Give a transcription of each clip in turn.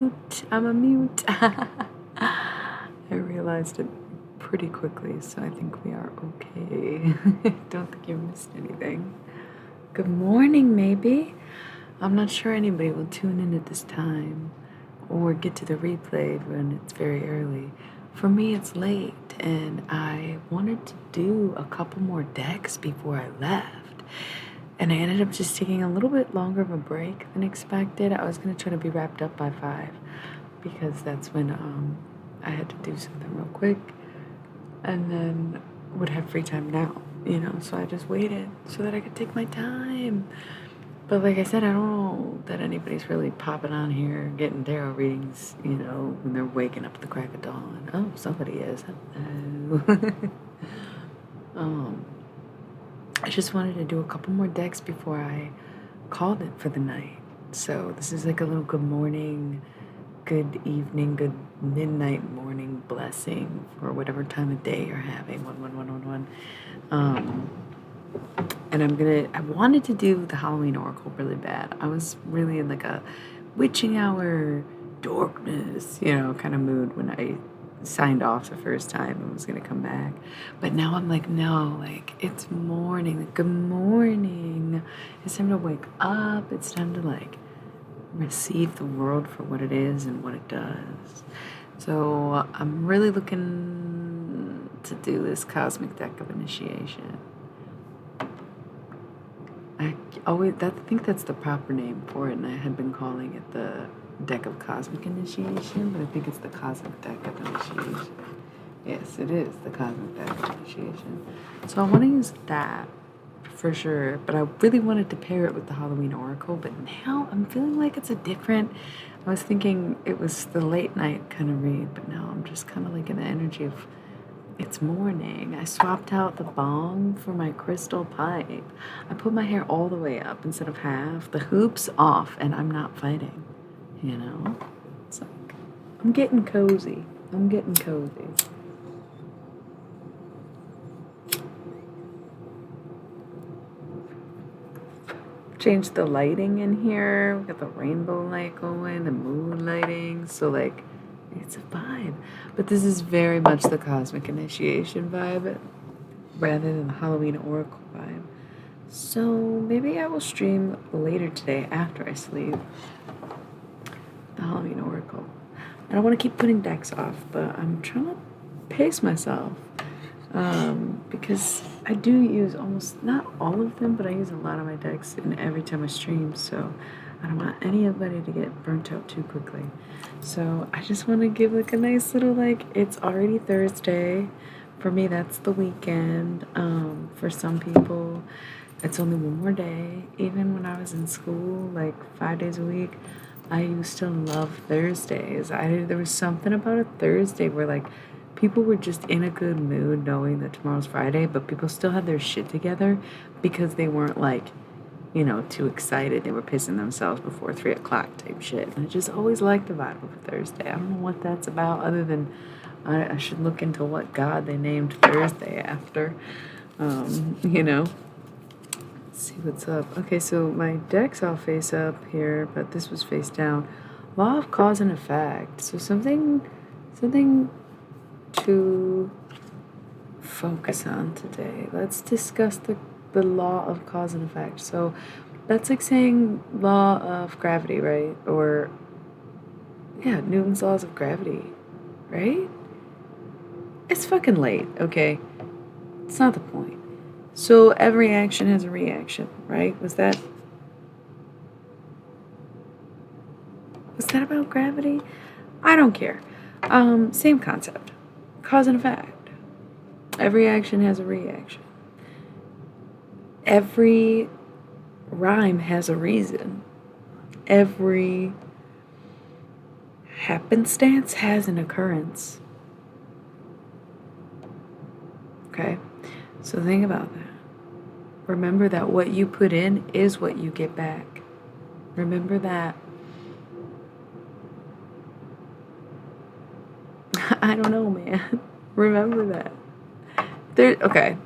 I'm a mute. I realized it pretty quickly, so I think we are okay. Don't think you missed anything. Good morning, maybe. I'm not sure anybody will tune in at this time or get to the replay when it's very early. For me, it's late, and I wanted to do a couple more decks before I left. And I ended up just taking a little bit longer of a break than expected. I was going to try to be wrapped up by 5 because that's when I had to do something real quick and then would have free time now, so I just waited so that I could take my time. But like I said, I don't know that anybody's really popping on here getting tarot readings, when they're waking up at the crack of dawn. Oh, somebody is. Hello. I just wanted to do a couple more decks before I called it for the night. So this is like a little good morning, good evening, good midnight morning blessing for whatever time of day you're having. 11111. And I wanted to do the Halloween Oracle really bad. I was really in like a witching hour, darkness, kind of mood when I signed off the first time and was gonna come back. But now I'm like, no, like it's morning, like, good morning. It's time to wake up. It's time to like receive the world for what it is and what it does. So I'm really looking to do this cosmic deck of initiation. I think that's the proper name for it, and I had been calling it the deck of cosmic initiation, but I think it's the cosmic deck of initiation. Yes, it is the cosmic deck of initiation. So I want to use that for sure, but I really wanted to pair it with the Halloween Oracle, but now I'm feeling like it's I was thinking it was the late night kind of read, but now I'm just kind of like in the energy of it's morning. I swapped out the bong for my crystal pipe. I put my hair all the way up instead of half. The hoop's off, and I'm not fighting. It's like I'm getting cozy. Changed the lighting in here. We got the rainbow light going, the moon lighting. So like it's a vibe. But this is very much the cosmic initiation vibe rather than the Halloween Oracle vibe. So maybe I will stream later today after I sleep the Halloween Oracle. I don't want to keep putting decks off, but I'm trying to pace myself because I do use almost, not all of them, but I use a lot of my decks in every time I stream, so I don't want anybody to get burnt out too quickly. So I just want to give like a nice little it's already Thursday. For me, that's the weekend. For some people, it's only one more day. Even when I was in school, like 5 days a week, I used to love Thursdays. There was something about a Thursday where like people were just in a good mood knowing that tomorrow's Friday, but people still had their shit together because they weren't too excited. They were pissing themselves before 3 o'clock type shit. And I just always liked the vibe of a Thursday. I don't know what that's about other than I should look into what god they named Thursday after. Let's see what's up. Okay, so my deck's all face up here, but this was face down. Law of cause and effect. So something to focus on today. Let's discuss the law of cause and effect. So that's like saying law of gravity, right? Or yeah, Newton's laws of gravity, right? It's fucking late, okay? It's not the point. So every action has a reaction, right? Was that about gravity? I don't care. Same concept. Cause and effect. Every action has a reaction. Every rhyme has a reason. Every happenstance has an occurrence. Okay? So think about that. Remember that what you put in is what you get back. Remember that. I don't know, man. Remember that. Okay.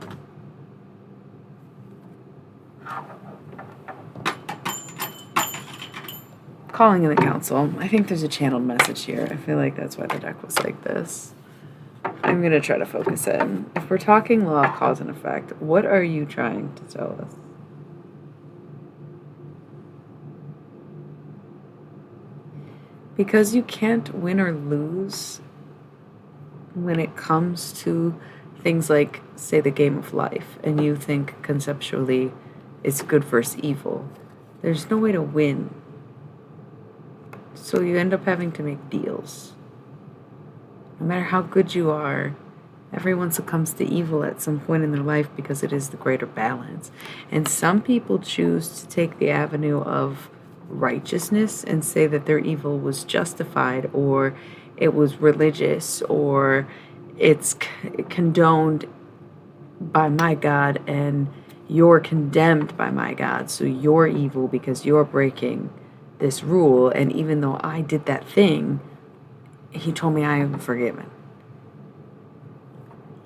calling in the council. I think there's a channeled message here. I feel like that's why the deck was like this. I'm going to try to focus in. If we're talking law of cause and effect, what are you trying to tell us? Because you can't win or lose when it comes to things like, say, the game of life, and you think conceptually it's good versus evil. There's no way to win. So you end up having to make deals. No matter how good you are, everyone succumbs to evil at some point in their life because it is the greater balance. And some people choose to take the avenue of righteousness and say that their evil was justified, or it was religious, or it's condoned by my God and you're condemned by my God, so you're evil because you're breaking this rule, and even though I did that thing, he told me I am forgiven.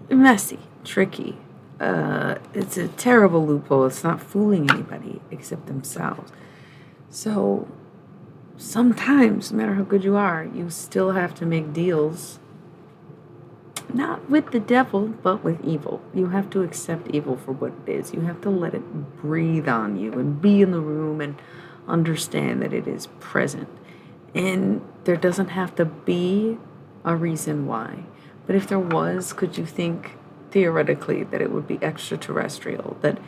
Messy, tricky. It's a terrible loophole. It's not fooling anybody except themselves. So sometimes, no matter how good you are, you still have to make deals, not with the devil, but with evil. You have to accept evil for what it is. You have to let it breathe on you and be in the room and understand that it is present. And there doesn't have to be a reason why. But if there was, could you think theoretically that it would be extraterrestrial, that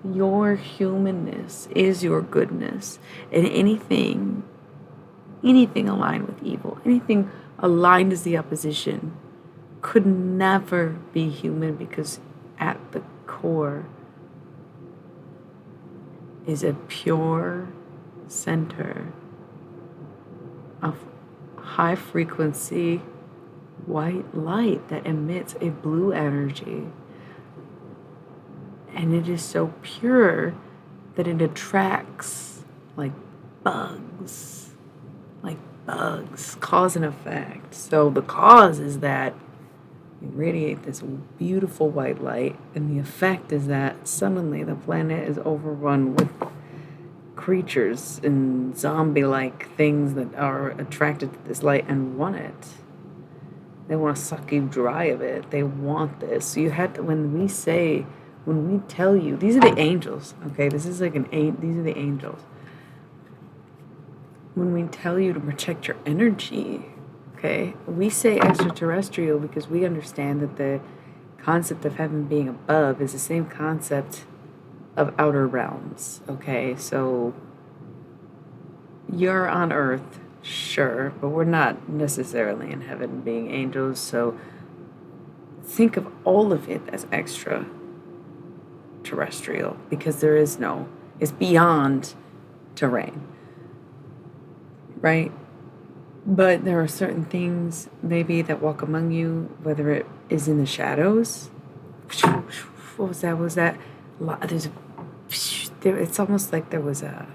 your humanness is your goodness, and anything aligned with evil, anything aligned as the opposition, could never be human, because at the core is a pure center of high frequency white light that emits a blue energy. And it is so pure that it attracts like bugs, cause and effect. So the cause is that you radiate this beautiful white light, and the effect is that suddenly the planet is overrun with creatures and zombie-like things that are attracted to this light and want it. They want to suck you dry of it. They want this. So you had to, when we tell you, these are the angels, okay? These are the angels. When we tell you to protect your energy, okay, we say extraterrestrial because we understand that the concept of heaven being above is the same concept of outer realms, okay? So you're on earth, sure, but we're not necessarily in heaven being angels, so think of all of it as extraterrestrial, because it's beyond terrain, right? But there are certain things maybe that walk among you, whether it is in the shadows. What was that? It's almost like there was a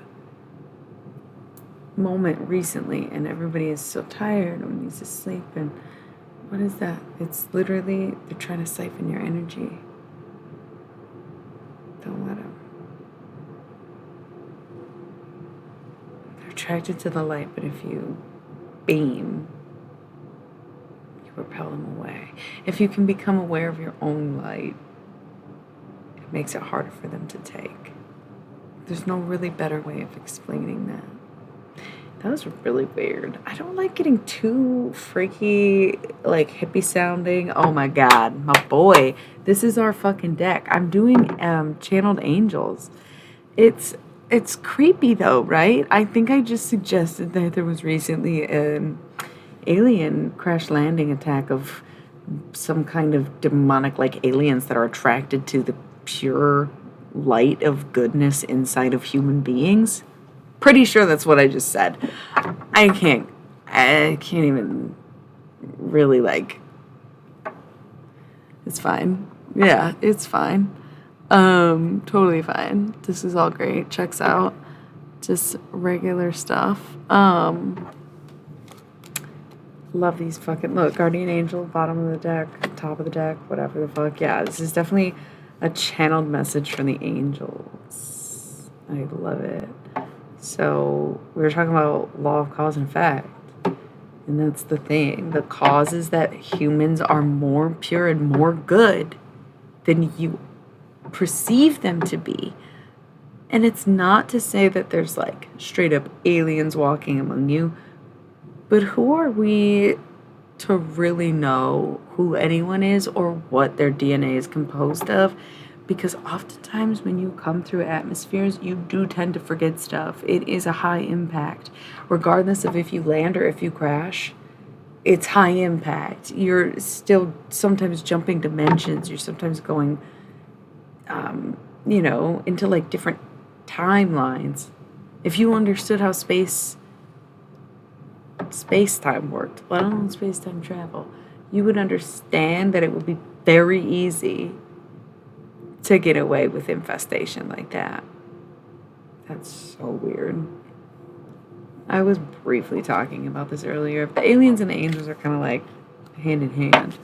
moment recently and everybody is so tired and needs to sleep. And what is that? It's literally, they're trying to siphon your energy. Don't let them. They're attracted to the light, but if you beam, you repel them away. If you can become aware of your own light, it makes it harder for them to take. There's no really better way of explaining that. That was really weird. I don't like getting too freaky, like hippie sounding. Oh my God, my boy. This is our fucking deck. I'm doing channeled angels. It's creepy though, right? I think I just suggested that there was recently an alien crash landing attack of some kind of demonic like aliens that are attracted to the pure light of goodness inside of human beings. Pretty sure that's what I just said. I can't even really it's fine. Yeah, it's fine. Totally fine. This is all great. Checks out. Just regular stuff. Love these fucking, look, Guardian Angel, bottom of the deck, top of the deck, whatever the fuck. Yeah, this is definitely a channeled message from the angels. I love it. So we were talking about law of cause and effect. And that's the thing. The cause is that humans are more pure and more good than you perceive them to be. And it's not to say that there's like straight up aliens walking among you, but who are we to really know who anyone is or what their DNA is composed of? Because oftentimes when you come through atmospheres, you do tend to forget stuff. It is a high impact, regardless of if you land or if you crash. It's high impact. You're still sometimes jumping dimensions. You're sometimes going, into like different timelines. If you understood how space time worked, let alone space time travel, you would understand that it would be very easy to get away with infestation like that. That's so weird. I was briefly talking about this earlier. The aliens and the angels are kind of like hand in hand.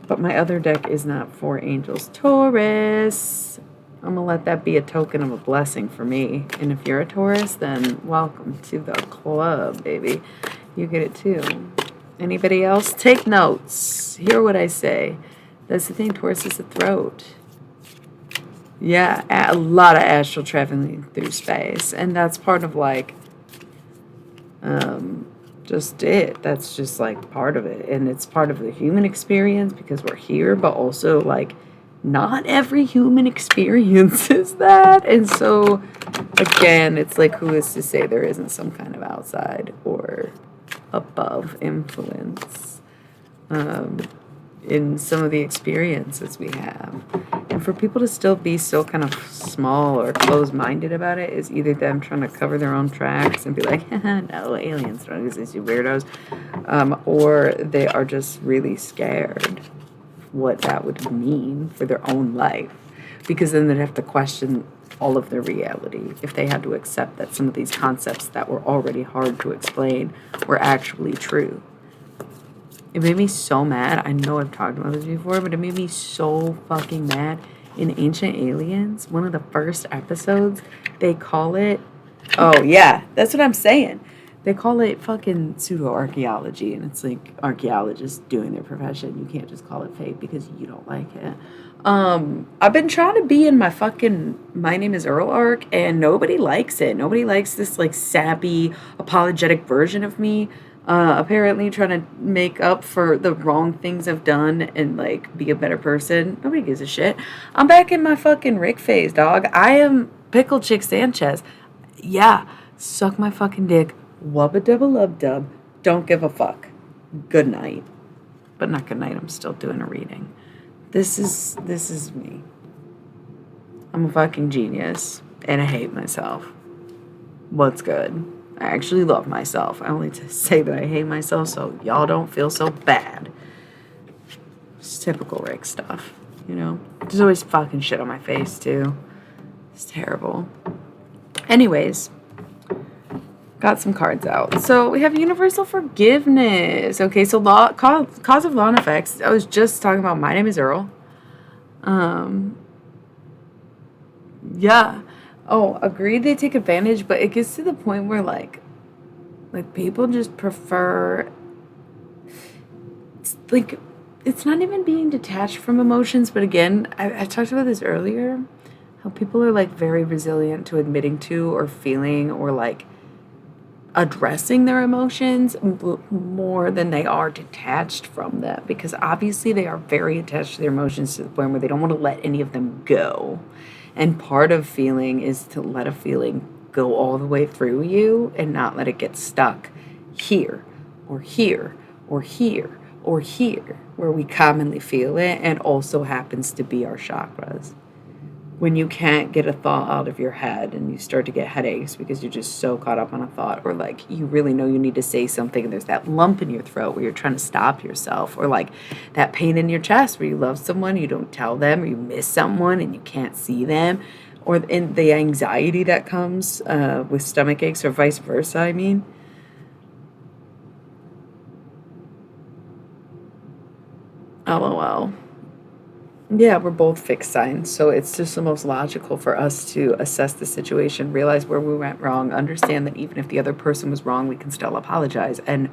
But my other deck is not for angels. Taurus. I'm going to let that be a token of a blessing for me. And if you're a Taurus, then welcome to the club, baby. You get it too. Anybody else? Take notes. Hear what I say. That's the thing. Taurus is the throat. Yeah, a lot of astral traveling through space. And that's part of like, just it. That's just like part of it. And it's part of the human experience because we're here, but also like not every human experiences that. And so again, it's like, who is to say there isn't some kind of outside or above influence in some of the experiences we have? And for people to still be so kind of small or closed-minded about it is either them trying to cover their own tracks and be like, no, aliens don't exist, you weirdos, or they are just really scared what that would mean for their own life, because then they'd have to question all of their reality if they had to accept that some of these concepts that were already hard to explain were actually true. It made me so mad. I know I've talked about this before, but it made me so fucking mad. In Ancient Aliens, one of the first episodes, they call it, oh yeah, that's what I'm saying. They call it fucking pseudo-archaeology, and it's like archaeologists doing their profession. You can't just call it fake because you don't like it. I've been trying to be in my fucking My Name is Earl arc, and nobody likes it. Nobody likes this like sappy, apologetic version of me. Apparently trying to make up for the wrong things I've done and like be a better person. Nobody gives a shit. I'm back in my fucking Rick phase, dog. I am Pickle Chick Sanchez. Yeah, suck my fucking dick. Wubba dubba lub dub. Don't give a fuck. Good night. But not good night. I'm still doing a reading. This is me. I'm a fucking genius and I hate myself. What's good? I actually love myself. I only to say that I hate myself so y'all don't feel so bad. It's typical Rick stuff, you know? There's always fucking shit on my face, too. It's terrible. Anyways, got some cards out. So we have universal forgiveness. Okay, so cause of law and effects. I was just talking about My Name is Earl. Yeah. Oh, agreed they take advantage, but it gets to the point where like people just prefer, it's not even being detached from emotions, but again, I talked about this earlier, how people are like very resilient to admitting to or feeling or like addressing their emotions more than they are detached from them, because obviously they are very attached to their emotions to the point where they don't want to let any of them go. And part of feeling is to let a feeling go all the way through you and not let it get stuck here or here or here or here where we commonly feel it, and also happens to be our chakras. When you can't get a thought out of your head and you start to get headaches because you're just so caught up on a thought, or like you really know you need to say something and there's that lump in your throat where you're trying to stop yourself, or like that pain in your chest where you love someone, you don't tell them, or you miss someone and you can't see them, or in the anxiety that comes with stomach aches, or vice versa, I mean. LOL. Yeah, we're both fixed signs, so it's just the most logical for us to assess the situation, realize where we went wrong, understand that even if the other person was wrong, we can still apologize and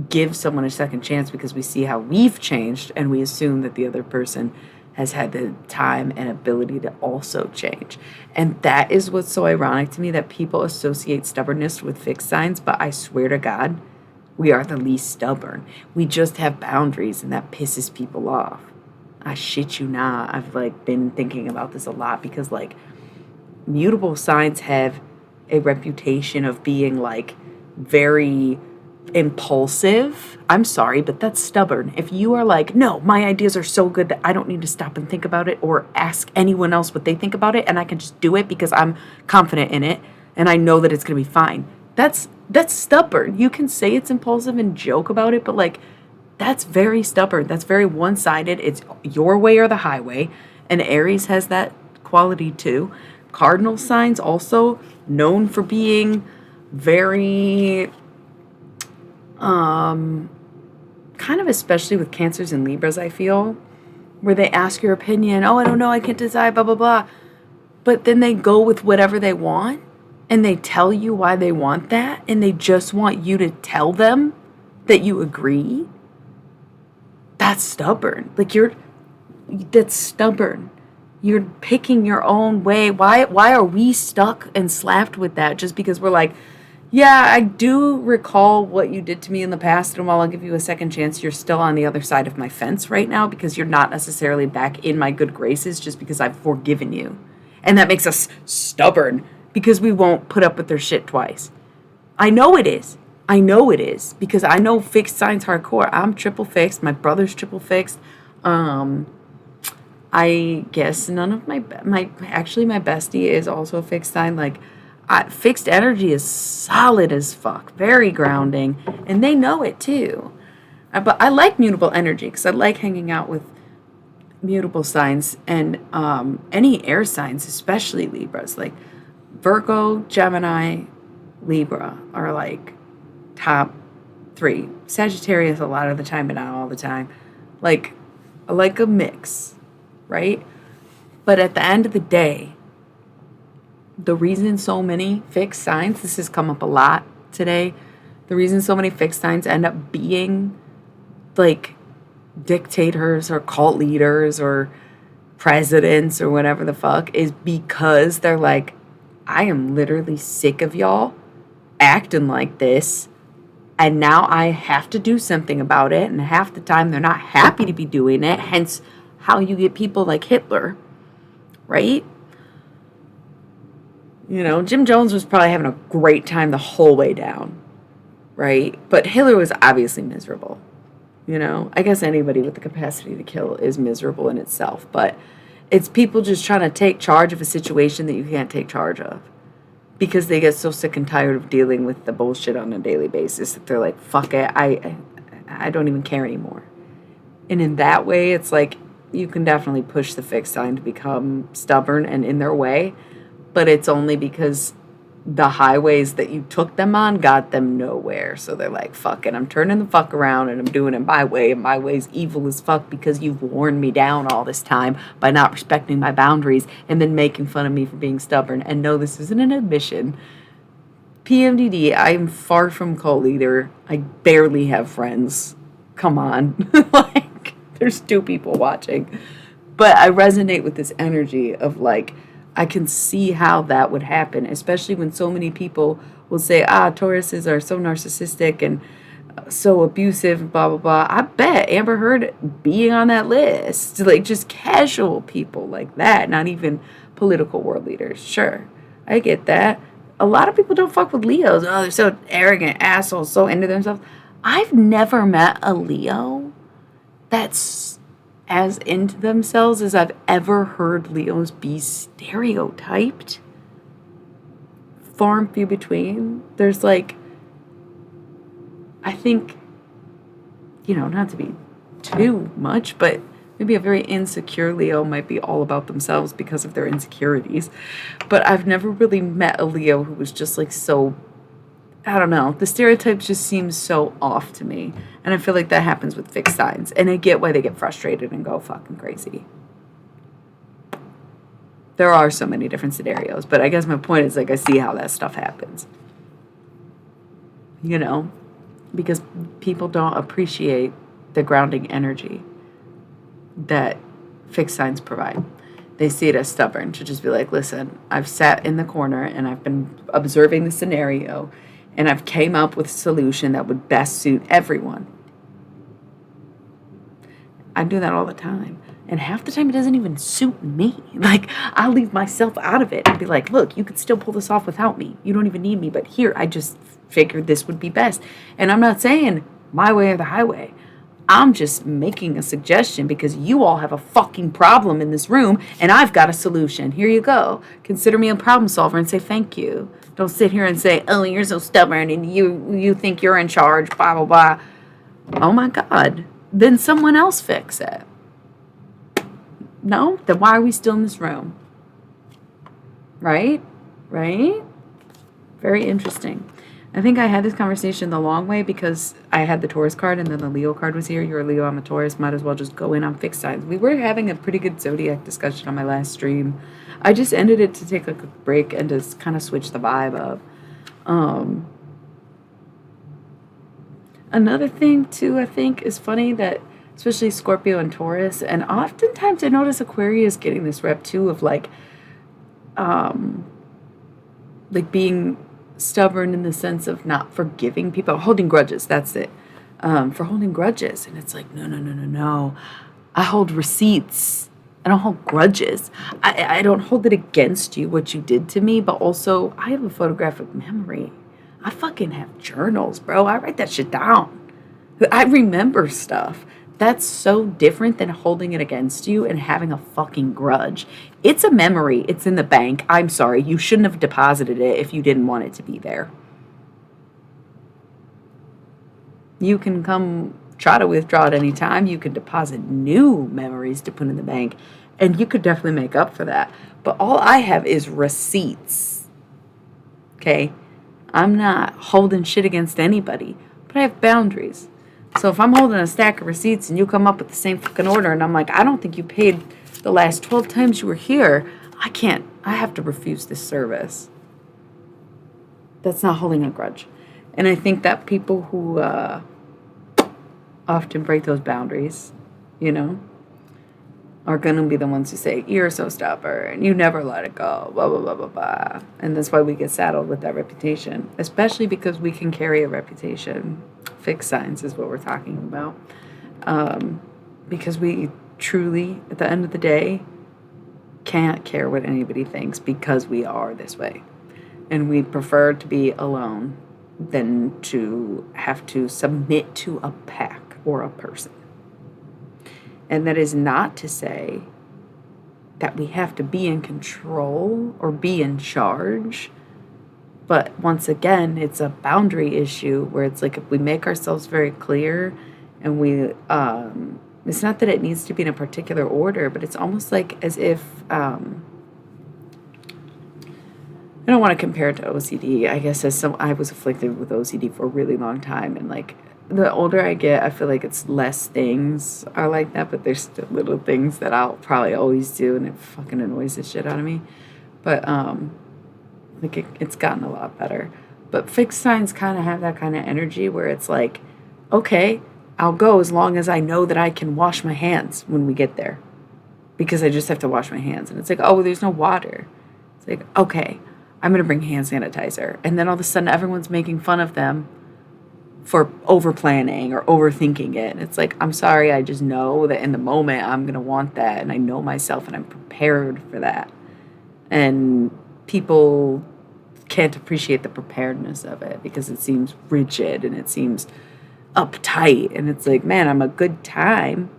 give someone a second chance because we see how we've changed and we assume that the other person has had the time and ability to also change. And that is what's so ironic to me, that people associate stubbornness with fixed signs, but I swear to God, we are the least stubborn. We just have boundaries and that pisses people off. I shit you not. I've like been thinking about this a lot because like mutable signs have a reputation of being like very impulsive. I'm sorry, but that's stubborn. If you are like, no, my ideas are so good that I don't need to stop and think about it or ask anyone else what they think about it and I can just do it because I'm confident in it and I know that it's going to be fine. That's stubborn. You can say it's impulsive and joke about it, but like that's very stubborn. That's very one-sided. It's your way or the highway. And Aries has that quality too. Cardinal signs also known for being very kind of, especially with Cancers and Libras, I feel, where they ask your opinion. Oh, I don't know, I can't decide, blah, blah, blah. But then they go with whatever they want and they tell you why they want that. And they just want you to tell them that you agree. That's stubborn. That's stubborn. You're picking your own way. Why are we stuck and slapped with that just because we're like, yeah, I do recall what you did to me in the past, and while I'll give you a second chance, you're still on the other side of my fence right now because you're not necessarily back in my good graces just because I've forgiven you. And that makes us stubborn because we won't put up with their shit twice. I know it is. I know it is because I know fixed signs hardcore. I'm triple fixed. My brother's triple fixed. I guess none of my bestie is also a fixed sign. Like, fixed energy is solid as fuck, very grounding, and they know it too. But I like mutable energy because I like hanging out with mutable signs and any air signs, especially Libras. Like Virgo, Gemini, Libra are like top 3. Sagittarius a lot of the time, but not all the time. Like, I like a mix, right? But at the end of the day, the reason so many fixed signs, this has come up a lot today, the reason so many fixed signs end up being like dictators or cult leaders or presidents or whatever the fuck is because they're like, I am literally sick of y'all acting like this. And now I have to do something about it. And half the time they're not happy to be doing it. Hence how you get people like Hitler, right? You know, Jim Jones was probably having a great time the whole way down, right? But Hitler was obviously miserable. You know, I guess anybody with the capacity to kill is miserable in itself. But it's people just trying to take charge of a situation that you can't take charge of. Because they get so sick and tired of dealing with the bullshit on a daily basis that they're like, fuck it, I don't even care anymore. And in that way, it's like you can definitely push the fixed sign to become stubborn and in their way, but it's only because the highways that you took them on got them nowhere. So they're like, fuck it, I'm turning the fuck around and I'm doing it my way, and my way's evil as fuck because you've worn me down all this time by not respecting my boundaries and then making fun of me for being stubborn. And no, this isn't an admission. PMDD, I am far from cult leader. I barely have friends. Come on. Like, there's 2 people watching. But I resonate with this energy of like, I can see how that would happen, especially when so many people will say, Tauruses are so narcissistic and so abusive, blah, blah, blah. I bet Amber Heard being on that list, like just casual people like that, not even political world leaders. Sure, I get that. A lot of people don't fuck with Leos. Oh, they're so arrogant, assholes, so into themselves. I've never met a Leo that's as into themselves as I've ever heard Leos be stereotyped. Far and few between. There's like, I think, not to be too much, but maybe a very insecure Leo might be all about themselves because of their insecurities. But I've never really met a Leo who was just like so, I don't know, the stereotypes just seem so off to me. And I feel like that happens with fixed signs. And I get why they get frustrated and go fucking crazy. There are so many different scenarios, but I guess my point is, like, I see how that stuff happens. You know, because people don't appreciate the grounding energy that fixed signs provide. They see it as stubborn to just be like, listen, I've sat in the corner and I've been observing the scenario and I've came up with a solution that would best suit everyone. I do that all the time. And half the time it doesn't even suit me. Like, I'll leave myself out of it and be like, look, you could still pull this off without me. You don't even need me. But here, I just figured this would be best. And I'm not saying my way or the highway. I'm just making a suggestion because you all have a fucking problem in this room and I've got a solution. Here you go. Consider me a problem solver and say thank you. Don't sit here and say, oh, you're so stubborn and you think you're in charge, blah, blah, blah. Oh my God. Then someone else fix it. No? Then why are we still in this room? Right? Right? Very interesting. I think I had this conversation the long way because I had the Taurus card and then the Leo card was here. You're a Leo, I'm a Taurus. Might as well just go in on fixed signs. We were having a pretty good zodiac discussion on my last stream. I just ended it to take like a break and just kind of switch the vibe up. Another thing too, I think is funny that especially Scorpio and Taurus, and oftentimes I notice Aquarius getting this rep too of like being stubborn in the sense of not forgiving people, holding grudges. That's it. For holding grudges. And it's like, no. I hold receipts. I don't hold grudges. I don't hold it against you, what you did to me, but also I have a photographic memory. I fucking have journals, bro. I write that shit down. I remember stuff. That's so different than holding it against you and having a fucking grudge. It's a memory. It's in the bank. I'm sorry. You shouldn't have deposited it if you didn't want it to be there. You can come try to withdraw at any time. You can deposit new memories to put in the bank. And you could definitely make up for that. But all I have is receipts. Okay? I'm not holding shit against anybody. But I have boundaries. So if I'm holding a stack of receipts and you come up with the same fucking order and I'm like, I don't think you paid the last 12 times you were here, I have to refuse this service. That's not holding a grudge. And I think that people who often break those boundaries, are going to be the ones who say, you're so stubborn, you never let it go, blah, blah, blah, blah, blah. And that's why we get saddled with that reputation, especially because we can carry a reputation. Fixed signs is what we're talking about. Because we truly, at the end of the day, can't care what anybody thinks because we are this way. And we prefer to be alone than to have to submit to a pack or a person. And that is not to say that we have to be in control or be in charge. But once again, it's a boundary issue where it's like if we make ourselves very clear and we, it's not that it needs to be in a particular order, but it's almost like as if, I don't want to compare it to OCD. I guess I was afflicted with OCD for a really long time. And like the older I get, I feel like it's less things are like that, but there's still little things that I'll probably always do and it fucking annoys the shit out of me. But, like it's gotten a lot better. But fixed signs kind of have that kind of energy where it's like, okay, I'll go as long as I know that I can wash my hands when we get there. Because I just have to wash my hands. And it's like, oh, there's no water. It's like, okay, I'm going to bring hand sanitizer. And then all of a sudden everyone's making fun of them for over planning or overthinking it. And it's like, I'm sorry, I just know that in the moment I'm going to want that. And I know myself and I'm prepared for that. And people can't appreciate the preparedness of it because it seems rigid and it seems uptight. And it's like, man, I'm a good time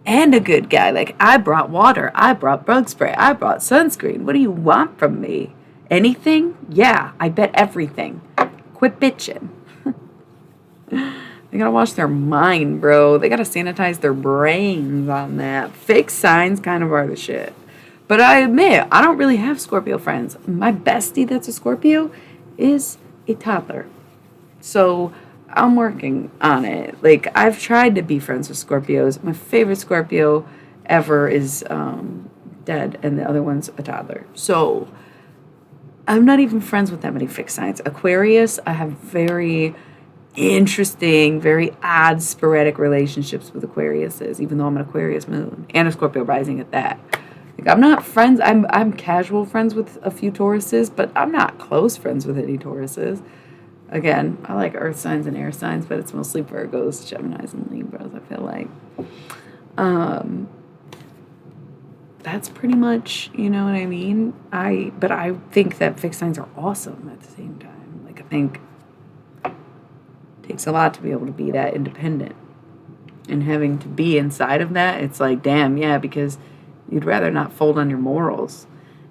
and a good guy. Like, I brought water. I brought bug spray. I brought sunscreen. What do you want from me? Anything? Yeah, I bet everything. Quit bitching. They gotta wash their mind, bro. They gotta sanitize their brains on that. Fixed signs kind of are the shit. But I admit, I don't really have Scorpio friends. My bestie that's a Scorpio is a toddler. So I'm working on it. Like, I've tried to be friends with Scorpios. My favorite Scorpio ever is dead, and the other one's a toddler. So I'm not even friends with that many fixed signs. Aquarius, I have very interesting, very odd, sporadic relationships with Aquariuses, even though I'm an Aquarius moon and a Scorpio rising at that. Like, I'm not friends. I'm casual friends with a few Tauruses, but I'm not close friends with any Tauruses. Again, I like earth signs and air signs, but it's mostly Virgos, Geminis, and Libras, I feel like. That's pretty much, you know what I mean? But I think that fixed signs are awesome at the same time. Like, I think it takes a lot to be able to be that independent. And having to be inside of that, it's like, damn, yeah, because you'd rather not fold on your morals.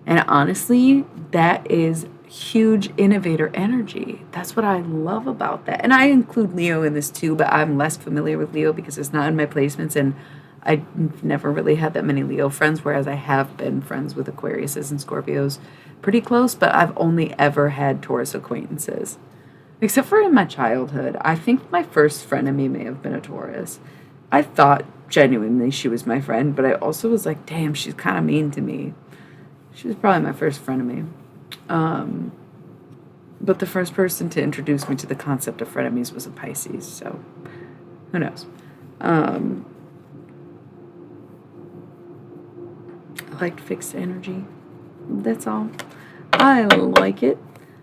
And honestly, that is huge innovator energy. That's what I love about that. And I include Leo in this too, but I'm less familiar with Leo because it's not in my placements, and I've never really had that many Leo friends, whereas I have been friends with Aquariuses and Scorpios pretty close, but I've only ever had Taurus acquaintances. Except for in my childhood. I think my first frenemy may have been a Taurus. I thought genuinely she was my friend, but I also was like, damn, she's kind of mean to me. She was probably my first frenemy. But the first person to introduce me to the concept of frenemies was a Pisces, so who knows? I liked fixed energy. That's all. I like it.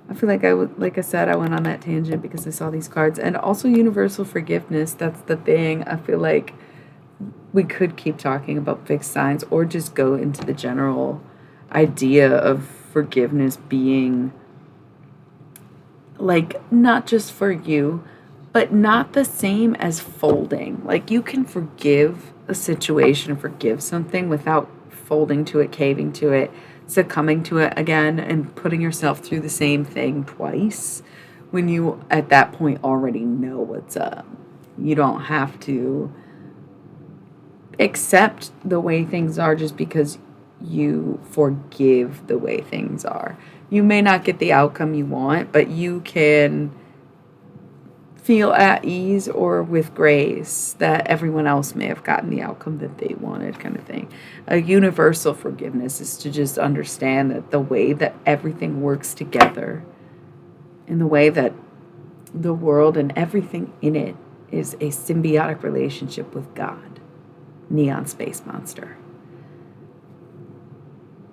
I feel like like I said, I went on that tangent because I saw these cards. And also universal forgiveness. That's the thing. I feel like we could keep talking about fixed signs or just go into the general idea of forgiveness being like not just for you, but not the same as folding. Like, you can forgive a situation, forgive something without folding to it, caving to it, succumbing to it again, and putting yourself through the same thing twice when you at that point already know what's up. You don't have to accept the way things are just because you forgive the way things are. You may not get the outcome you want, but you can feel at ease or with grace that everyone else may have gotten the outcome that they wanted, kind of thing. A universal forgiveness is to just understand that the way that everything works together, in the way that the world and everything in it is a symbiotic relationship with God, Neon Space Monster.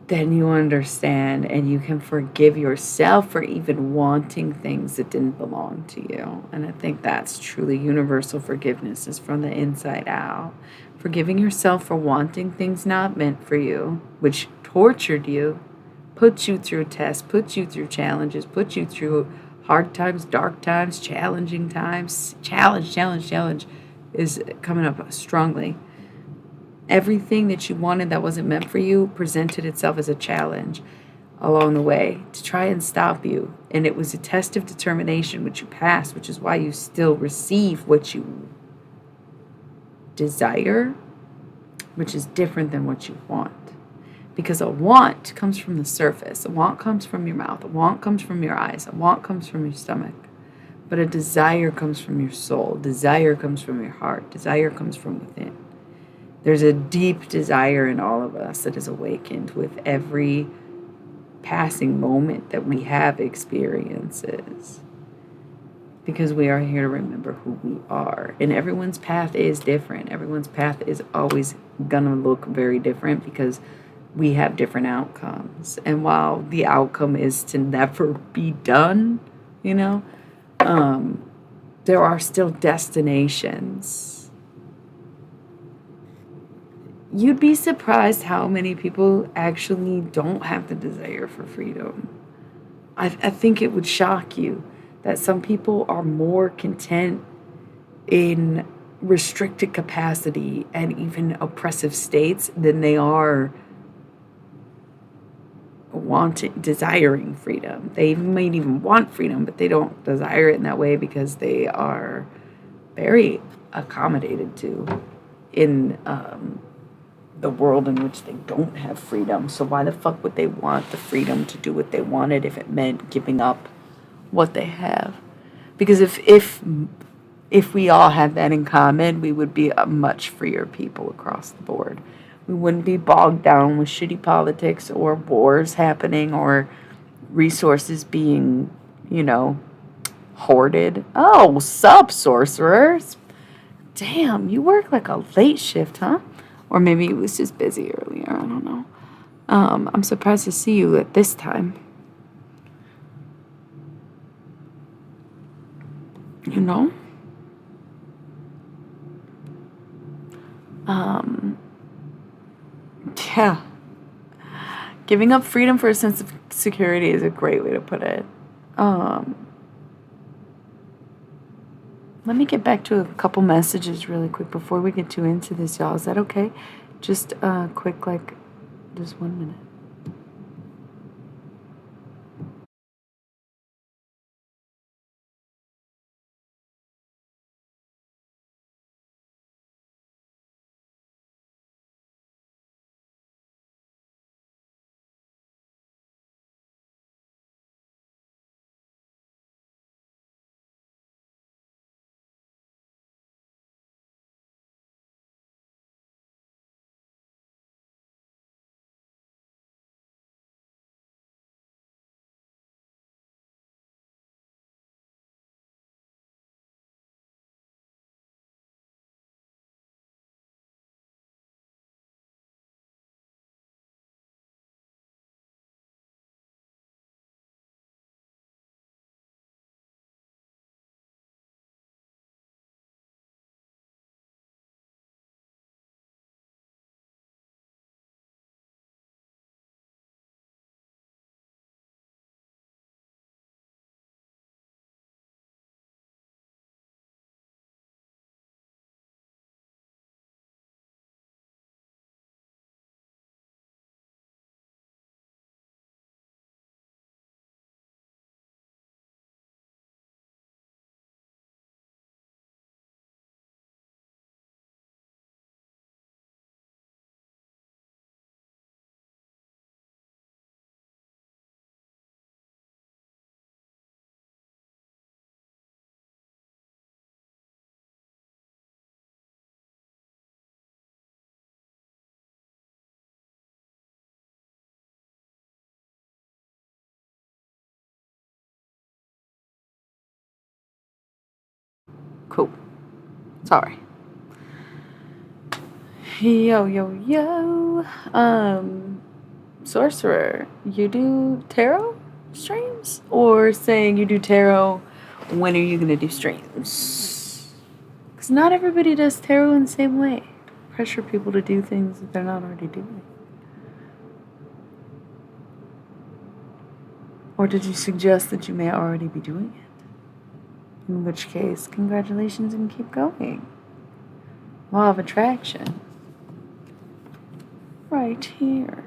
Then you understand and you can forgive yourself for even wanting things that didn't belong to you. And I think that's truly universal forgiveness, is from the inside out. Forgiving yourself for wanting things not meant for you, which tortured you, put you through tests, put you through challenges, put you through hard times, dark times, challenging times. Challenge is coming up strongly. Everything that you wanted that wasn't meant for you presented itself as a challenge along the way to try and stop you. And it was a test of determination, which you passed, which is why you still receive what you desire, which is different than what you want. Because a want comes from the surface. A want comes from your mouth. A want comes from your eyes. A want comes from your stomach. But a desire comes from your soul. Desire comes from your heart. Desire comes from within. There's a deep desire in all of us that is awakened with every passing moment that we have experiences. Because we are here to remember who we are. And everyone's path is different. Everyone's path is always going to look very different because we have different outcomes. And while the outcome is to never be done, there are still destinations. You'd be surprised how many people actually don't have the desire for freedom. I think it would shock you that some people are more content in restricted capacity and even oppressive states than they are desiring freedom. They might even want freedom, but they don't desire it in that way because they are very accommodated to in the world in which they don't have freedom. So why the fuck would they want the freedom to do what they wanted if it meant giving up what they have? Because if we all had that in common, we would be a much freer people across the board. We wouldn't be bogged down with shitty politics or wars happening or resources being, you know, hoarded. Oh, sup, sorcerers? Damn, you work like a late shift, huh? Or maybe it was just busy earlier. I don't know. I'm surprised to see you at this time. You know? Um, yeah. Giving up freedom for a sense of security is a great way to put it. Um, Let me get back to a couple messages really quick before we get too into this, y'all. Is that okay? Just quick, like, just 1 minute. Cool. Sorry. Yo, yo, yo. Sorcerer, you do tarot streams? Or saying you do tarot, when are you going to do streams? Because not everybody does tarot in the same way. Pressure people to do things that they're not already doing. Or did you suggest that you may already be doing it? In which case, congratulations and keep going. Law of attraction. Right here.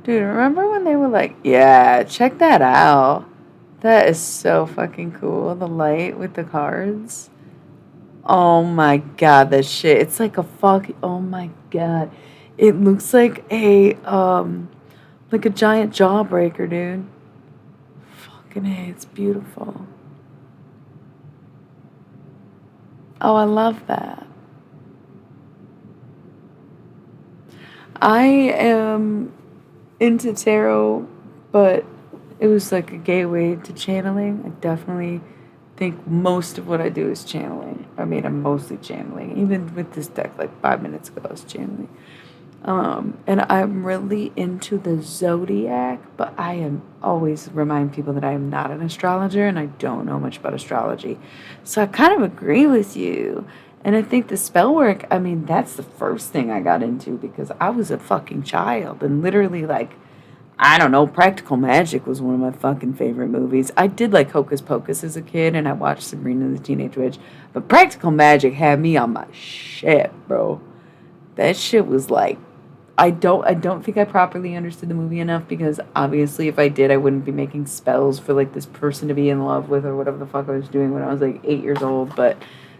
Dude, remember when they were like, yeah, check that out. That is so fucking cool. The light with the cards. Oh my god, that shit. It's like a fucking, oh my god. It looks like a giant jawbreaker, dude. Fucking A, it's beautiful. Oh, I love that. I am into tarot, but it was like a gateway to channeling. I definitely think most of what I do is channeling. I mean, I'm mostly channeling. Even with this deck, like 5 minutes ago, I was channeling. And I'm really into the zodiac, but I am always remind people that I am not an astrologer and I don't know much about astrology. So I kind of agree with you. And I think the spell work, I mean, that's the first thing I got into because I was a fucking child and literally like, I don't know, Practical Magic was one of my fucking favorite movies. I did like Hocus Pocus as a kid and I watched Sabrina the Teenage Witch, but Practical Magic had me on my shit, bro. That shit was like I don't think I properly understood the movie enough because obviously if I did I wouldn't be making spells for like this person to be in love with or whatever the fuck I was doing when I was like 8 years old, but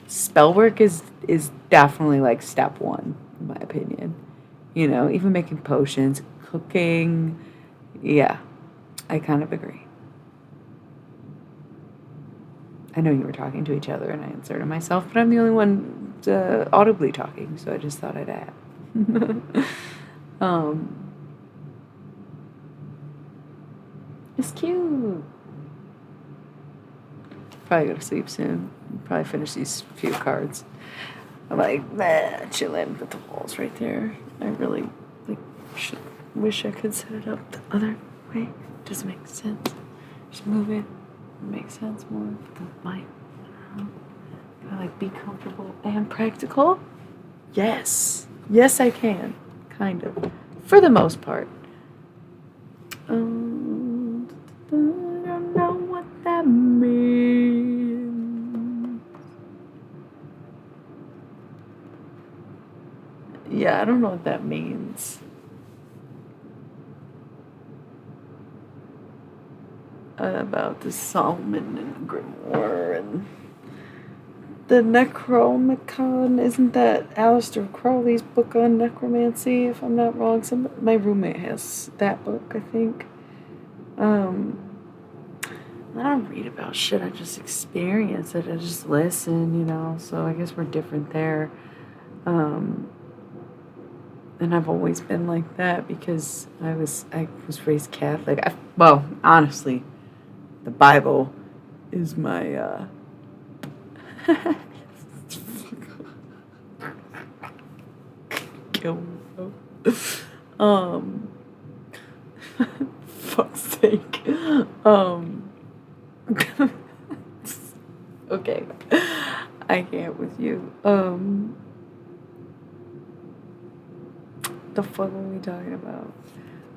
spell work is definitely like step 1 in my opinion. You know, even making potions, cooking, yeah. I kind of agree. I know you were talking to each other and I inserted myself, but I'm the only one audibly talking, so I just thought I'd add. um, it's cute. Probably go to sleep soon. Probably finish these few cards. I'm like, chilling with the walls right there. I really wish I could set it up the other way. Doesn't make sense. Just move it. It makes sense more. But the light, I don't know. Can I be comfortable and practical? Yes. Yes, I can. Kind of. For the most part. I don't know what that means. Yeah, I don't know what that means. About the Solomon and Grimoire and the Necronomicon. Isn't that Aleister Crowley's book on necromancy, if I'm not wrong? My roommate has that book, I think. I don't read about shit, I just experience it. I just listen, so I guess we're different there. And I've always been like that because I was raised Catholic. Honestly, the Bible is my fuck's sake. Okay. I can't with you. The fuck were we talking about?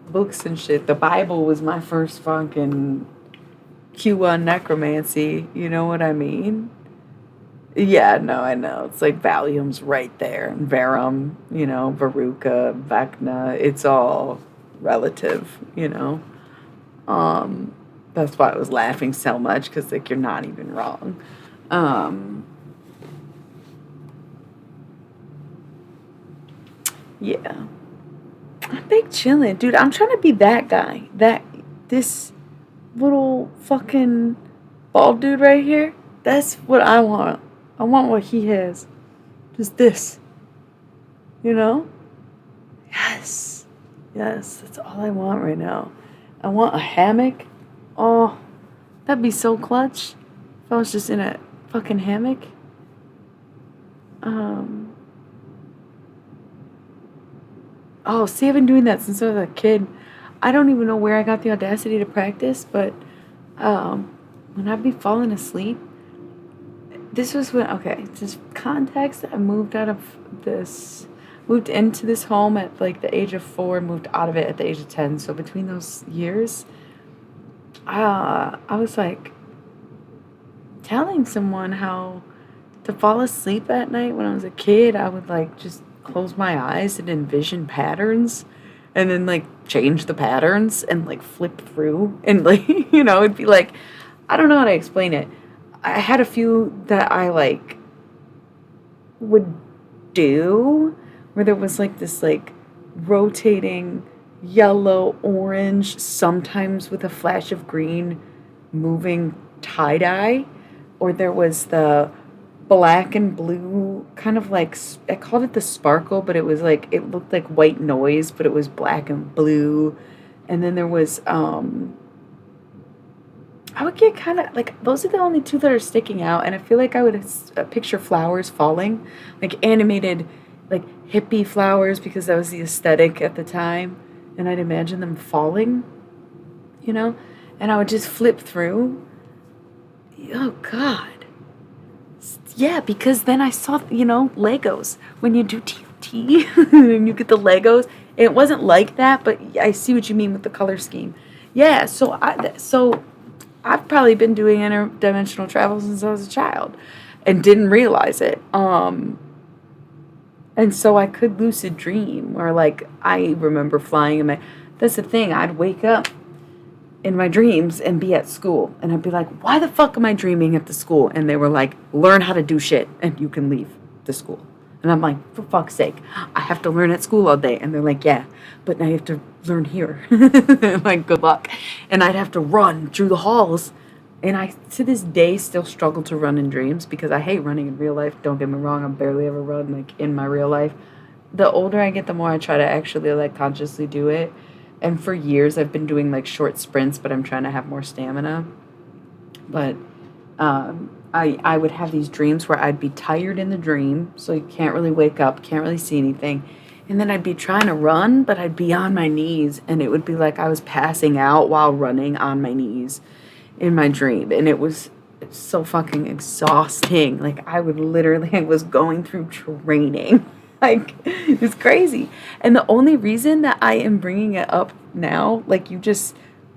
Books and shit. The Bible was my first fucking cue on necromancy. You know what I mean? Yeah, no, I know. It's like Valium's right there. And Verum, Veruca, Vecna. It's all relative, That's why I was laughing so much, because, you're not even wrong. Yeah. I'm big chillin'. Dude, I'm trying to be that guy. This little fucking bald dude right here. That's what I want. I want what he has. Just this. Yes. Yes, that's all I want right now. I want a hammock. Oh, that'd be so clutch if I was just in a fucking hammock. Oh, see, I've been doing that since I was a kid. I don't even know where I got the audacity to practice, but when I'd be falling asleep, this was just context, I moved into this home at the age of 4, moved out of it at the age of 10. So between those years, I was telling someone how to fall asleep at night when I was a kid. I would just close my eyes and envision patterns and then change the patterns and flip through and it'd be I don't know how to explain it. I had a few that I would do where there was this rotating yellow, orange, sometimes with a flash of green, moving tie-dye, or there was the black and blue kind of I called it the sparkle, but it was it looked like white noise, but it was black and blue. And then there was I would get kind of those are the only two that are sticking out, and I feel I would picture flowers falling, animated hippie flowers, because that was the aesthetic at the time, and I'd imagine them falling, and I would just flip through. Oh God. Yeah, because then I saw, Legos. When you do TNT and you get the Legos, it wasn't like that, but I see what you mean with the color scheme. Yeah, so I've probably been doing interdimensional travel since I was a child and didn't realize it. And so I could lucid dream, or I remember flying that's the thing, I'd wake up in my dreams and be at school, and I'd be why the fuck am I dreaming at the school? And they were learn how to do shit and you can leave the school. And I'm for fuck's sake, I have to learn at school all day. And they're yeah, but now you have to learn here. Good luck. And I'd have to run through the halls And I, to this day, still struggle to run in dreams because I hate running in real life. Don't get me wrong, I barely ever run like in my real life. The older I get, the more I try to actually like consciously do it. And for years, I've been doing like short sprints, but I'm trying to have more stamina. But I would have these dreams where I'd be tired in the dream, so you can't really wake up, can't really see anything. And then I'd be trying to run, but I'd be on my knees, and it would be like I was passing out while running on my knees in my dream. And it was so fucking exhausting. Like, I would literally, I was going through training. Like, it's crazy. And the only reason that I am bringing it up now, like, you just,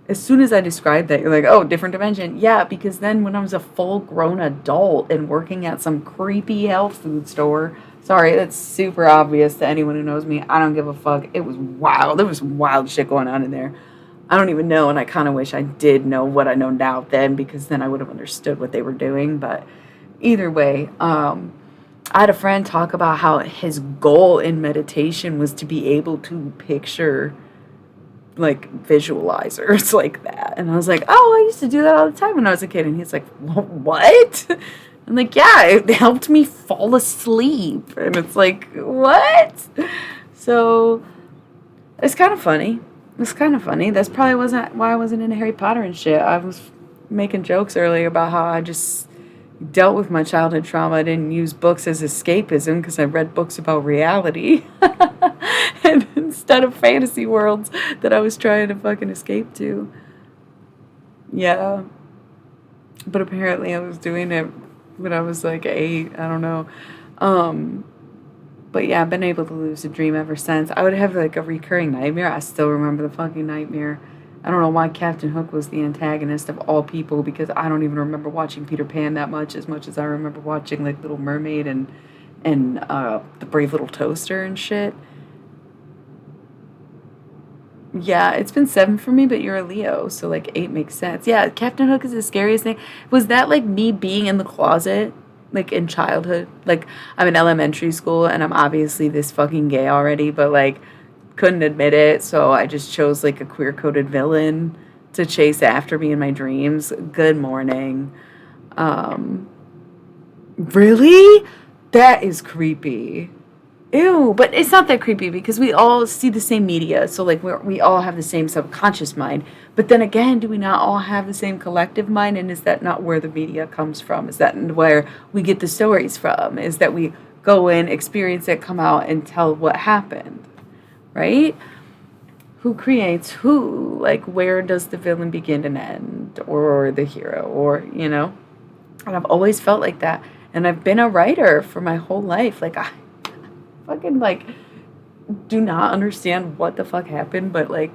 as soon as I described that, you're like, oh, different dimension. Yeah, because then when I was a full grown adult and working at some creepy health food store, sorry, that's super obvious to anyone who knows me. I don't give a fuck. It was wild. There was wild shit going on in there. I don't even know, and I kind of wish I did know what I know now then, because then I would have understood what they were doing. But either way, I had a friend talk about how his goal in meditation was to be able to picture like visualizers like that. And I was like, oh, I used to do that all the time when I was a kid. And he's like, what? I'm like, yeah, it helped me fall asleep. And it's like, what? So it's kind of funny. It's kind of funny. That's probably wasn't why I wasn't into Harry Potter and shit. I was making jokes earlier about how I just dealt with my childhood trauma. I didn't use books as escapism because I read books about reality. And instead of fantasy worlds that I was trying to fucking escape to. Yeah. But apparently I was doing it when I was like 8. I don't know. But yeah, I've been able to lucid dream ever since. I would have like a recurring nightmare. I still remember the fucking nightmare. I don't know why Captain Hook was the antagonist of all people, because I don't even remember watching Peter Pan that much as I remember watching like Little Mermaid and The Brave Little Toaster and shit. Yeah, it's been 7 for me, but you're a Leo, so like 8 makes sense. Yeah, Captain Hook is the scariest thing. Was that like me being in the closet, like in childhood? Like, I'm in elementary school and I'm obviously this fucking gay already, but like couldn't admit it, so I just chose like a queer coded villain to chase after me in my dreams. Good morning. Really? That is creepy. Ew, but it's not that creepy because we all see the same media. So, like, we all have the same subconscious mind. But then again, do we not all have the same collective mind? And is that not where the media comes from? Is that where we get the stories from? Is that we go in, experience it, come out, and tell what happened? Right? Who creates who? Like, where does the villain begin and end? Or the hero? Or, you know? And I've always felt like that. And I've been a writer for my whole life. Like, I fucking like do not understand what the fuck happened, but like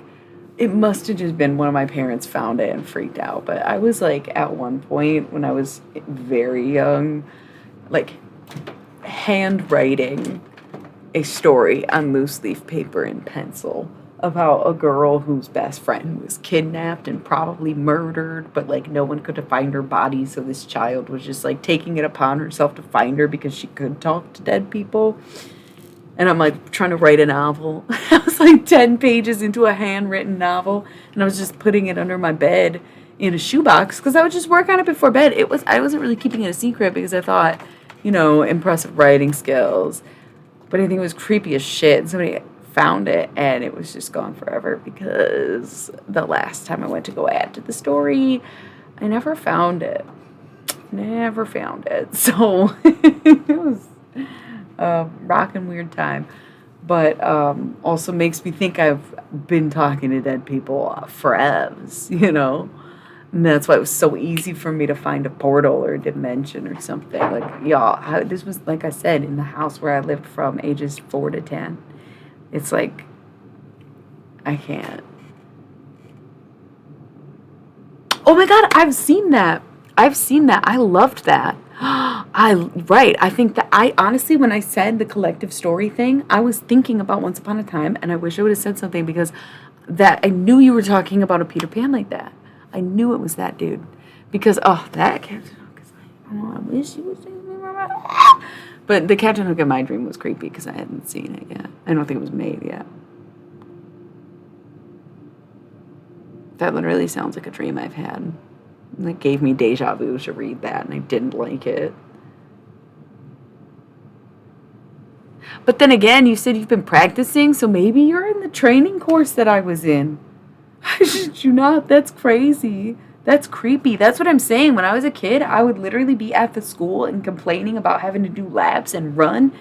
it must have just been one of my parents found it and freaked out. But I was like at one point when I was very young, like handwriting a story on loose leaf paper and pencil about a girl whose best friend was kidnapped and probably murdered, but like no one could find her body, so this child was just like taking it upon herself to find her because she could talk to dead people. And I'm like trying to write a novel. I was like 10 pages into a handwritten novel, and I was just putting it under my bed in a shoebox because I would just work on it before bed. I wasn't really keeping it a secret because I thought, you know, impressive writing skills. But I think it was creepy as shit. And somebody found it, and it was just gone forever because the last time I went to go add to the story, I never found it. Never found it. So it was rockin' weird time, but also makes me think I've been talking to dead people forever, you know, and that's why it was so easy for me to find a portal or a dimension or something. Like, y'all, this was, like I said, in the house where I lived from ages 4 to 10. It's like, I can't. Oh my God, I've seen that. I loved that. I think that I honestly, when I said the collective story thing, I was thinking about Once Upon a Time, and I wish I would have said something because that I knew you were talking about a Peter Pan like that. I knew it was that dude because that Captain Hook is like, oh, I wish you would say something. But the Captain Hook in my dream was creepy because I hadn't seen it yet. I don't think it was made yet. That literally sounds like a dream I've had. It gave me deja vu to read that, and I didn't like it. But then again, you said you've been practicing, so maybe you're in the training course that I was in. Did you not? That's crazy. That's creepy. That's what I'm saying. When I was a kid, I would literally be at the school and complaining about having to do laps and run.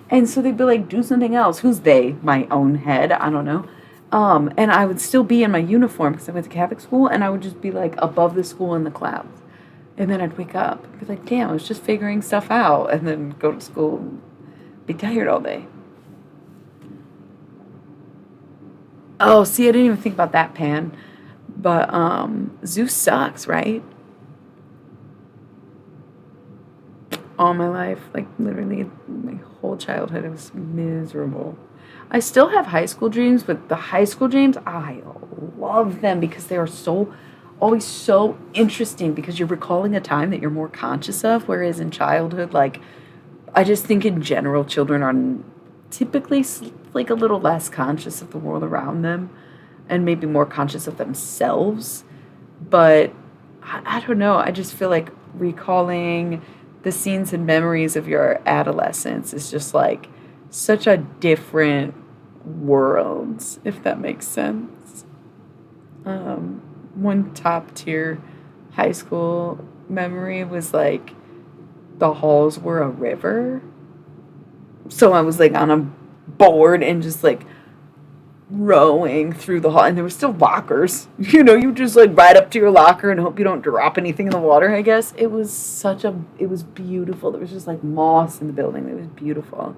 And so they'd be like, do something else. Who's they? My own head. I don't know. And I would still be in my uniform because I went to Catholic school, and I would just be like above the school in the clouds. And then I'd wake up and be like, damn, I was just figuring stuff out. And then go to school and be tired all day. Oh, see, I didn't even think about that, Pan. But Zeus sucks, right? All my life, like literally my whole childhood, it was miserable. I still have high school dreams, but the high school dreams, I love them because they are so always so interesting because you're recalling a time that you're more conscious of, whereas in childhood, like I just think in general, children are typically like a little less conscious of the world around them and maybe more conscious of themselves. But I don't know. I just feel like recalling the scenes and memories of your adolescence is just like such a different world, if that makes sense. One top tier high school memory was like the halls were a river. So I was like on a board and just like rowing through the hall, and there were still lockers. You just like ride up to your locker and hope you don't drop anything in the water, I guess. It was beautiful. There was just like moss in the building. It was beautiful.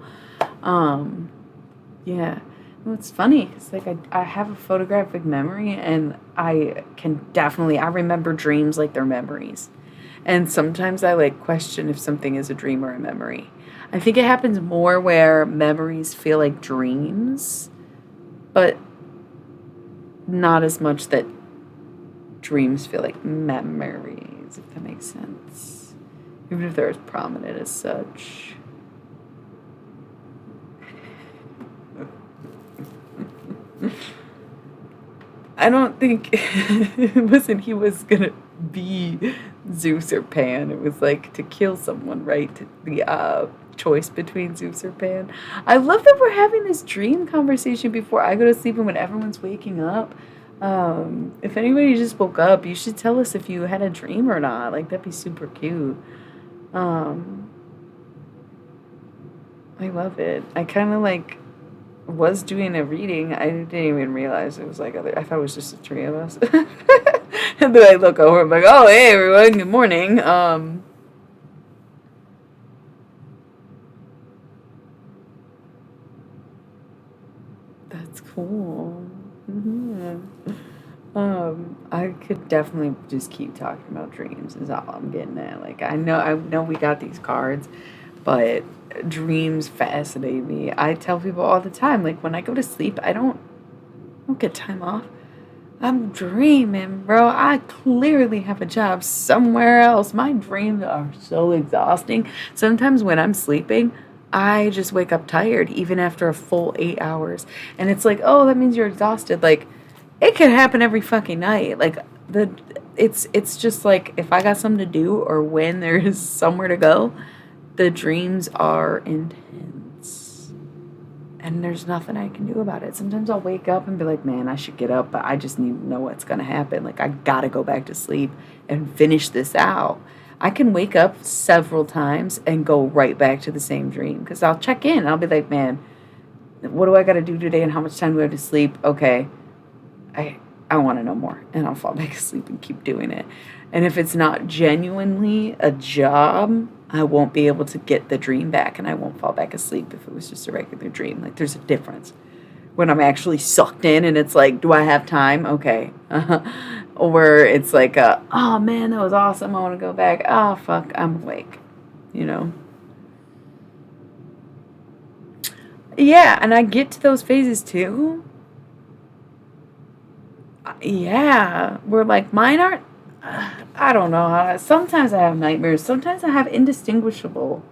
Yeah. Well, it's funny. It's like I have a photographic memory, and I remember dreams like they're memories. And sometimes I like question if something is a dream or a memory. I think it happens more where memories feel like dreams, but not as much that dreams feel like memories, if that makes sense. Even if they're as prominent as such. I don't think it wasn't he was gonna be Zeus or Pan. It was like to kill someone, right? The choice between Zeus or Pan. I love that we're having this dream conversation before I go to sleep and when everyone's waking up. If anybody just woke up, you should tell us if you had a dream or not. Like that'd be super cute. I love it. I kind of like was doing a reading. I didn't even realize it was like I thought it was just the three of us. And then I look over, I'm like, oh, hey, everyone, good morning. That's cool. I could definitely just keep talking about dreams is all I'm getting at. Like, I know we got these cards, but dreams fascinate me. I tell people all the time, like, when I go to sleep, I don't get time off. I'm dreaming, bro. I clearly have a job somewhere else. My dreams are so exhausting. Sometimes when I'm sleeping, I just wake up tired, even after a full 8 hours. And it's like, oh, that means you're exhausted. Like, it can happen every fucking night. Like, it's just like, if I got something to do or when there is somewhere to go, the dreams are intense. And there's nothing I can do about it. Sometimes I'll wake up and be like, man, I should get up, but I just need to know what's going to happen. Like, I got to go back to sleep and finish this out. I can wake up several times and go right back to the same dream because I'll check in. And I'll be like, man, what do I got to do today and how much time do I have to sleep? Okay, I want to know more. And I'll fall back asleep and keep doing it. And if it's not genuinely a job, I won't be able to get the dream back and I won't fall back asleep if it was just a regular dream. Like, there's a difference. When I'm actually sucked in and it's like, do I have time? Okay. Or it's like, oh man, that was awesome. I want to go back. Oh, fuck, I'm awake. Yeah, and I get to those phases too. Yeah, where like mine aren't, I don't know. Sometimes I have nightmares. Sometimes I have indistinguishable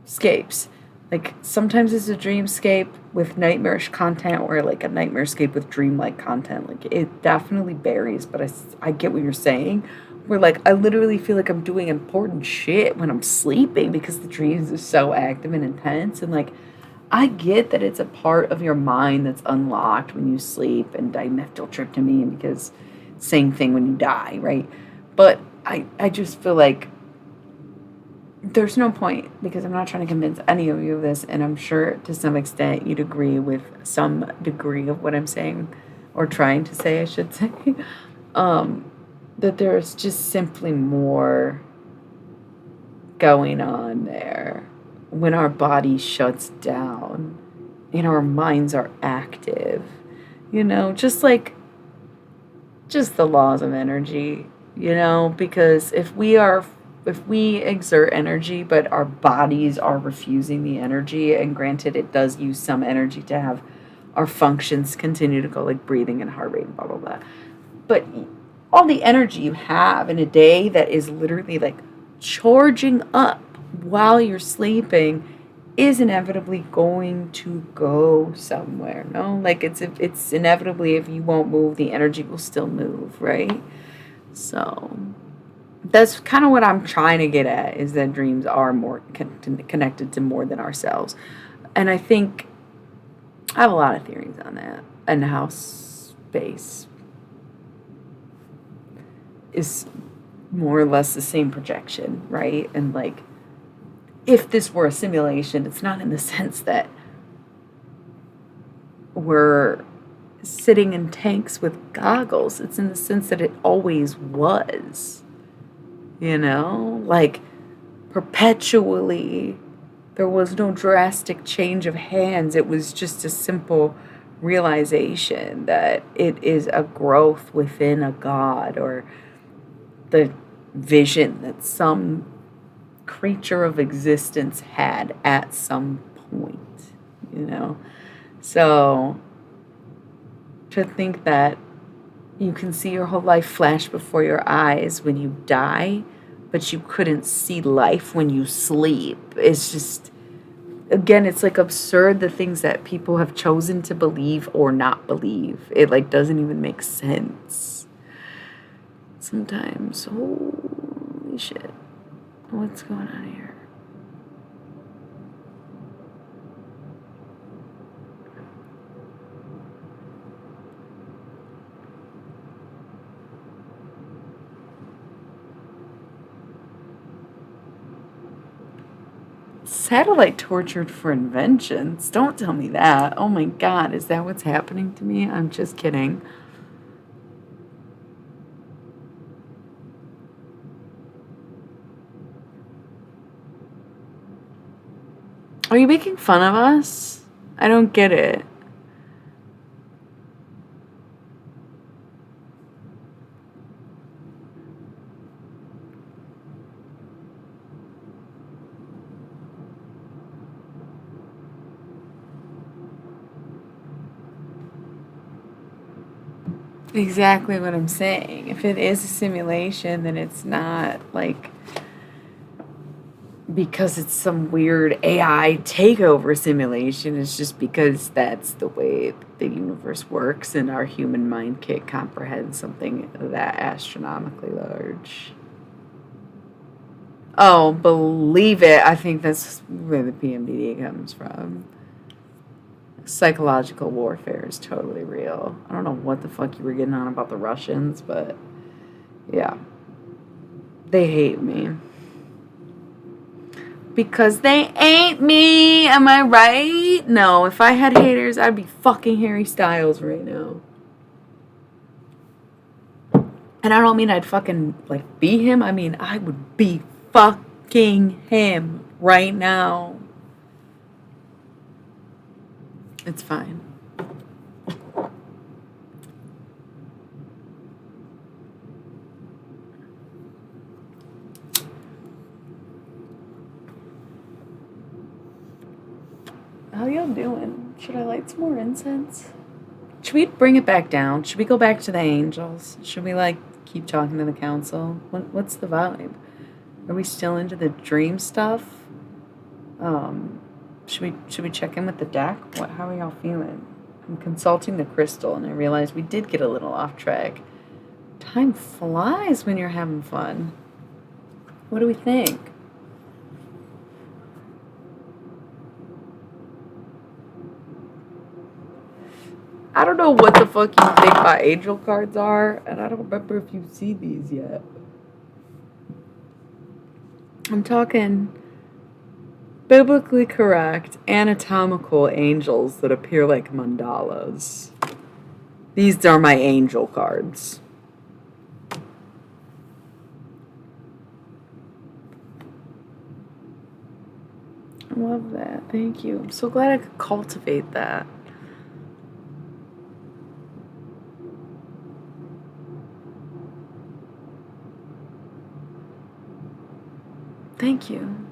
scapes. Like sometimes it's a dreamscape with nightmarish content or like a nightmarescape with dreamlike content. Like it definitely varies, but I get what you're saying. where like I literally feel like I'm doing important shit when I'm sleeping because the dreams are so active and intense. And like I get that it's a part of your mind that's unlocked when you sleep and dimethyltryptamine because same thing when you die, right? But I just feel like there's no point because I'm not trying to convince any of you of this, and I'm sure to some extent you'd agree with some degree of what I'm saying, or trying to say, I should say, um, that there's just simply more going on there when our body shuts down and our minds are active, just like just the laws of energy, because if we exert energy but our bodies are refusing the energy, and granted it does use some energy to have our functions continue to go, like breathing and heart rate and blah blah blah, but all the energy you have in a day that is literally like charging up while you're sleeping is inevitably going to go somewhere. No, like it's inevitably, if you won't move, the energy will still move, right? So that's kind of what I'm trying to get at, is that dreams are more connected to more than ourselves. And I think I have a lot of theories on that, and how space is more or less the same projection, right? And like, if this were a simulation, it's not in the sense that we're sitting in tanks with goggles. It's in the sense that it always was, like perpetually. There was no drastic change of hands. It was just a simple realization that it is a growth within a God, or the vision that some creature of existence had at some point, So to think that you can see your whole life flash before your eyes when you die, but you couldn't see life when you sleep, is just, again, it's like absurd, the things that people have chosen to believe or not believe. It like doesn't even make sense sometimes. Holy shit. What's going on here? Satellite tortured for inventions. Don't tell me that. Oh my God, is that what's happening to me? I'm just kidding. Are you making fun of us? I don't get it. Exactly what I'm saying. If it is a simulation, then it's not like because it's some weird AI takeover simulation. It's just because that's the way the universe works, and our human mind can't comprehend something that astronomically large. Oh, believe it. I think that's where the PMDD comes from. Psychological warfare is totally real. I don't know what the fuck you were getting on about the Russians, but yeah. They hate me. Because they ain't me. Am I right? No, if I had haters, I'd be fucking Harry Styles right now. And I don't mean I'd fucking like be him. I mean I would be fucking him right now. It's fine. How y'all doing? Should I light some more incense? Should we bring it back down? Should we go back to the angels? Should we like keep talking to the council? What's the vibe? Are we still into the dream stuff? Should we check in with the deck? How are y'all feeling? I'm consulting the crystal, and I realized we did get a little off track. Time flies when you're having fun. What do we think? I don't know what the fuck you think my angel cards are, and I don't remember if you see these yet. I'm talking biblically correct anatomical angels that appear like mandalas. These are my angel cards. I love that. Thank you. I'm so glad I could cultivate that. Thank you.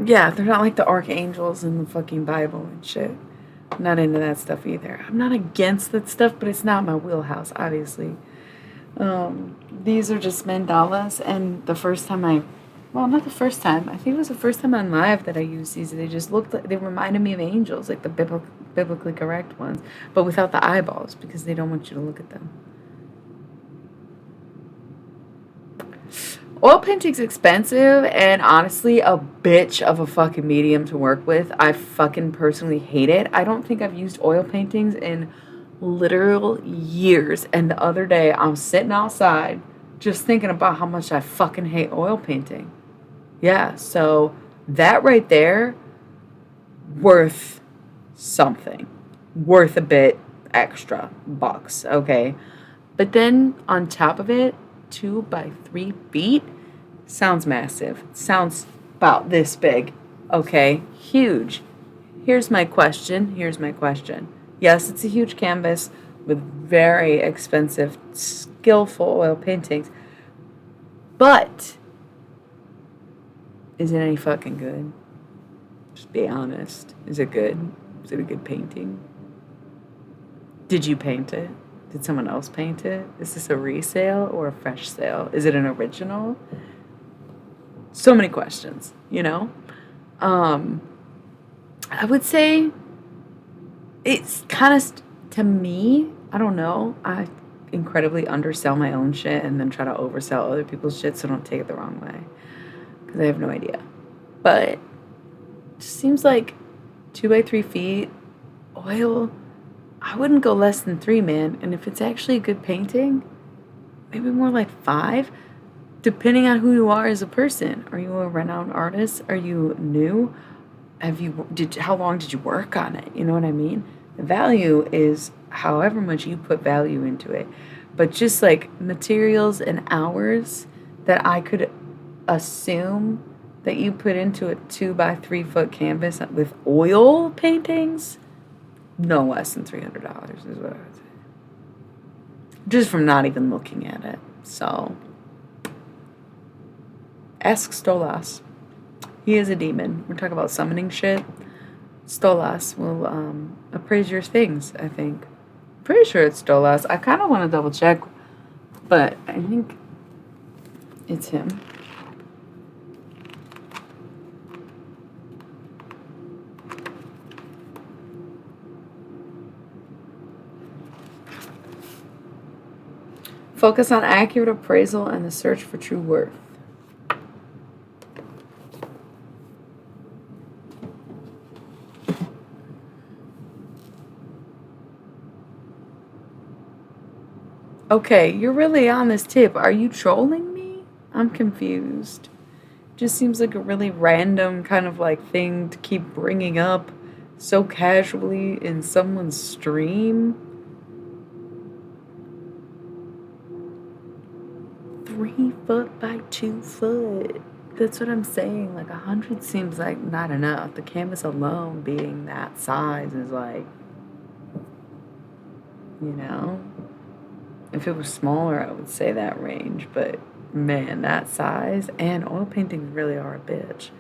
Yeah, they're not like the archangels in the fucking Bible and shit. I'm not into that stuff either. I'm not against that stuff, but it's not my wheelhouse, obviously. These are just mandalas, and the first time well, not the first time. I think it was the first time on live that I used these. They just looked like, they reminded me of angels, like the biblically correct ones, but without the eyeballs because they don't want you to look at them. Oil painting's expensive and honestly a bitch of a fucking medium to work with. I fucking personally hate it. I don't think I've used oil paintings in literal years. And the other day I'm sitting outside just thinking about how much I fucking hate oil painting. Yeah, so that right there, worth something. Worth a bit extra bucks, okay? But then on top of it, 2 by 3 feet sounds massive. Sounds about this big. Okay, huge. Here's my question. Yes, it's a huge canvas with very expensive, skillful oil paintings. But is it any fucking good? Just be honest. Is it good? Is it a good painting? Did you paint it? Did someone else paint it? Is this a resale or a fresh sale? Is it an original? So many questions, you know? I would say it's kind of, to me, I don't know. I incredibly undersell my own shit and then try to oversell other people's shit, so don't take it the wrong way. Because I have no idea. But it just seems like 2 by 3 feet, oil, I wouldn't go less than 3, man. And if it's actually a good painting, maybe more like 5, depending on who you are as a person. Are you a renowned artist? Are you new? How long did you work on it? You know what I mean? The value is however much you put value into it. But just like materials and hours that I could assume that you put into a 2 by 3 foot canvas with oil paintings, no less than $300 is what I would say. Just from not even looking at it. So, ask Stolas. He is a demon. We're talking about summoning shit. Stolas will appraise your things, I think. Pretty sure it's Stolas. I kind of want to double check, but I think it's him. Focus on accurate appraisal and the search for true worth. Okay, you're really on this tip. Are you trolling me? I'm confused. Just seems like a really random kind of like thing to keep bringing up so casually in someone's stream. 3 foot by 2 foot. That's what I'm saying. Like 100 seems like not enough. The canvas alone being that size is like, you know, if it was smaller, I would say that range. But man, that size, and oil paintings really are a bitch.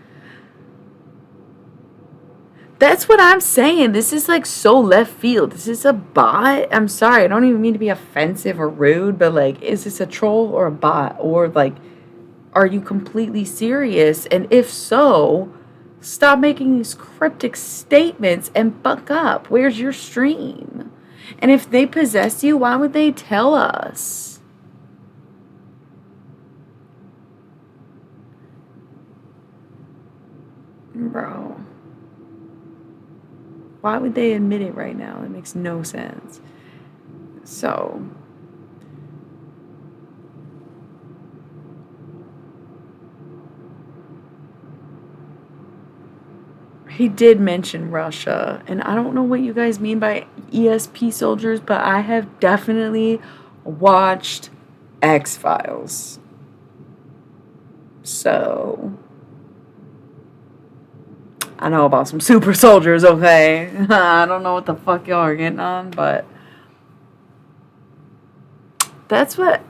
That's what I'm saying. This is like so left field. This is a bot. I'm sorry. I don't even mean to be offensive or rude, but like, is this a troll or a bot? Or like, are you completely serious? And if so, stop making these cryptic statements and buck up. Where's your stream? And if they possess you, why would they tell us? Bro. Why would they admit it right now? It makes no sense. So, he did mention Russia, and I don't know what you guys mean by ESP soldiers, but I have definitely watched X-Files. So, I know about some super soldiers, okay? I don't know what the fuck y'all are getting on, but that's what.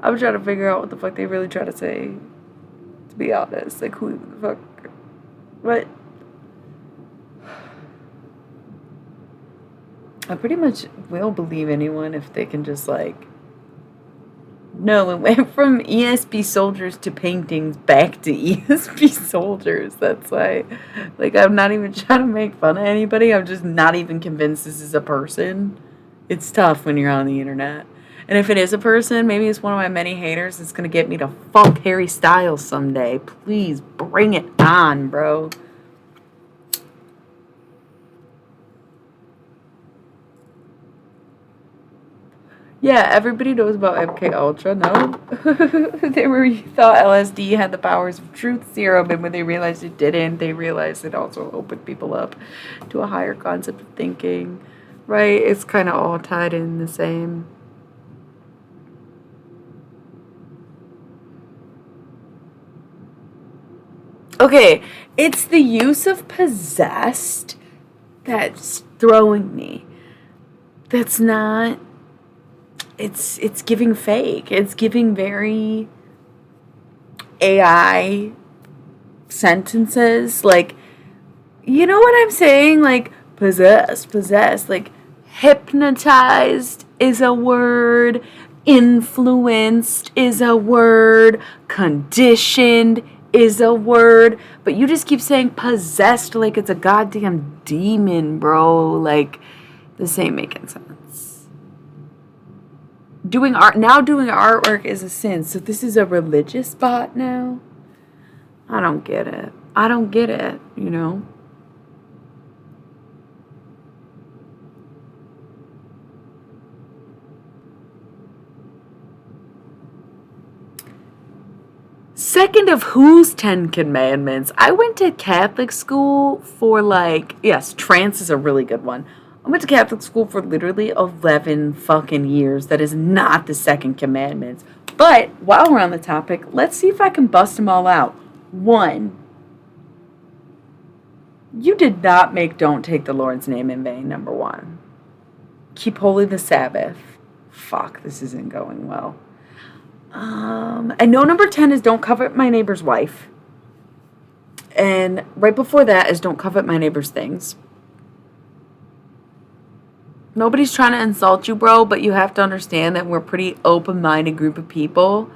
I'm trying to figure out what the fuck they really try to say. To be honest, like who the fuck, what? I pretty much will believe anyone if they can just like. No, it went from ESP soldiers to paintings back to ESP soldiers. That's why, like, I'm not even trying to make fun of anybody. I'm just not even convinced this is a person. It's tough when you're on the internet. And if it is a person, maybe it's one of my many haters that's going to get me to fuck Harry Styles someday. Please bring it on, bro. Yeah, everybody knows about MK Ultra. No, they thought LSD had the powers of truth serum, and when they realized it didn't, they realized it also opened people up to a higher concept of thinking. Right? It's kind of all tied in the same. Okay, it's the use of possessed that's throwing me. That's not. It's giving fake. It's giving very AI sentences. Like, you know what I'm saying? Like, possessed. Like, hypnotized is a word. Influenced is a word. Conditioned is a word. But you just keep saying possessed like it's a goddamn demon, bro. Like, this ain't making sense. Doing artwork is a sin. So this is a religious bot now? I don't get it. I don't get it, you know? Second of whose 10 commandments? I went to Catholic school for like, yes, trance is a really good one. I went to Catholic school for literally 11 fucking years. That is not the second commandments. But while we're on the topic, let's see if I can bust them all out. One, you did not make don't take the Lord's name in vain, number one. Keep holy the Sabbath. Fuck, this isn't going well. And no, number 10 is don't covet my neighbor's wife. And right before that is don't covet my neighbor's things. Nobody's trying to insult you, bro, but you have to understand that we're a pretty open-minded group of people,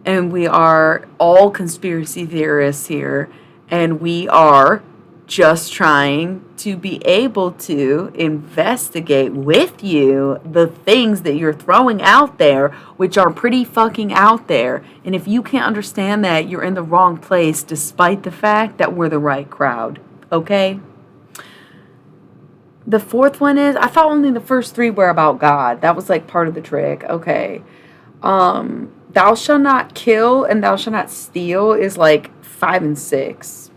and we are all conspiracy theorists here, and we are just trying to be able to investigate with you the things that you're throwing out there, which are pretty fucking out there. And if you can't understand that, you're in the wrong place, despite the fact that we're the right crowd. Okay? The fourth one is, I thought only the first three were about God. That was like part of the trick. Okay. Thou shalt not kill and thou shalt not steal is like 5 and 6.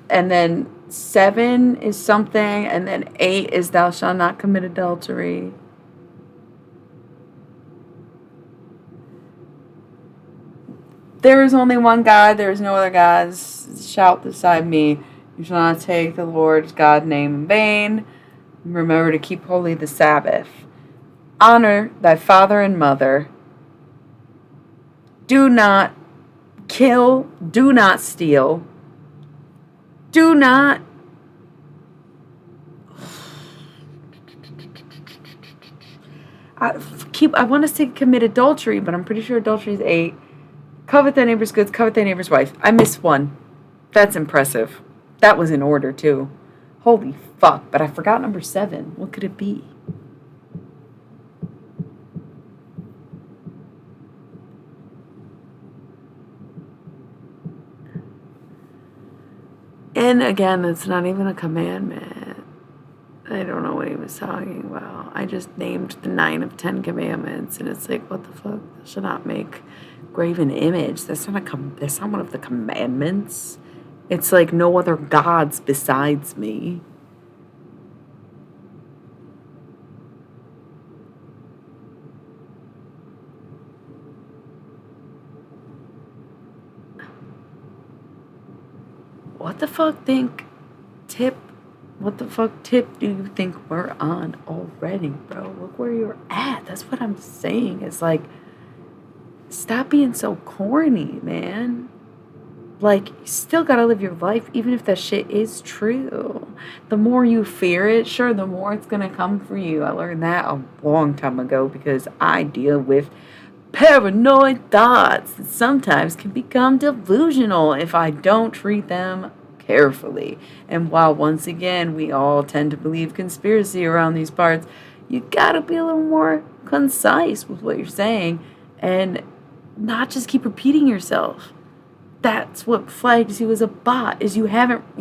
And then 7 is something, and then 8 is thou shalt not commit adultery. There is only one God, there is no other gods. Shout beside me. You shall not take the Lord's God name in vain. Remember to keep holy the Sabbath. Honor thy father and mother. Do not kill. Do not steal. Do not. I want to say commit adultery, but I'm pretty sure adultery is 8. Covet thy neighbor's goods. Covet thy neighbor's wife. I missed one. That's impressive. That was in order, too. Holy fuck, but I forgot number 7. What could it be? And again, it's not even a commandment. I don't know what he was talking about. I just named the 9 of 10 commandments, and it's like, what the fuck? I should not make graven image. That's not one of the commandments. It's like no other gods besides me. What the fuck tip what the fuck tip do you think we're on already, bro? Look where you're at. That's what I'm saying. It's like, stop being so corny, man. Like, you still gotta live your life, even if that shit is true. The more you fear it, sure, the more it's gonna come for you. I learned that a long time ago because I deal with paranoid thoughts that sometimes can become delusional if I don't treat them carefully. And while once again we all tend to believe conspiracy around these parts, you gotta be a little more concise with what you're saying and not just keep repeating yourself. That's what flags you as a bot, is you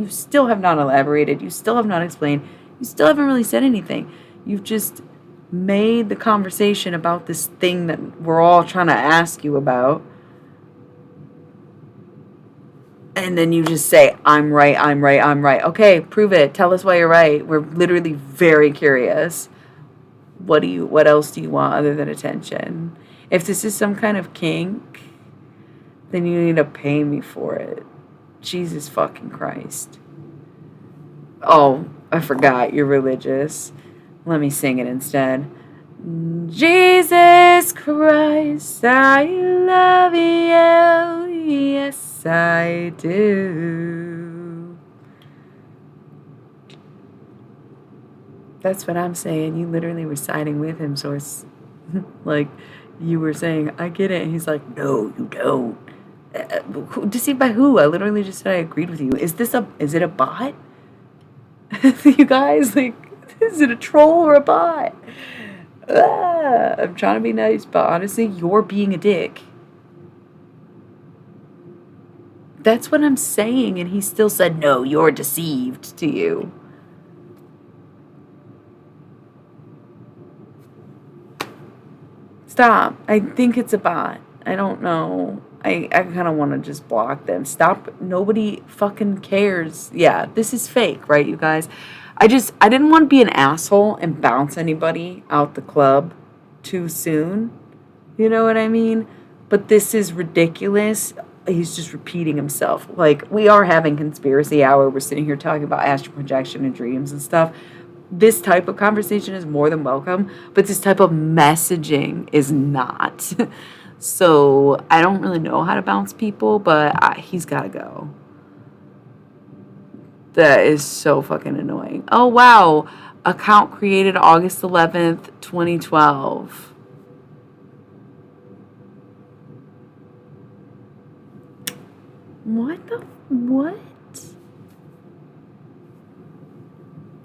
still have not elaborated, you still have not explained, you still haven't really said anything. You've just made the conversation about this thing that we're all trying to ask you about. And then you just say, I'm right, I'm right, I'm right. Okay, prove it. Tell us why you're right. We're literally very curious. What else do you want other than attention? If this is some kind of kink, then you need to pay me for it. Jesus fucking Christ. Oh, I forgot. You're religious. Let me sing it instead. Jesus Christ, I love you. Yes, I do. That's what I'm saying. You literally were siding with him, Source. Like, you were saying, I get it. And he's like, no, you don't. Deceived by who? I literally just said I agreed with you. Is it a bot? You guys, like, is it a troll or a bot? I'm trying to be nice, but honestly, you're being a dick. That's what I'm saying, and he still said, no, you're deceived to you. Stop. I think it's a bot. I don't know. I kind of want to just block them. Stop. Nobody fucking cares. Yeah, this is fake, right, you guys? I didn't want to be an asshole and bounce anybody out the club too soon. You know what I mean? But this is ridiculous. He's just repeating himself. Like, we are having conspiracy hour. We're sitting here talking about astral projection and dreams and stuff. This type of conversation is more than welcome, but this type of messaging is not. So I don't really know how to bounce people, but he's got to go. That is so fucking annoying. Oh, wow. Account created August 11th, 2012. What?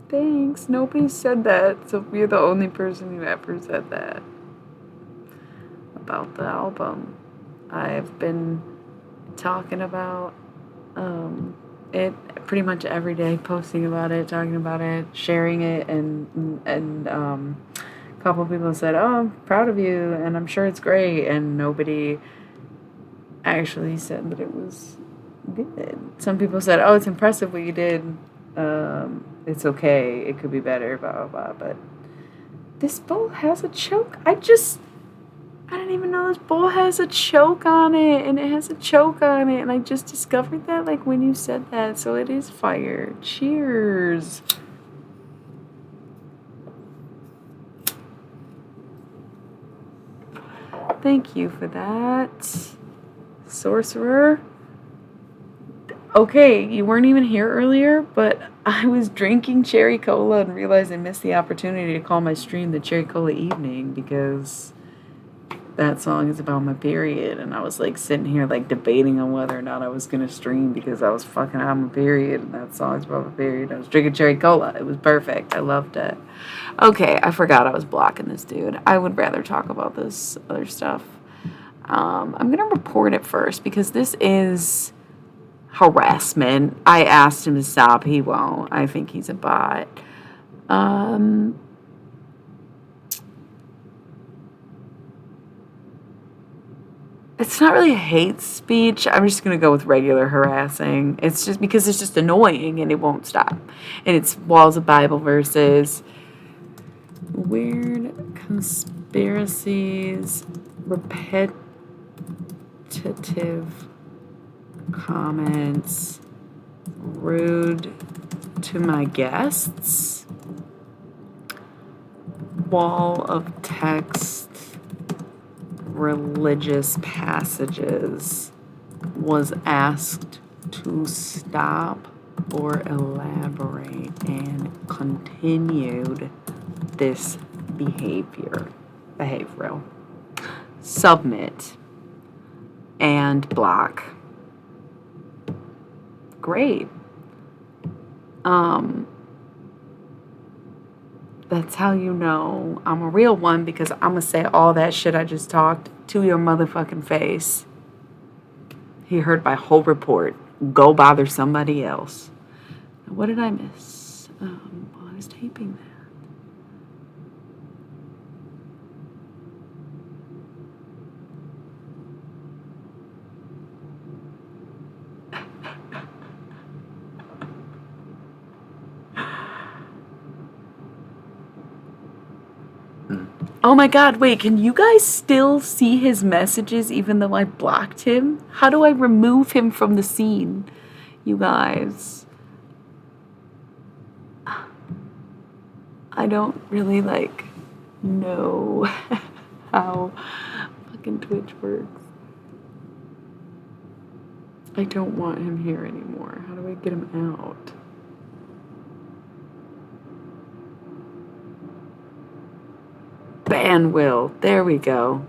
Thanks. Nobody said that. So you're the only person who ever said that about the album. I've been talking about it pretty much every day, posting about it, talking about it, sharing it, and a couple of people said, "Oh, I'm proud of you," and I'm sure it's great, and nobody actually said that it was good. Some people said, "Oh, it's impressive what you did. It's okay. It could be better." Blah blah blah. But this bowl has a choke. I didn't even know this bowl has a choke on it, and it has a choke on it, and I just discovered that, like, when you said that, so it is fire. Cheers. Thank you for that, sorcerer. Okay, you weren't even here earlier, but I was drinking cherry cola and realized I missed the opportunity to call my stream the Cherry Cola Evening because that song is about my period, and I was like sitting here like debating on whether or not I was gonna stream because I was fucking out my period, and that song's about my period. I was drinking cherry cola. It was perfect. I loved it. Okay, I forgot I was blocking this dude. I would rather talk about this other stuff. I'm gonna report it first because this is harassment. I asked him to stop. He won't. I think he's a bot. It's not really a hate speech. I'm just going to go with regular harassing. It's just because it's just annoying and it won't stop. And it's walls of Bible verses, weird conspiracies, repetitive comments, rude to my guests, wall of text, religious passages, was asked to stop or elaborate, and continued this behavioral, submit, and block. Great. That's how you know I'm a real one, because I'm gonna say all that shit I just talked to your motherfucking face. He heard my whole report. Go bother somebody else. What did I miss while I was taping that? Oh my god, wait, can you guys still see his messages even though I blocked him? How do I remove him from the scene, you guys? I don't really, know how fucking Twitch works. I don't want him here anymore. How do I get him out? Ban Will. There we go.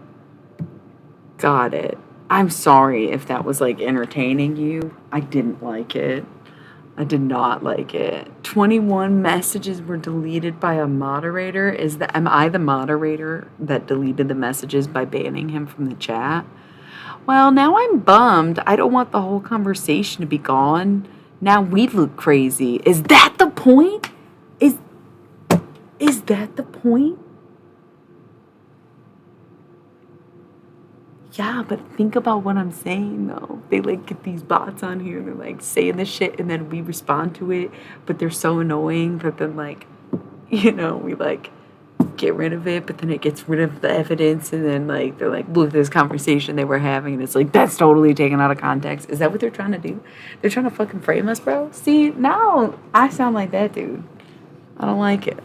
Got it. I'm sorry if that was entertaining you. I didn't like it. I did not like it. 21 messages were deleted by a moderator. Am I the moderator that deleted the messages by banning him from the chat? Well, now I'm bummed. I don't want the whole conversation to be gone. Now we look crazy. Is that the point? Is that the point? Yeah, but think about what I'm saying though. They get these bots on here, they're saying this shit and then we respond to it, but they're so annoying that then we get rid of it, but then it gets rid of the evidence, and then they're look, this conversation they were having, and it's that's totally taken out of context. Is that what they're trying to do? They're trying to fucking frame us, bro. See, now I sound like that dude. I don't like it.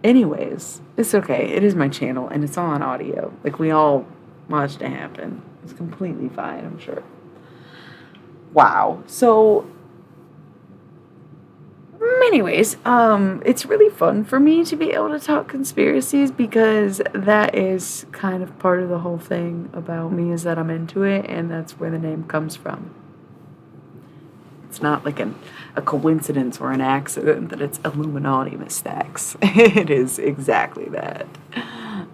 Anyways, it's okay. It is my channel and it's all on audio. We all watched it happen. It's completely fine, I'm sure. Wow. So anyways, it's really fun for me to be able to talk conspiracies, because that is kind of part of the whole thing about me, is that I'm into it, and that's where the name comes from. It's not a coincidence or an accident that it's Illuminati Mystax. It is exactly that.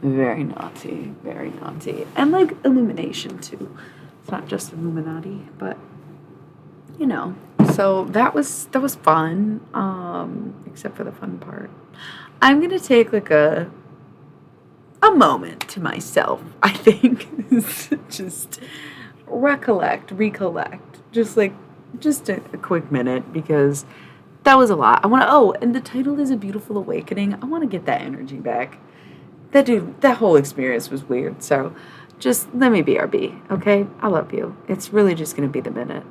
Very naughty, very naughty. And illumination too. It's not just Illuminati, but So that was fun. Except for the fun part. I'm gonna take a moment to myself, I think. Just recollect. Just a quick minute, because that was a lot. And the title is A Beautiful Awakening. I want to get that energy back. That whole experience was weird. So just let me BRB, okay? I love you. It's really just going to be the minute.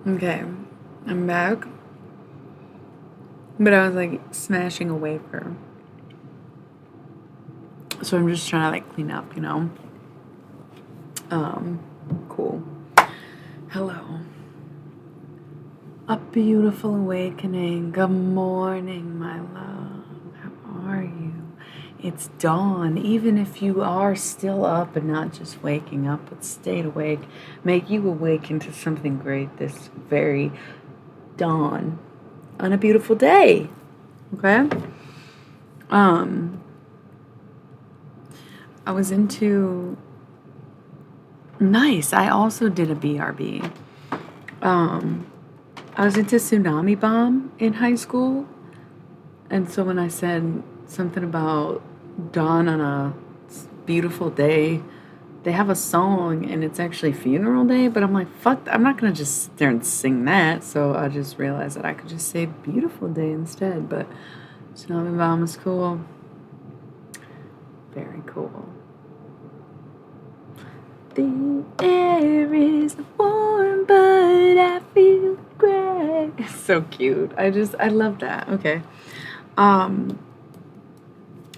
Okay, I'm back. But I was like smashing a wafer. So I'm just trying to like clean up, you know? Cool. Hello. A beautiful awakening. Good morning, my love. How are you? It's dawn. Even if you are still up and not just waking up, but stayed awake, make you awaken to something great this very dawn on a beautiful day. Okay? I was into nice. I also did a BRB. I was into Tsunami Bomb in high school. And so when I said something about dawn on a beautiful day, they have a song and it's actually funeral day, but I'm like, fuck, I'm not gonna just sit there and sing that. So I just realized that I could just say beautiful day instead. But Tsunami Bomb is cool. Very cool. The air is warm, but I feel great. It's so cute. I love that. Okay.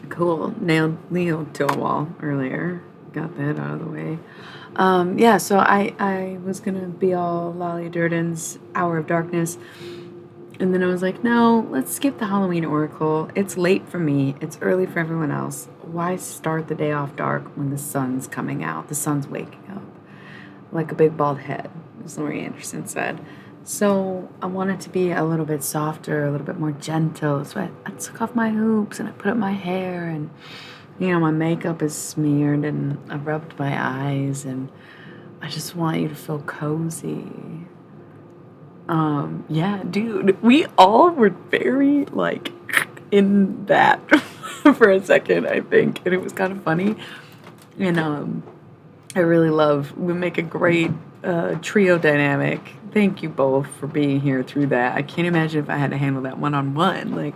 Cool. Nailed Leo to a wall earlier. Got that out of the way. Yeah, so I was gonna be all Lolly Durden's Hour of Darkness. And then I was like, no, let's skip the Halloween Oracle. It's late for me. It's early for everyone else. Why start the day off dark when the sun's coming out? The sun's waking up. Like a big bald head, as Laurie Anderson said. So I wanted to be a little bit softer, a little bit more gentle. So I took off my hoops and I put up my hair and, you know, my makeup is smeared and I rubbed my eyes and I just want you to feel cozy. Yeah, dude, we all were very like in that for a second, I think, and it was kind of funny. And I really love. We make a great trio dynamic. Thank you both for being here through that. I can't imagine if I had to handle that one-on-one. Like,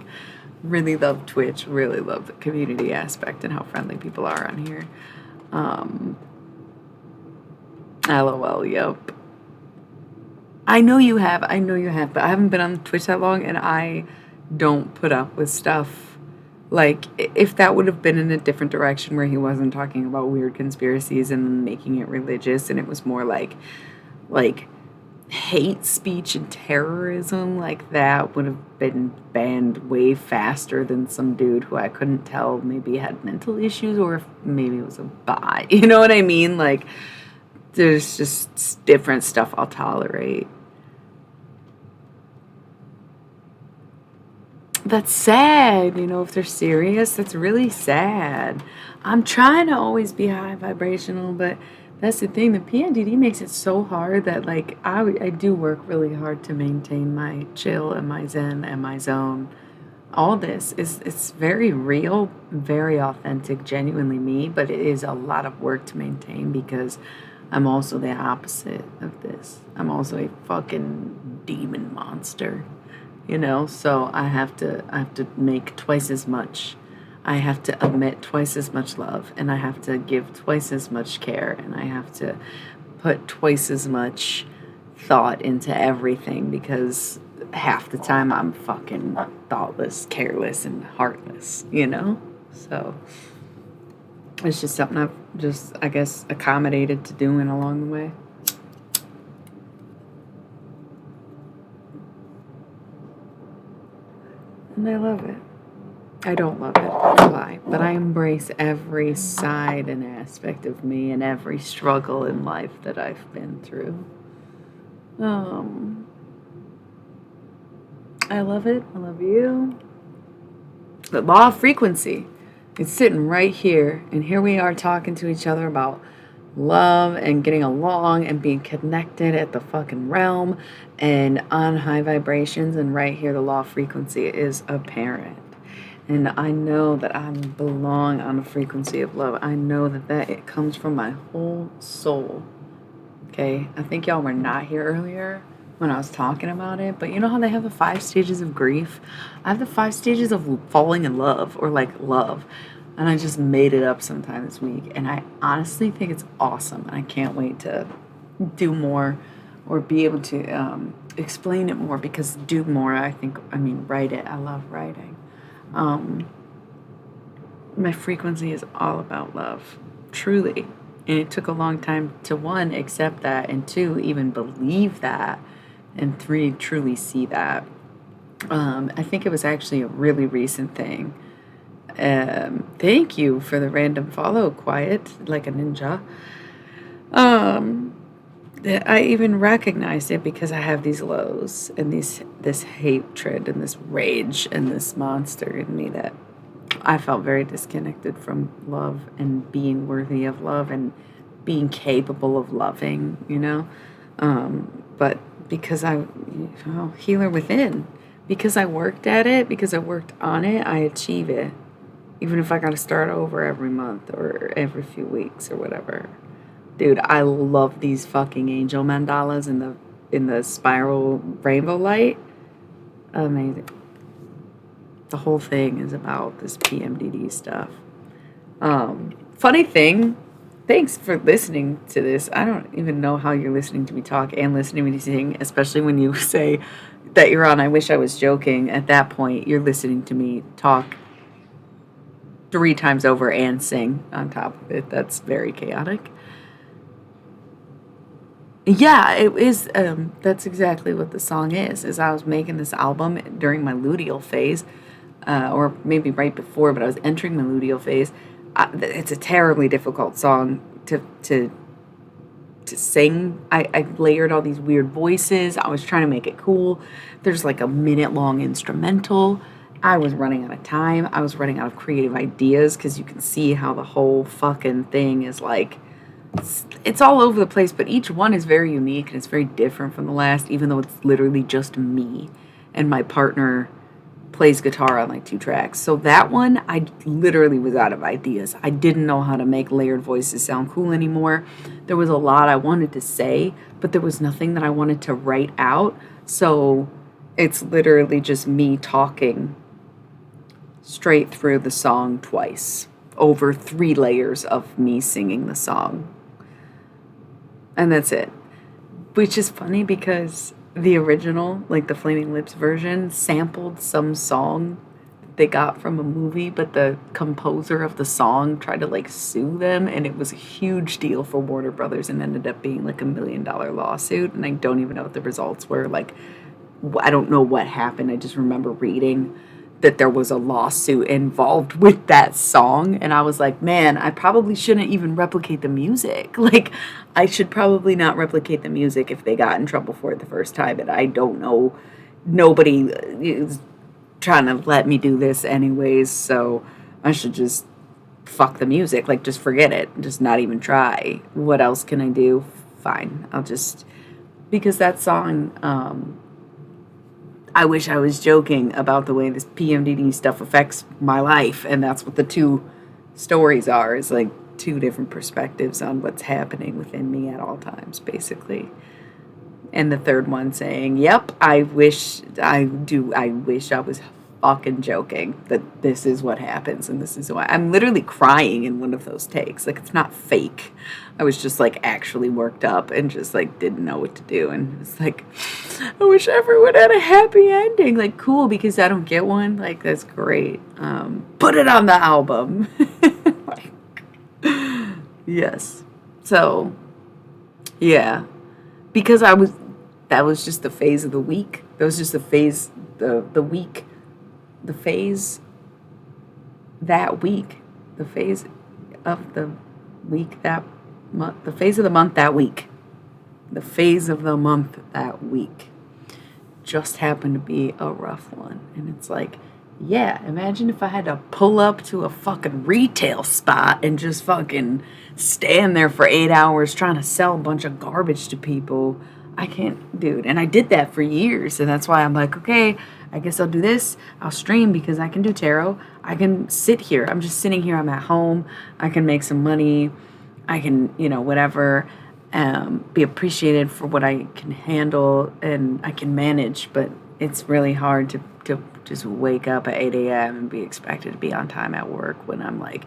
really love Twitch. Really love the community aspect and how friendly people are on here. LOL. Yep. I know you have, but I haven't been on Twitch that long and I don't put up with stuff. Like, if that would have been in a different direction where he wasn't talking about weird conspiracies and making it religious and it was more like hate speech and terrorism, like that would have been banned way faster than some dude who I couldn't tell maybe had mental issues or if maybe it was a bi. You know what I mean? Like, there's just different stuff I'll tolerate. That's sad, you know, if they're serious, that's really sad. I'm trying to always be high vibrational, but that's the thing. The PNDD makes it so hard that, like, I do work really hard to maintain my chill and my zen and my zone. All this is it's very real, very authentic, genuinely me, but it is a lot of work to maintain because I'm also the opposite of this. I'm also a fucking demon monster, you know? So I have to make twice as much. I have to emit twice as much love and I have to give twice as much care and I have to put twice as much thought into everything because half the time I'm fucking thoughtless, careless, and heartless, you know? So it's just something I've just, I guess, accommodated to doing along the way. And I love it. I don't love it, that's a lie. But I embrace every side and aspect of me and every struggle in life that I've been through. I love it. I love you. The law of frequency. It's sitting right here. And here we are talking to each other about love and getting along and being connected at the fucking realm and on high vibrations. And right here, the law of frequency is apparent. And I know that I belong on a frequency of love. I know that it comes from my whole soul. Okay? I think y'all were not here earlier when I was talking about it, but you know how they have the 5 stages of grief? I have the 5 stages of falling in love or like love. And I just made it up sometime this week. And I honestly think it's awesome. And I can't wait to do more or be able to explain it more, because do more, write it. I love writing. My frequency is all about love, truly. And it took a long time to, one, accept that, and two, even believe that, and three, truly see that. I think it was actually a really recent thing. Thank you for the random follow, quiet like a ninja. That I even recognized it, because I have these lows and this hatred and this rage and this monster in me, that I felt very disconnected from love and being worthy of love and being capable of loving, But because healer within, because I worked at it, because I worked on it, I achieve it. Even if I got to start over every month or every few weeks or whatever. Dude, I love these fucking angel mandalas in the spiral rainbow light. Amazing. The whole thing is about this PMDD stuff. Funny thing, thanks for listening to this. I don't even know how you're listening to me talk and listening to me sing, especially when you say that you're on I Wish I Was Joking. At that point, you're listening to me talk 3 times over and sing on top of it. That's very chaotic. Yeah, it is. That's exactly what the song is I was making this album during my luteal phase, or maybe right before, but I was entering my luteal phase. It's a terribly difficult song to sing. I layered all these weird voices. I was trying to make it cool. There's like a minute-long instrumental. I was running out of time. I was running out of creative ideas, because you can see how the whole fucking thing is like, it's all over the place, but each one is very unique and it's very different from the last, even though it's literally just me and my partner plays guitar on like 2 tracks. So that one, I literally was out of ideas. I didn't know how to make layered voices sound cool anymore. There was a lot I wanted to say, but there was nothing that I wanted to write out. So it's literally just me talking straight through the song twice, over 3 layers of me singing the song. And that's it. Which is funny, because the original, like the Flaming Lips version, sampled some song they got from a movie, but the composer of the song tried to like sue them, and it was a huge deal for Warner Brothers, and ended up being like $1 million lawsuit. And I don't even know what the results were. Like, I don't know what happened. I just remember reading that there was a lawsuit involved with that song, and I was like, man, I probably shouldn't even replicate the music. Like, I should probably not replicate the music if they got in trouble for it the first time, and I don't know, nobody is trying to let me do this anyways, so I should just fuck the music, like, just forget it, just not even try. What else can I do? Fine, I'll just, because that song, I wish I was joking about the way this PMDD stuff affects my life, and that's what the 2 stories are, is like 2 different perspectives on what's happening within me at all times, basically. And the third one saying, yep, I wish I was fucking joking, that this is what happens and this is why. I'm literally crying in one of those takes. Like, it's not fake. I was just like actually worked up and just like didn't know what to do. And it's like, I wish everyone had a happy ending. Like, cool, because I don't get one. Like, that's great. Put it on the album. Like, yes. So, yeah. Because that was just the phase of the week. That was just the phase, the week, the phase that week, the phase of the week that month, the phase of the month that week, the phase of the month that week just happened to be a rough one. And it's like, yeah, imagine if I had to pull up to a fucking retail spot and just fucking stand there for 8 hours trying to sell a bunch of garbage to people. I can't, dude. And I did that for years. And that's why I'm like, okay, I guess I'll do this. I'll stream because I can do tarot. I can sit here. I'm just sitting here. I'm at home. I can make some money. I can, whatever, be appreciated for what I can handle and I can manage. But it's really hard to just wake up at 8 a.m. and be expected to be on time at work when I'm like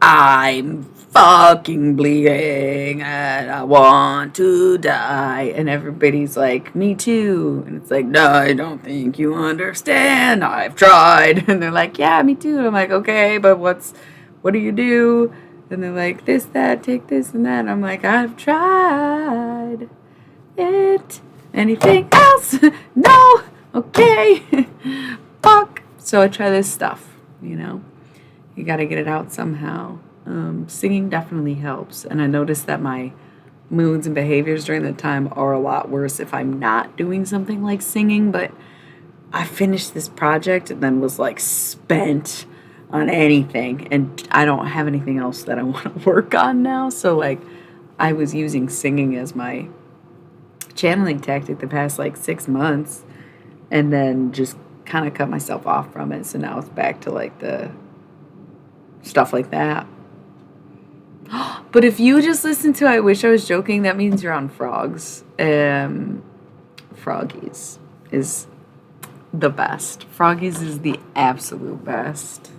I'm fucking bleeding and I want to die. And everybody's like, me too. And it's like, no, I don't think you understand. I've tried. And they're like, yeah, me too. And I'm like, okay, but what do you do? And they're like, this, that, take this and that. And I'm like, I've tried it. Anything else? No. Okay. Fuck. So I try this stuff, you know. You got to get it out somehow. Singing definitely helps. And I noticed that my moods and behaviors during the time are a lot worse if I'm not doing something like singing. But I finished this project and then was like spent on anything. And I don't have anything else that I want to work on now. So, like, I was using singing as my channeling tactic the past like 6 months. And then just kind of cut myself off from it. So now it's back to like the stuff like that. But if you just listen to I Wish I Was Joking, that means you're on Frogs. Froggies is the best. Froggies is the absolute best.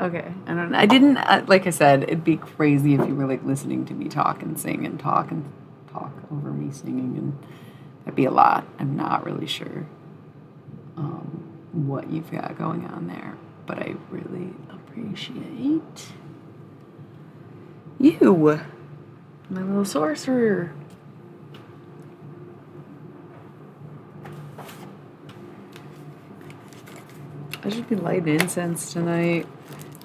Okay, I don't know. I didn't, like I said, it'd be crazy if you were like listening to me talk and sing and talk over me singing, and that'd be a lot. I'm not really sure what you've got going on there, but I really appreciate you, my little sorcerer. I should be lighting incense tonight.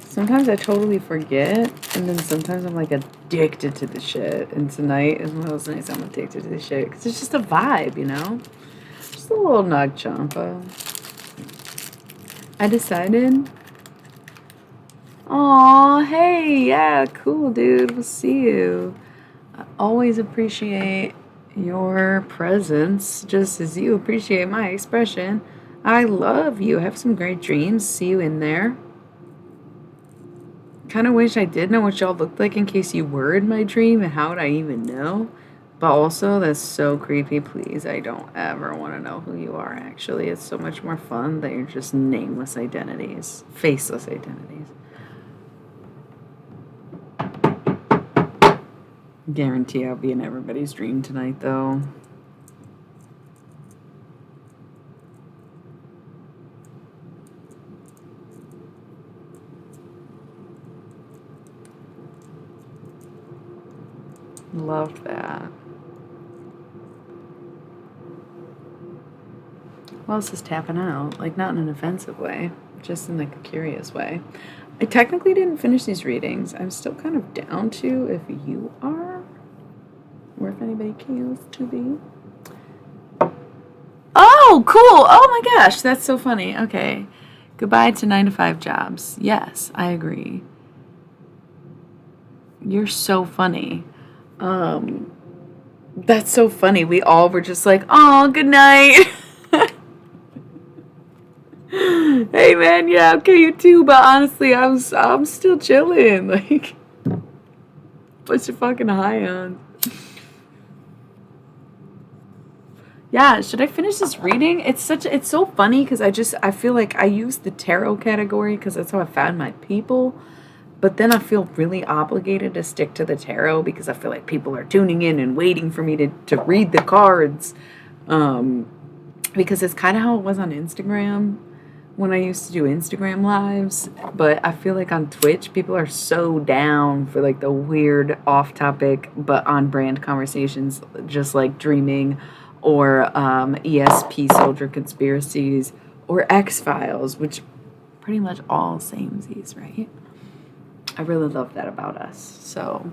Sometimes I totally forget, and then sometimes I'm like addicted to the shit. And tonight is one of those nights I'm addicted to the shit because it's just a vibe, you know? Just a little Nag Champa. I decided. Aw, hey, yeah, cool, dude. We'll see you. I always appreciate your presence, just as you appreciate my expression. I love you. Have some great dreams. See you in there. Kind of wish I did know what y'all looked like in case you were in my dream, and how would I even know? But also, that's so creepy. Please, I don't ever want to know who you are, actually. It's so much more fun that you're just nameless identities, faceless identities. Guarantee I'll be in everybody's dream tonight, though. Love that. Well, this is tapping out. Like, not in an offensive way, just in like a curious way. I technically didn't finish these readings. I'm still kind of down to if you are, or if anybody cares to be. Oh, cool. Oh my gosh, that's so funny. Okay. Goodbye to 9-to-5 jobs. Yes, I agree. You're so funny. That's so funny. We all were just like, oh, good night. Hey man, yeah, okay, you too, but honestly, I'm still chilling. Like, what's your fucking high on? Yeah, should I finish this reading? It's so funny because I feel like I use the tarot category because that's how I found my people. But then I feel really obligated to stick to the tarot because I feel like people are tuning in and waiting for me to read the cards. Because it's kind of how it was on Instagram when I used to do Instagram lives. But I feel like on Twitch, people are so down for like the weird off-topic but on-brand conversations, just like dreaming or ESP Soldier Conspiracies or X-Files, which pretty much all samesies, right? I really love that about us. So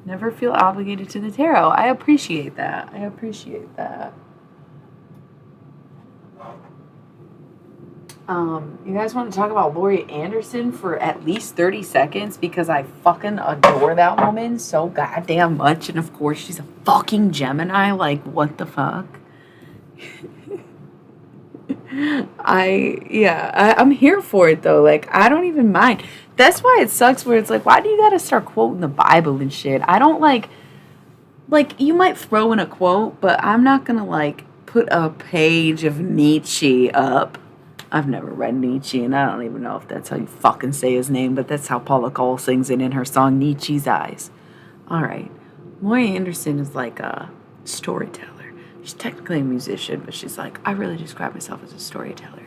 never feel obligated to the tarot. I appreciate that. I appreciate that. You guys want to talk about Laurie Anderson for at least 30 seconds because I fucking adore that woman so goddamn much. And of course, she's a fucking Gemini. Like, what the fuck? I'm here for it though. Like, I don't even mind. That's why it sucks where it's like, why do you gotta start quoting the Bible and shit? I don't like, you might throw in a quote, but I'm not gonna like put a page of Nietzsche up. I've never read Nietzsche, and I don't even know if that's how you fucking say his name, but that's how Paula Cole sings it in her song Nietzsche's Eyes. Alright. Laurie Anderson is like a storyteller. She's technically a musician, but she's like, I really describe myself as a storyteller.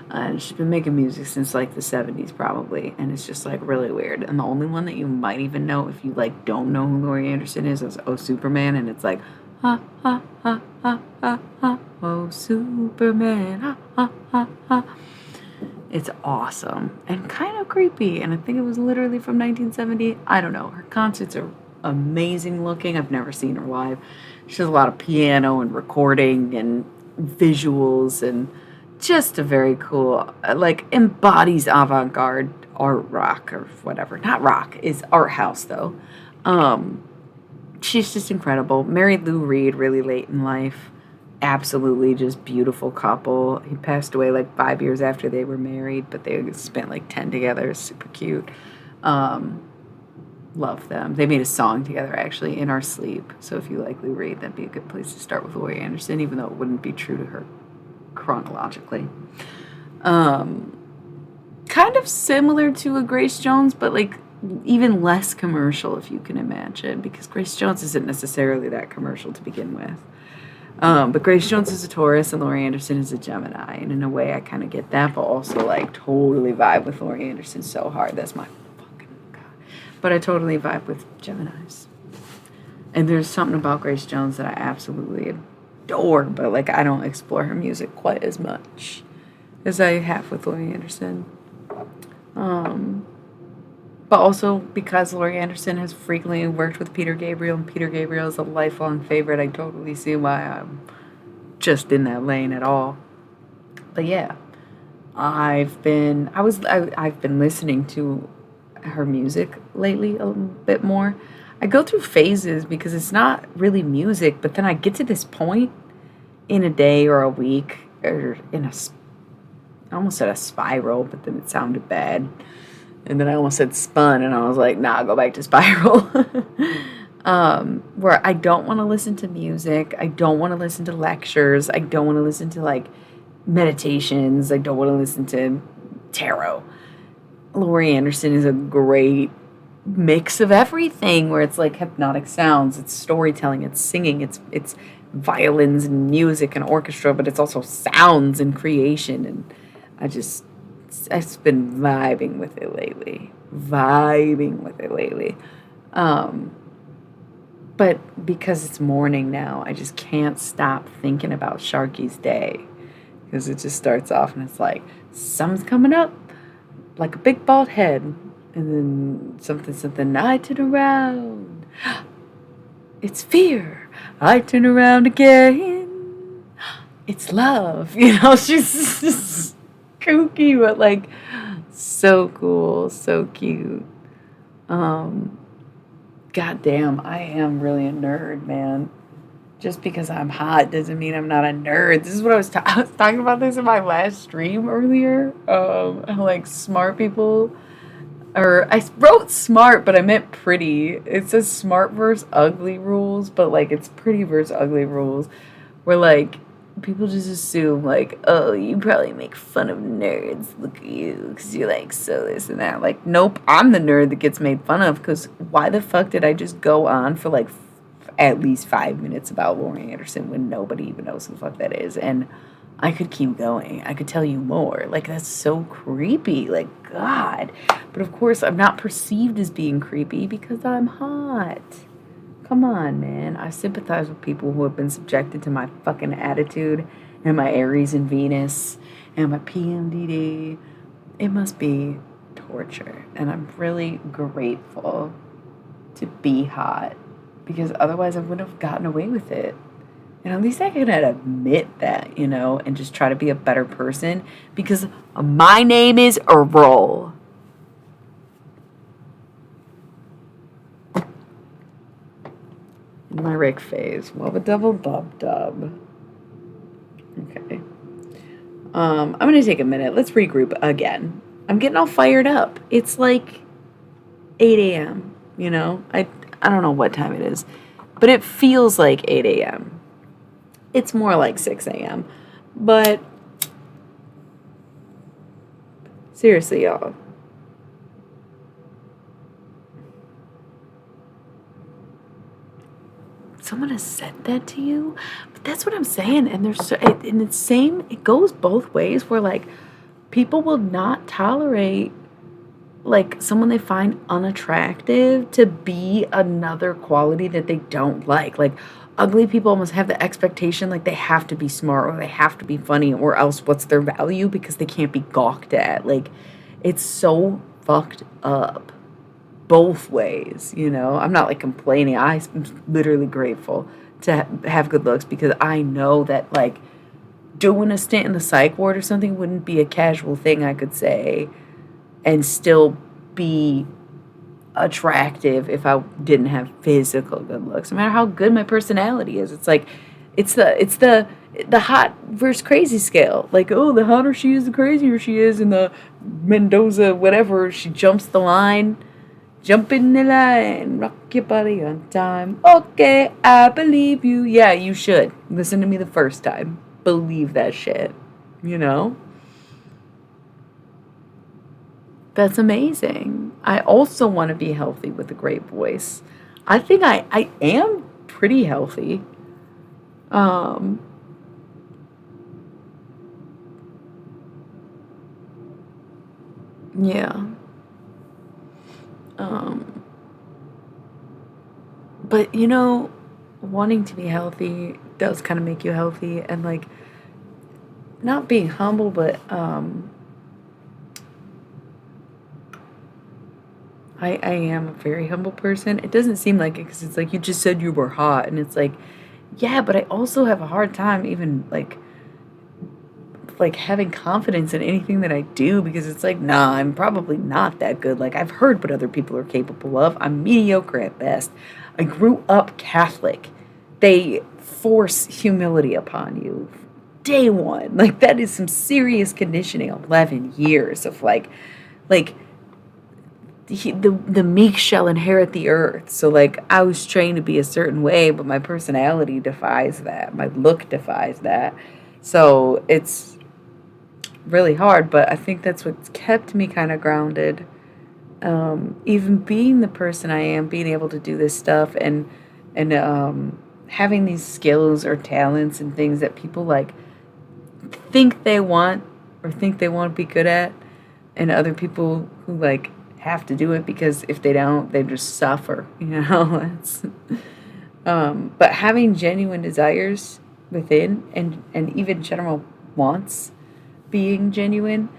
And she's been making music since like the 70s probably, and it's just like really weird. And the only one that you might even know if you like don't know who Laurie Anderson is Oh Superman, and it's like ha ha ha ha ha ha oh Superman ha ha ha ha. It's awesome and kind of creepy, and I think it was literally from 1970. I don't know. Her concerts are amazing looking. I've never seen her live. She does a lot of piano and recording and visuals and just a very cool, like, embodies avant-garde art rock or whatever. Not rock, is art house though. She's just incredible. Married Lou Reed really late in life. Absolutely just beautiful couple. He passed away like 5 years after they were married, but they spent like 10 together. Super cute. Love them. They made a song together actually, In Our Sleep. So if you like Lou Reed, that'd be a good place to start with Laurie Anderson, even though it wouldn't be true to her chronologically. Kind of similar to a Grace Jones, but like even less commercial, if you can imagine, because Grace Jones isn't necessarily that commercial to begin with. But Grace Jones is a Taurus and Laurie Anderson is a Gemini, and in a way I kind of get that, but also like totally vibe with Laurie Anderson so hard. That's my fucking god. But I totally vibe with Geminis. And there's something about Grace Jones that I absolutely adore, but like I don't explore her music quite as much as I have with Laurie Anderson. But also because Laurie Anderson has frequently worked with Peter Gabriel, and Peter Gabriel is a lifelong favorite, I totally see why I'm just in that lane at all. But yeah, I've been listening to her music lately a bit more. I go through phases because it's not really music, but then I get to this point in a day or a week or I almost said a spiral, but then it sounded bad. And then I almost said spun, and I was like, nah, go back to spiral. Where I don't want to listen to music. I don't want to listen to lectures. I don't want to listen to, like, meditations. I don't want to listen to tarot. Laurie Anderson is a great mix of everything, where it's, like, hypnotic sounds. It's storytelling. It's singing. It's violins and music and orchestra, but it's also sounds and creation. And I've been vibing with it lately. But because it's morning now, I just can't stop thinking about Sharky's day. Because it just starts off and it's like, sun's coming up like a big bald head. And then something, I turn around. It's fear. I turn around again. It's love. You know, she's just kooky, but like so cool, so cute. Goddamn, I am really a nerd, man. Just because I'm hot doesn't mean I'm not a nerd. This is what I was talking about this in my last stream earlier. How like smart people, or I wrote smart, but I meant pretty. It says smart versus ugly rules, but like it's pretty versus ugly rules. Where like people just assume like, oh, you probably make fun of nerds. Look at you, because you're like so this and that. Like, nope, I'm the nerd that gets made fun of. Because why the fuck did I just go on for like at least 5 minutes about Laurie Anderson when nobody even knows who the fuck that is? And I could keep going. I could tell you more. Like, that's so creepy. Like, God. But of course, I'm not perceived as being creepy because I'm hot. Come on, man. I sympathize with people who have been subjected to my fucking attitude and my Aries and Venus and my PMDD. It must be torture. And I'm really grateful to be hot because otherwise I wouldn't have gotten away with it. And at least I can admit that, you know, and just try to be a better person because my name is Earl. My Rick phase. Well, a double dub. Okay. I'm gonna take a minute. Let's regroup again. I'm getting all fired up. It's like 8 a.m. You know, I don't know what time it is, but it feels like 8 a.m. It's more like 6 a.m. But seriously, y'all, someone has said that to you, but that's what I'm saying. And there's so, and it's same. It goes both ways. Where like people will not tolerate like someone they find unattractive to be another quality that they don't like. Like ugly people almost have the expectation like they have to be smart or they have to be funny or else what's their value because they can't be gawked at. Like it's so fucked up both ways, you know. I'm not like complaining. I'm literally grateful to have good looks because I know that like doing a stint in the psych ward or something wouldn't be a casual thing I could say and still be attractive if I didn't have physical good looks. No matter how good my personality is, it's like it's the hot versus crazy scale. Like, oh, the hotter she is, the crazier she is, and the Mendoza whatever she jumps the line. Jump in the line, rock your body on time. Okay, I believe you. Yeah, you should. Listen to me the first time. Believe that shit. You know? That's amazing. I also want to be healthy with a great voice. I think I am pretty healthy. Um, yeah. Um, but you know, wanting to be healthy does kind of make you healthy and like not being humble, but I am a very humble person. It doesn't seem like it because it's like you just said you were hot, and it's yeah, but I also have a hard time even like having confidence in anything that I do because it's like, nah, I'm probably not that good. Like I've heard what other people are capable of. I'm mediocre at best. I grew up Catholic. They force humility upon you. Day one. Like that is some serious conditioning. 11 years of like the meek shall inherit the earth. So like I was trained to be a certain way, but my personality defies that. My look defies that. So it's really hard, but I think that's what's kept me kind of grounded. Even being the person I am, being able to do this stuff and having these skills or talents and things that people like think they want or think they want to be good at, and other people who like have to do it because if they don't, they just suffer. You know, but having genuine desires within and even general wants being genuine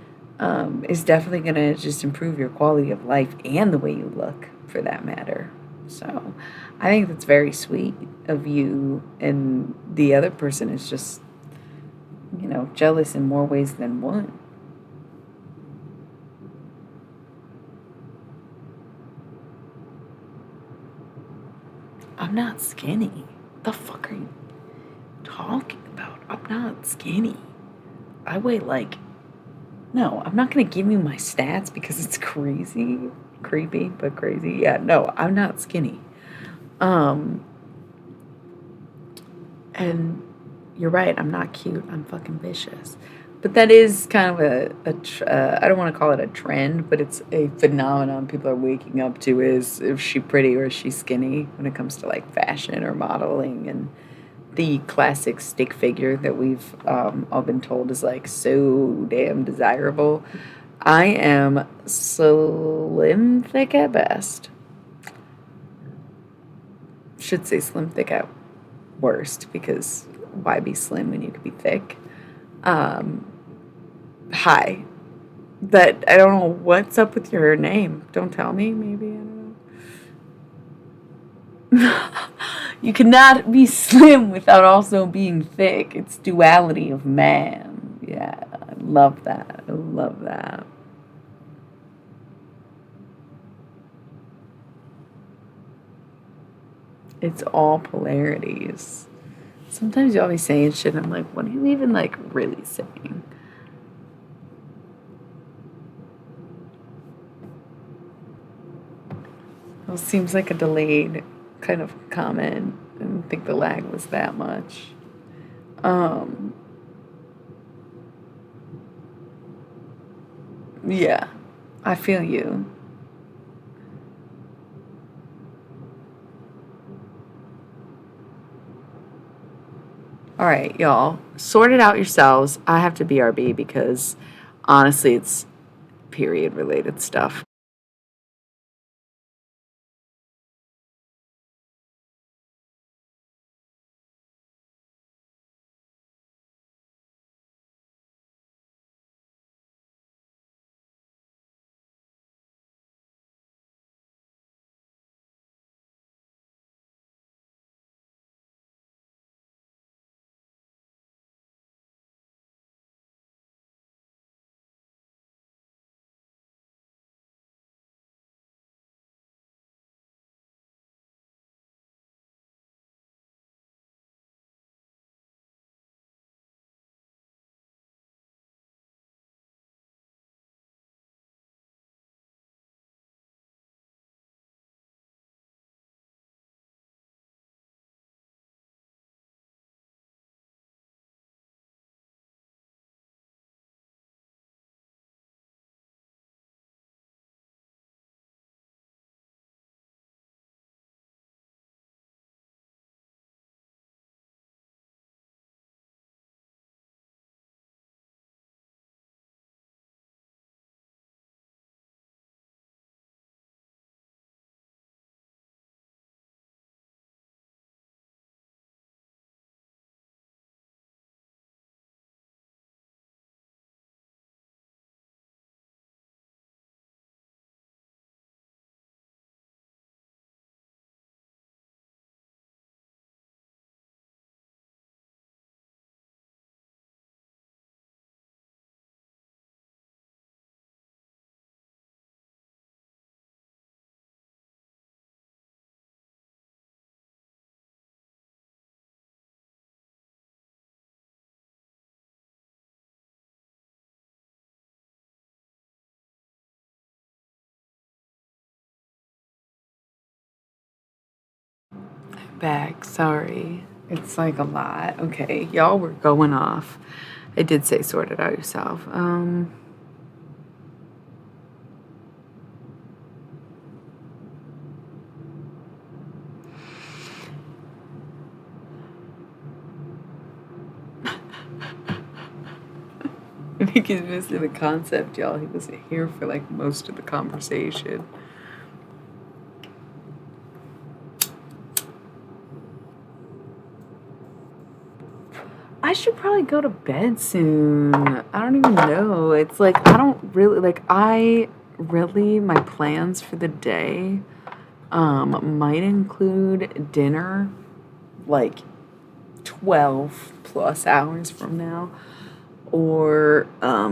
is definitely going to just improve your quality of life and the way you look for that matter. So I think that's very sweet of you, and the other person is just, you know, jealous in more ways than one. I'm not skinny. The fuck are you talking about? I'm not skinny. I weigh like, no, I'm not going to give you my stats because it's crazy. Creepy, but crazy. Yeah, no, I'm not skinny. Um, and you're right, I'm not cute. I'm fucking vicious. But that is kind of I don't want to call it a trend, but it's a phenomenon people are waking up to is she pretty or is she skinny when it comes to like fashion or modeling and the classic stick figure that we've all been told is like so damn desirable. I am slim thick at best. Should say slim thick at worst because why be slim when you could be thick? Um, Hi. But I don't know what's up with your name. Don't tell me. Maybe I don't know. You cannot be slim without also being thick. It's duality of man. Yeah, I love that. I love that. It's all polarities. Sometimes you always saying shit. And I'm like, what are you even like really saying? It seems like a delayed kind of comment. I didn't think the lag was that much. Um, yeah, I feel you. All right, y'all, sort it out yourselves. I have to BRB because honestly, it's period related stuff. Back, sorry. It's like a lot. Okay, y'all were going off. I did say sort it out yourself. I think he's missing the concept, y'all. He wasn't here for like most of the conversation. I should probably go to bed soon. I don't even know. It's like I don't really like I really my plans for the day might include dinner like 12 plus hours from now or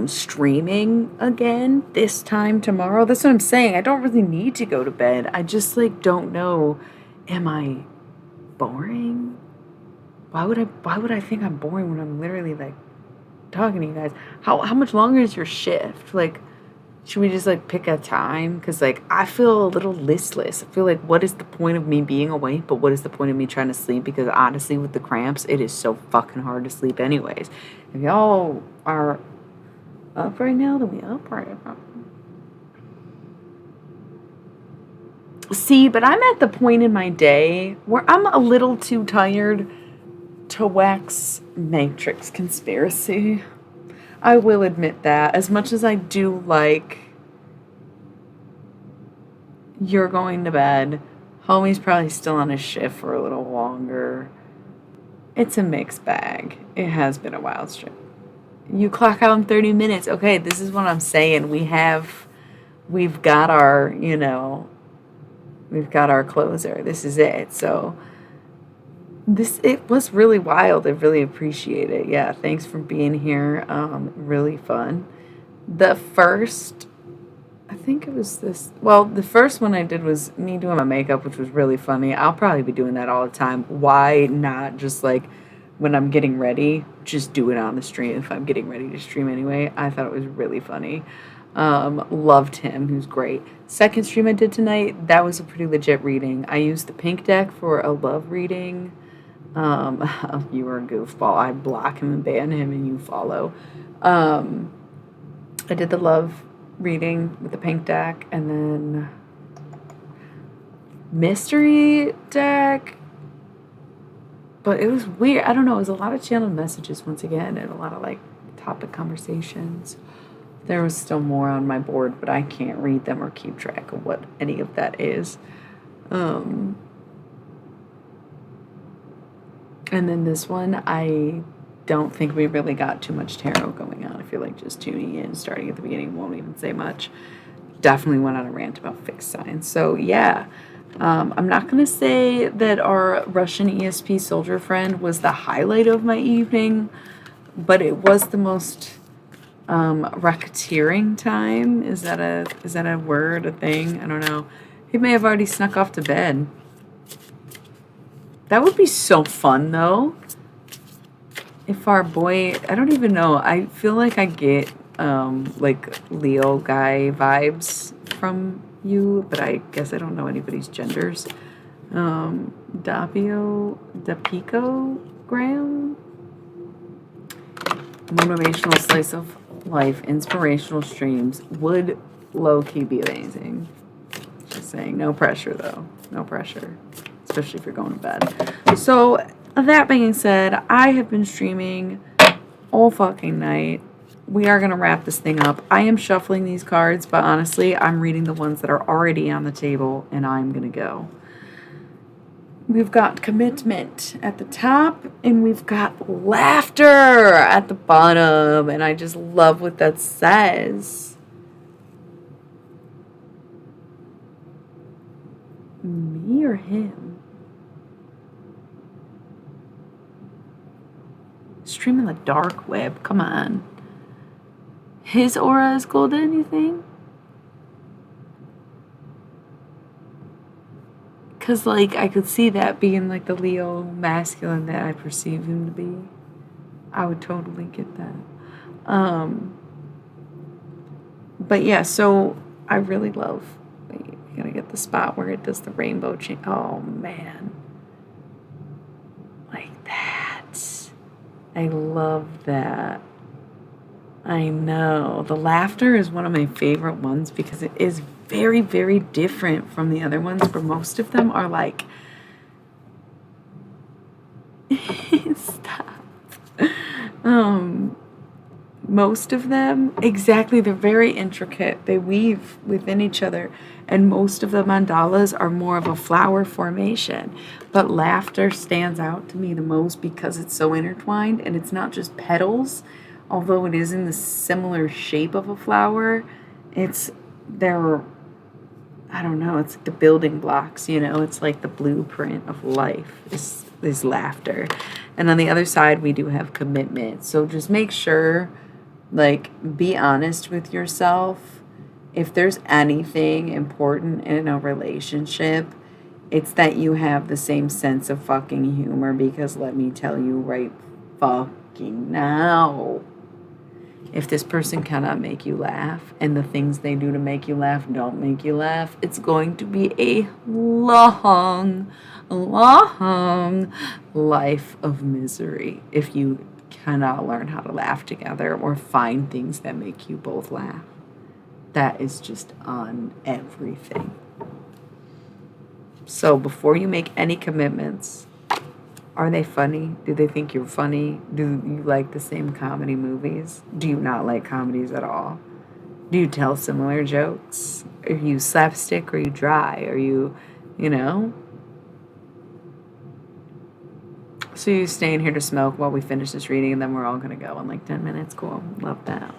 streaming again this time tomorrow. That's what I'm saying. I don't really need to go to bed. I just like don't know, am I boring? Why would I think I'm boring when I'm literally like talking to you guys? How much longer is your shift? Like, should we just like pick a time? Cause like I feel a little listless. I feel like what is the point of me being awake, but what is the point of me trying to sleep? Because honestly, with the cramps, it is so fucking hard to sleep anyways. If y'all are up right now, then we up right now. See, but I'm at the point in my day where I'm a little too tired to wax Matrix conspiracy. I will admit that. As much as I do like you're going to bed, homie's probably still on his shift for a little longer. It's a mixed bag. It has been a wild trip. You clock out in 30 minutes. Okay, this is what I'm saying. We've got our, we've got our closer. This is it. So it was really wild. I really appreciate it. Yeah, thanks for being here. Really fun. The first I think it was this. Well, the first one I did was me doing my makeup, which was really funny. I'll probably be doing that all the time. Why not just like when I'm getting ready, just do it on the stream if I'm getting ready to stream anyway. I thought it was really funny. Loved him. He was great. Second stream I did tonight, that was a pretty legit reading. I used the pink deck for a love reading. You were a goofball. I block him and ban him and you follow. I did the love reading with the pink deck and then mystery deck. But it was weird. I don't know. It was a lot of channeled messages once again and a lot of like topic conversations. There was still more on my board, but I can't read them or keep track of what any of that is. And then this one, I don't think we really got too much tarot going on. I feel like just tuning in, starting at the beginning, won't even say much. Definitely went on a rant about fixed signs. So yeah, I'm not going to say that our Russian ESP soldier friend was the highlight of my evening, but it was the most racketeering time. Is that a word, a thing? I don't know. He may have already snuck off to bed. That would be so fun though. If our boy, I don't even know. I feel like I get like Leo guy vibes from you, but I guess I don't know anybody's genders. Dapico Graham. Motivational slice of life, inspirational streams would low-key be amazing. Just saying, no pressure though. No pressure. Especially if you're going to bed. So, that being said, I have been streaming all fucking night. We are going to wrap this thing up. I am shuffling these cards, but honestly, I'm reading the ones that are already on the table, and I'm going to go. We've got commitment at the top, and we've got laughter at the bottom, and I just love what that says. Me or him? Streaming the dark web, come on. His aura is golden, you think? Because, like, I could see that being, like, the Leo masculine that I perceive him to be. I would totally get that. But, yeah, so I really love... Wait, we gotta get the spot where it does the rainbow change. Oh, man. Like that. I love that. I know. The laughter is one of my favorite ones because it is very, very different from the other ones, where most of them are like... Stop. Most of them, exactly, they're very intricate. They weave within each other. And most of the mandalas are more of a flower formation. But laughter stands out to me the most because it's so intertwined. And it's not just petals, although it is in the similar shape of a flower. I don't know, it's like the building blocks, you know? It's like the blueprint of life is laughter. And on the other side, we do have commitment. So just make sure... Like, be honest with yourself. If there's anything important in a relationship, it's that you have the same sense of fucking humor, because let me tell you right fucking now, if this person cannot make you laugh and the things they do to make you laugh don't make you laugh, it's going to be a long life of misery if you cannot learn how to laugh together or find things that make you both laugh. That is just on everything. So before you make any commitments, are they funny? Do they think you're funny? Do you like the same comedy movies? Do you not like comedies at all? Do you tell similar jokes? Are you slapstick or are you dry? Are you know? So you staying here to smoke while we finish this reading, and then we're all going to go in like 10 minutes. Cool. Love that.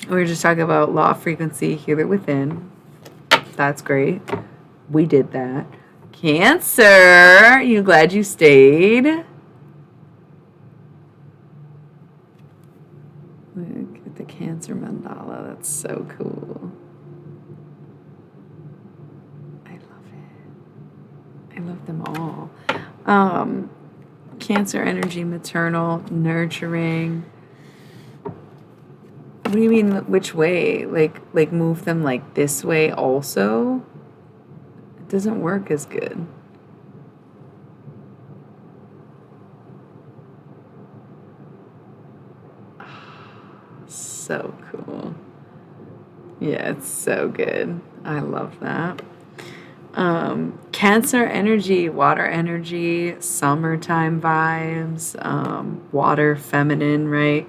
We were just talking about law of frequency, healer within. That's great. We did that. Cancer. You glad you stayed? Look at the Cancer mandala. That's so cool. I love them all. Um, Cancer energy, maternal, nurturing. What do you mean, which way? Like move them like this way also? It doesn't work as good. So cool. Yeah, it's so good. I love that. Cancer energy, water energy, summertime vibes, water, feminine, right?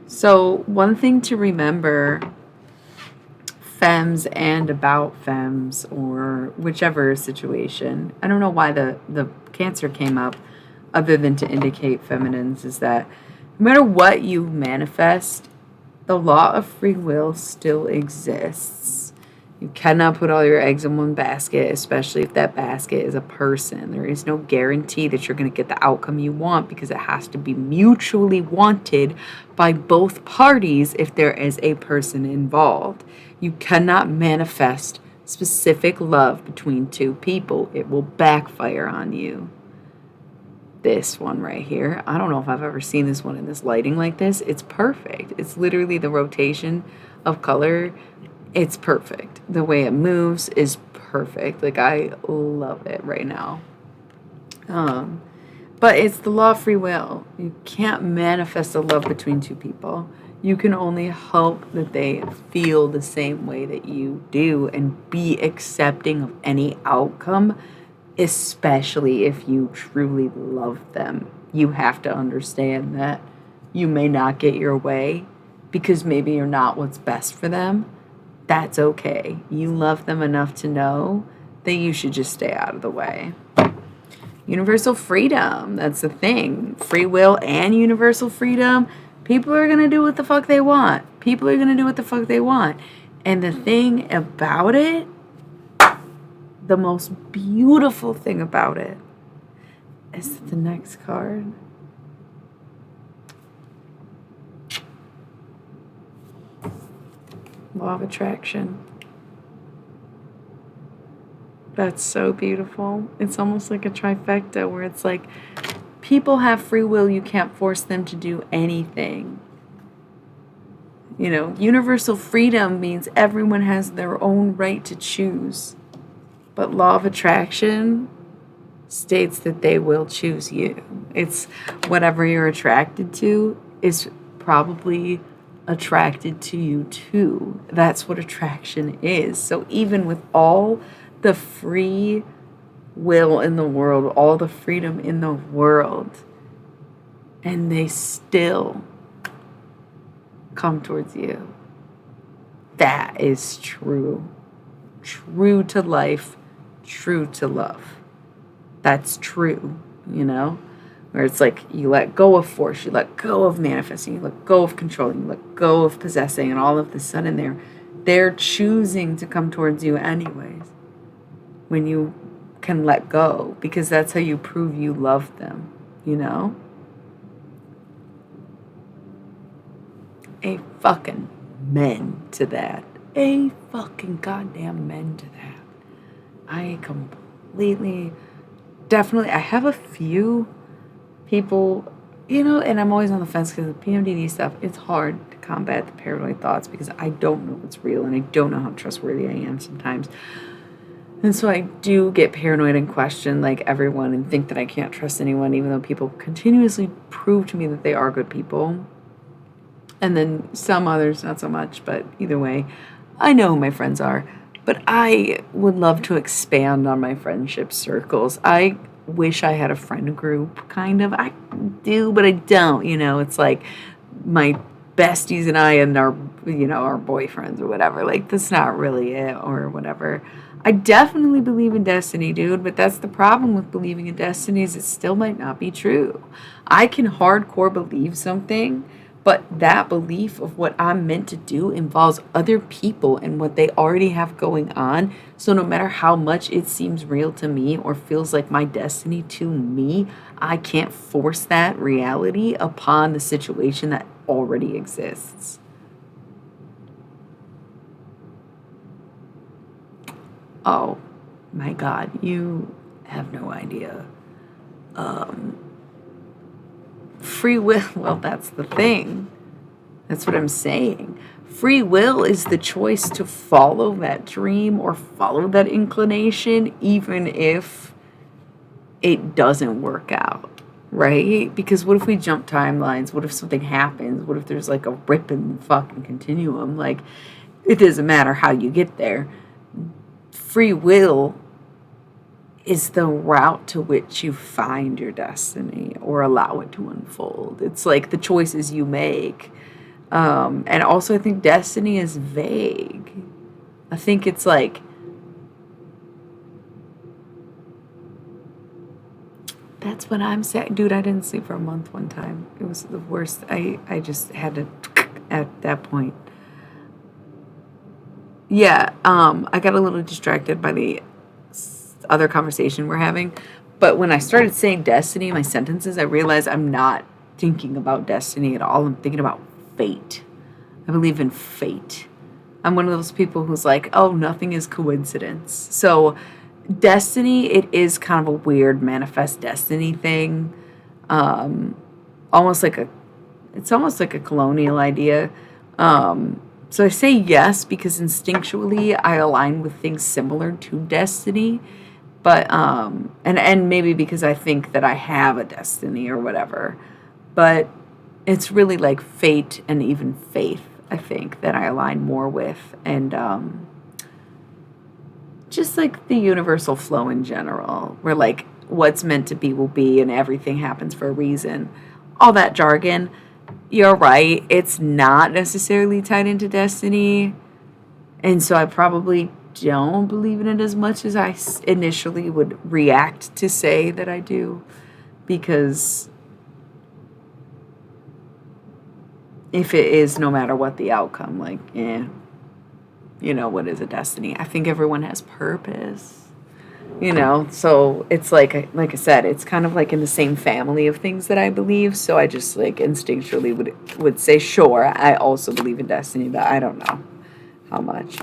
So, one thing to remember, femmes and about femmes, or whichever situation, I don't know why the Cancer came up other than to indicate feminines, is that no matter what you manifest, the law of free will still exists. You cannot put all your eggs in one basket, especially if that basket is a person. There is no guarantee that you're going to get the outcome you want because it has to be mutually wanted by both parties if there is a person involved. You cannot manifest specific love between two people, it will backfire on you. This one right here, I don't know if I've ever seen this one in this lighting like this. It's perfect. It's literally the rotation of color. It's perfect. The way it moves is perfect. Like, I love it right now. But it's the law of free will. You can't manifest a love between two people. You can only hope that they feel the same way that you do and be accepting of any outcome, especially if you truly love them. You have to understand that you may not get your way because maybe you're not what's best for them. That's okay. You love them enough to know that you should just stay out of the way. Universal freedom. That's the thing. Free will and universal freedom. People are going to do what the fuck they want. People are going to do what the fuck they want. And the thing about it, the most beautiful thing about it, is the next card. Law of attraction. That's so beautiful. It's almost like a trifecta where it's like people have free will, you can't force them to do anything. You know, universal freedom means everyone has their own right to choose. But law of attraction states that they will choose you. It's whatever you're attracted to is probably attracted to you too. That's what attraction is. So even with all the free will in the world, all the freedom in the world, and they still come towards you, that is true. True to life, true to love. That's true, you know? Where it's like you let go of force, you let go of manifesting, you let go of controlling, you let go of possessing, and all of the sudden they're choosing to come towards you anyways. When you can let go, because that's how you prove you love them, you know? A fucking men to that. A fucking goddamn men to that. I completely, definitely, I have a few people, you know, and I'm always on the fence because the PMDD stuff, it's hard to combat the paranoid thoughts because I don't know what's real and I don't know how trustworthy I am sometimes. And so I do get paranoid and question like everyone and think that I can't trust anyone, even though people continuously prove to me that they are good people. And then some others, not so much, but either way, I know who my friends are. But I would love to expand on my friendship circles. I wish I had a friend group, kind of. I do, but I don't. You know, it's like my besties and I and our, you know, our boyfriends or whatever. Like, that's not really it or whatever. I definitely believe in destiny, dude, but that's the problem with believing in destiny is it still might not be true. I can hardcore believe something, but that belief of what I'm meant to do involves other people and what they already have going on. So no matter how much it seems real to me or feels like my destiny to me, I can't force that reality upon the situation that already exists. Oh my God, you have no idea. Free will, well, that's the thing. That's what I'm saying. Free will is the choice to follow that dream or follow that inclination, even if it doesn't work out, right? Because what if we jump timelines? What if something happens? What if there's like a rip in the fucking continuum? Like, it doesn't matter how you get there. Free will is the route to which you find your destiny or allow it to unfold. It's like the choices you make. And also, I think destiny is vague. I think it's like, that's what I'm saying. Dude, I didn't sleep for a month one time. It was the worst. I just had to, at that point. Yeah, I got a little distracted by the other conversation we're having. But when I started saying destiny in my sentences, I realized I'm not thinking about destiny at all. I'm thinking about fate. I believe in fate. I'm one of those people who's like, oh, nothing is coincidence. So destiny, it is kind of a weird manifest destiny thing. Almost like it's almost like a colonial idea. So I say yes because instinctually I align with things similar to destiny. But and maybe because I think that I have a destiny or whatever. But it's really like fate and even faith, I think, that I align more with. And just like the universal flow in general, where like what's meant to be will be and everything happens for a reason. All that jargon, you're right. It's not necessarily tied into destiny. And so I probably don't believe in it as much as I initially would react to say that I do. Because if it is, no matter what the outcome, like, what is a destiny? I think everyone has purpose, so it's like I said, it's kind of like in the same family of things that I believe. So I just like instinctually would say, sure, I also believe in destiny, but I don't know how much.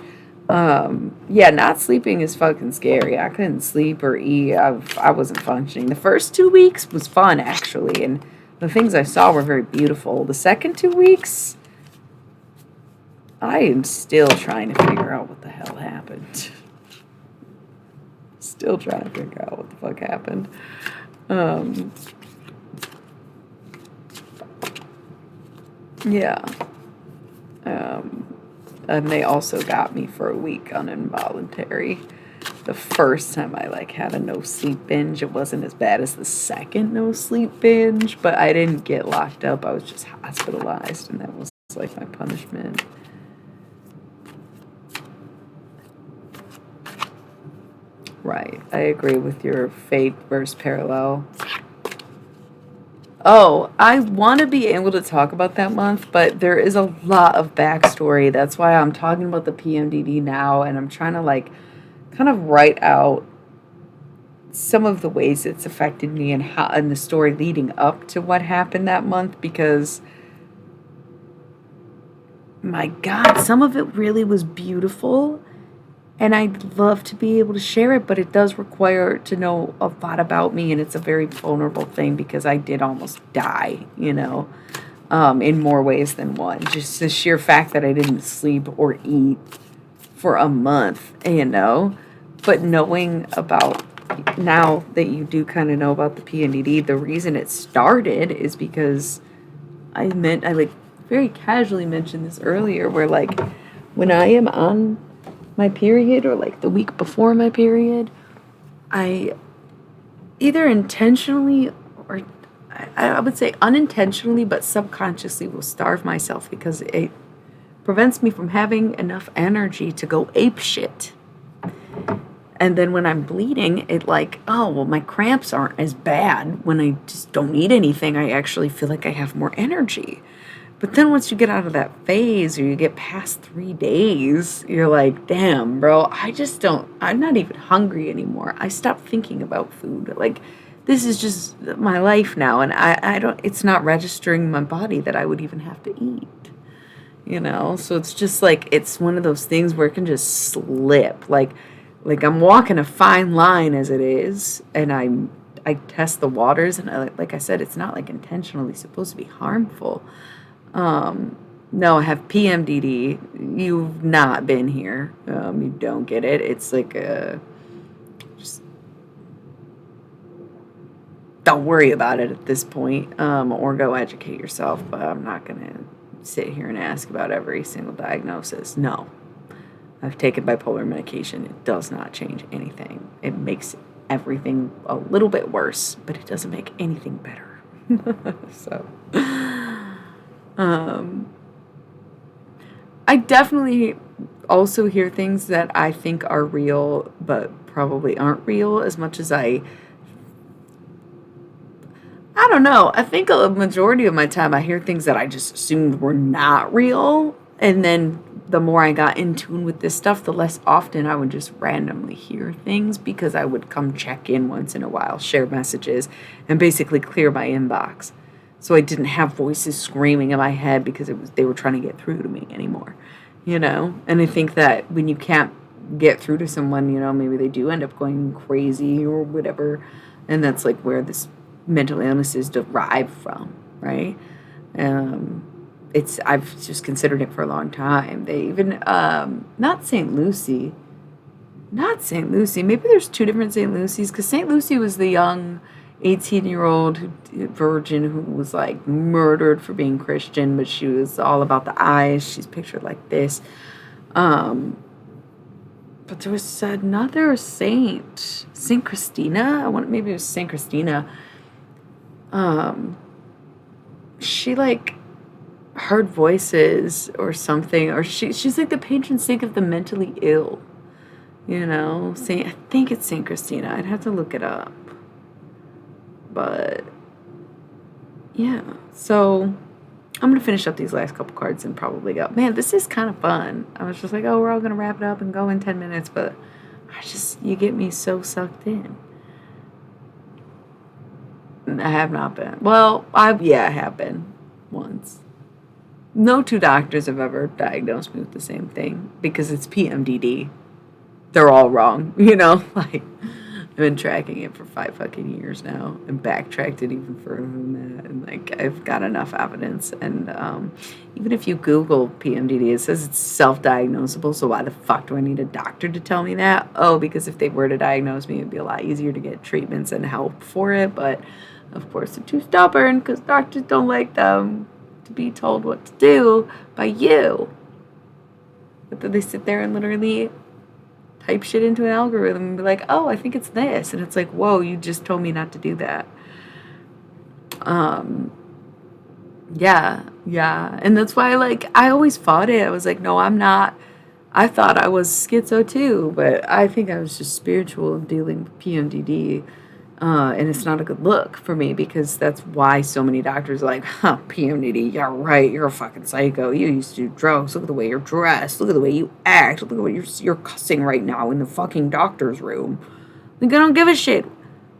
Yeah, not sleeping is fucking scary. I couldn't sleep or eat. I wasn't functioning. The first 2 weeks was fun, actually, and the things I saw were very beautiful. The second 2 weeks, I am still trying to figure out what the hell happened. Still trying to figure out what the fuck happened. Yeah. And they also got me for a week on involuntary. The first time I had a no sleep binge, it wasn't as bad as the second no sleep binge, but I didn't get locked up. I was just hospitalized, and that was like my punishment. Right. I agree with your fate versus parallel. Oh, I want to be able to talk about that month, but there is a lot of backstory. That's why I'm talking about the PMDD now, and I'm trying to kind of write out some of the ways it's affected me and the story leading up to what happened that month, because my God, some of it really was beautiful. And I'd love to be able to share it, but it does require to know a lot about me, and it's a very vulnerable thing because I did almost die, in more ways than one. Just the sheer fact that I didn't sleep or eat for a month, But knowing about, now that you do kind of know about the PMDD, the reason it started is because I very casually mentioned this earlier, where when I am on my period or the week before my period, I either intentionally or I would say unintentionally, but subconsciously will starve myself because it prevents me from having enough energy to go ape shit. And then when I'm bleeding, my cramps aren't as bad. When I just don't eat anything, I actually feel like I have more energy. But then once you get out of that phase, or you get past 3 days, you're like, damn, bro, I'm not even hungry anymore. I stopped thinking about food. This is just my life now. And it's not registering in my body that I would even have to eat, So it's just it's one of those things where it can just slip. I'm walking a fine line as it is. And I test the waters, and like I said, it's not like intentionally supposed to be harmful. No, I have PMDD. You've not been here. You don't get it. It's like just don't worry about it at this point, or go educate yourself. But I'm not gonna sit here and ask about every single diagnosis. No, I've taken bipolar medication. It does not change anything. It makes everything a little bit worse, but it doesn't make anything better. So, um, I definitely also hear things that I think are real, but probably aren't real as much as I don't know. I think a majority of my time I hear things that I just assumed were not real. And then the more I got in tune with this stuff, the less often I would just randomly hear things because I would come check in once in a while, share messages, and basically clear my inbox. So I didn't have voices screaming in my head because they were trying to get through to me anymore. And I think that when you can't get through to someone, maybe they do end up going crazy or whatever. And that's like where this mental illness is derived from, right? Um, I've just considered it for a long time. They even not St. Lucie, not St. Lucie. Maybe there's two different St. Lucies because St. Lucie was the young 18-year-old virgin who was like murdered for being Christian, but she was all about the eyes. She's pictured like this. But there was another Saint Christina. Maybe it was Saint Christina. She like heard voices or something, or she's like the patron saint of the mentally ill. I think it's Saint Christina. I'd have to look it up. But yeah, so I'm gonna finish up these last couple cards and probably go. Man, this is kind of fun. I was just like, oh, we're all gonna wrap it up and go in 10 minutes, but you get me so sucked in. I have not been. Well, I have been once. No two doctors have ever diagnosed me with the same thing because it's PMDD. They're all wrong, like I've been tracking it for 5 fucking years now and backtracked it even further than that. And like, I've got enough evidence. And even if you Google PMDD, it says it's self-diagnosable. So why the fuck do I need a doctor to tell me that? Oh, because if they were to diagnose me, it'd be a lot easier to get treatments and help for it. But of course, they're too stubborn because doctors don't like them to be told what to do by you. But then they sit there and literally type shit into an algorithm and be like, oh, I think it's this. And it's like, whoa, you just told me not to do that. Yeah. And that's why, like, I always fought it. I was like, no, I'm not. I thought I was schizo too, but I think I was just spiritual dealing with PMDD. And it's not a good look for me because that's why so many doctors are like, PMDD, yeah, right, you're a fucking psycho. You used to do drugs. Look at the way you're dressed. Look at the way you act. Look at what you're cussing right now in the fucking doctor's room. Like, I don't give a shit.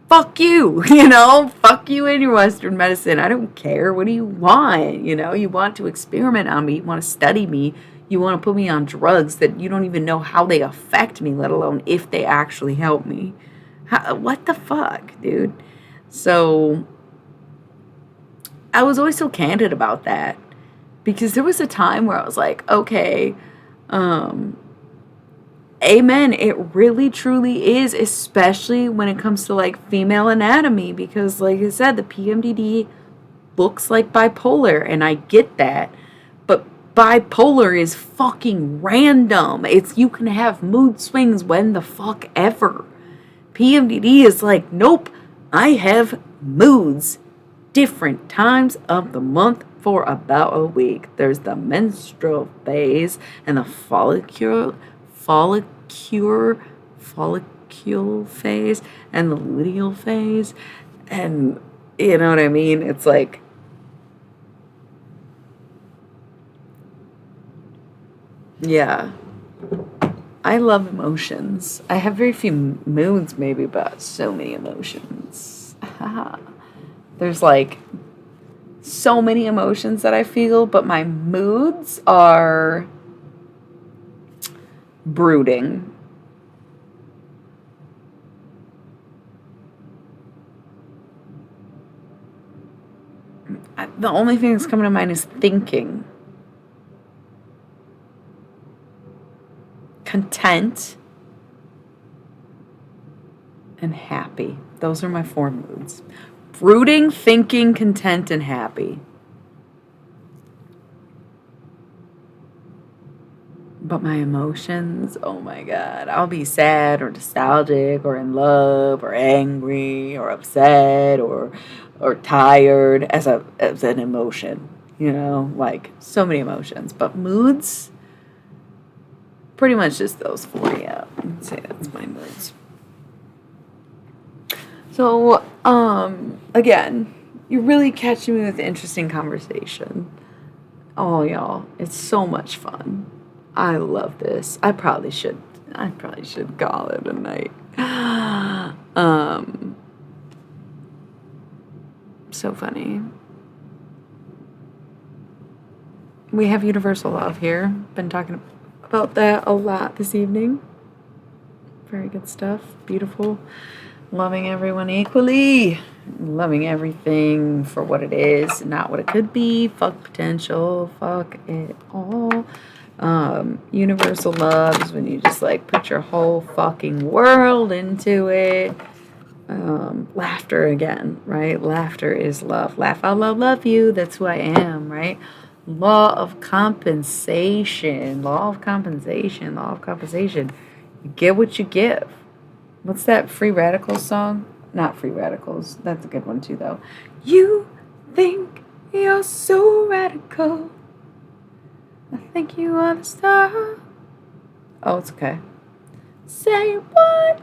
Fuck you, Fuck you and your Western medicine. I don't care. What do you want? You want to experiment on me. You want to study me. You want to put me on drugs that you don't even know how they affect me, let alone if they actually help me. What the fuck, dude? So I was always so candid about that because there was a time where I was like, okay, amen. It really truly is, especially when it comes to like female anatomy, because like I said, the PMDD looks like bipolar and I get that, but bipolar is fucking random. You can have mood swings when the fuck ever. PMDD is like, nope, I have moods different times of the month for about a week. There's the menstrual phase and the follicule phase and the luteal phase. And you know what I mean? It's like, yeah. I love emotions. I have very few moods, maybe, but so many emotions. There's like so many emotions that I feel, but my moods are brooding, The only thing that's coming to mind is thinking. Content and happy. Those are my 4 moods. Brooding, thinking, content, and happy. But my emotions, oh my God, I'll be sad or nostalgic or in love or angry or upset or tired as an emotion, like so many emotions. But moods, pretty much just those 4, yeah. I'd say that's my moods. So, again, you're really catching me with interesting conversation. Oh, y'all, it's so much fun. I love this. I probably should call it a night. So funny. We have universal love here. Been talking about that a lot this evening. Very good stuff. Beautiful. Loving everyone equally. Loving everything for what it is, not what it could be. Fuck potential. Fuck it all. Universal love is when you just like put your whole fucking world into it. Laughter again, right? Laughter is love. Laugh out loud, love you. That's who I am, right? Law of compensation. Law of compensation. Law of compensation. You get what you give. What's that Free Radicals song? Not Free Radicals. That's a good one too, though. You think you're so radical. I think you are the star. Oh, it's okay. Say what?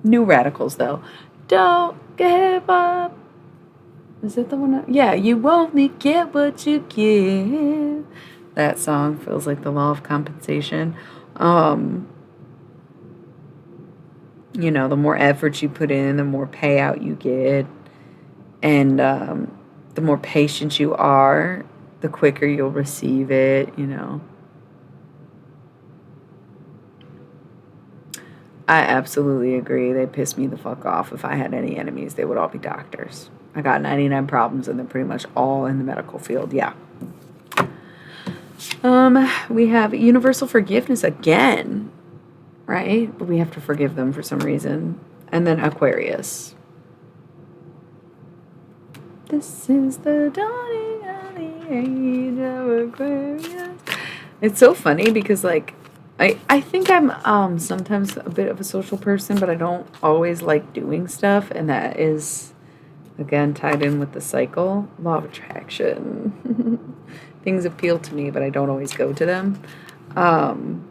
New Radicals, though. Don't give up. Is that the one? Yeah, you only get what you give. That song feels like the law of compensation. The more effort you put in, the more payout you get. And the more patient you are, the quicker you'll receive it, I absolutely agree. They piss me the fuck off. If I had any enemies, they would all be doctors. I got 99 problems and they're pretty much all in the medical field. Yeah. We have universal forgiveness again, right? But we have to forgive them for some reason. And then Aquarius. This is the dawning of the age of Aquarius. It's so funny because, like, I think I'm sometimes a bit of a social person, but I don't always like doing stuff, and that is, again, tied in with the cycle. Law of attraction. Things appeal to me, but I don't always go to them. And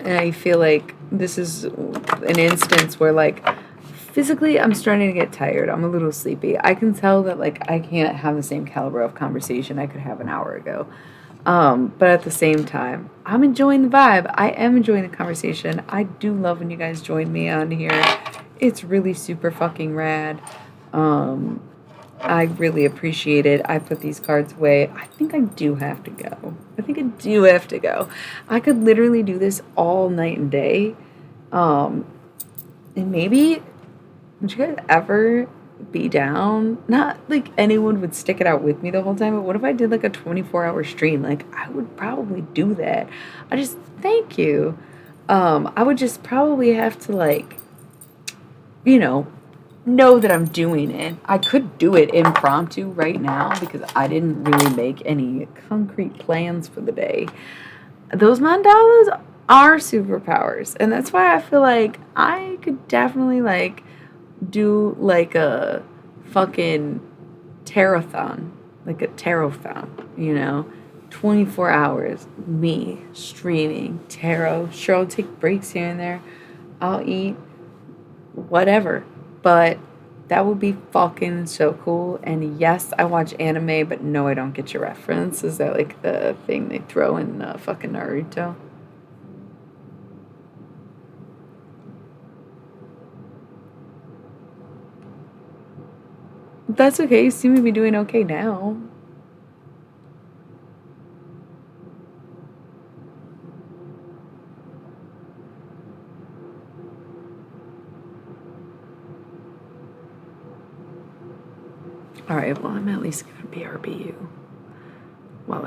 I feel like this is an instance where, like, physically I'm starting to get tired. I'm a little sleepy. I can tell that, like, I can't have the same caliber of conversation I could have an hour ago. But at the same time, I'm enjoying the vibe. I am enjoying the conversation. I do love when you guys join me on here. It's really super fucking rad. I really appreciate it. I put these cards away. I think I do have to go. I could literally do this all night and day. And maybe, would you guys ever be down? Not like anyone would stick it out with me the whole time, but what if I did like a 24-hour stream? Like, I would probably do that. Thank you. I would just probably have to, like, know that I'm doing it. I could do it impromptu right now because I didn't really make any concrete plans for the day. Those mandalas are superpowers, and that's why I feel like I could definitely, like, do like a fucking tarothon, like a tarothon, 24 hours, me streaming tarot. Sure, I'll take breaks here and there. I'll eat whatever, but that would be fucking so cool. And yes, I watch anime, but no, I don't get your reference. Is that like the thing they throw in fucking Naruto? That's okay. You seem to be doing okay now. Alright, well, I'm at least gonna BRB you while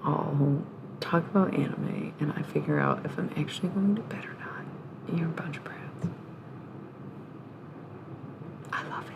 I'll talk about anime and I figure out if I'm actually going to bed or not. You're a bunch of brats. I love it.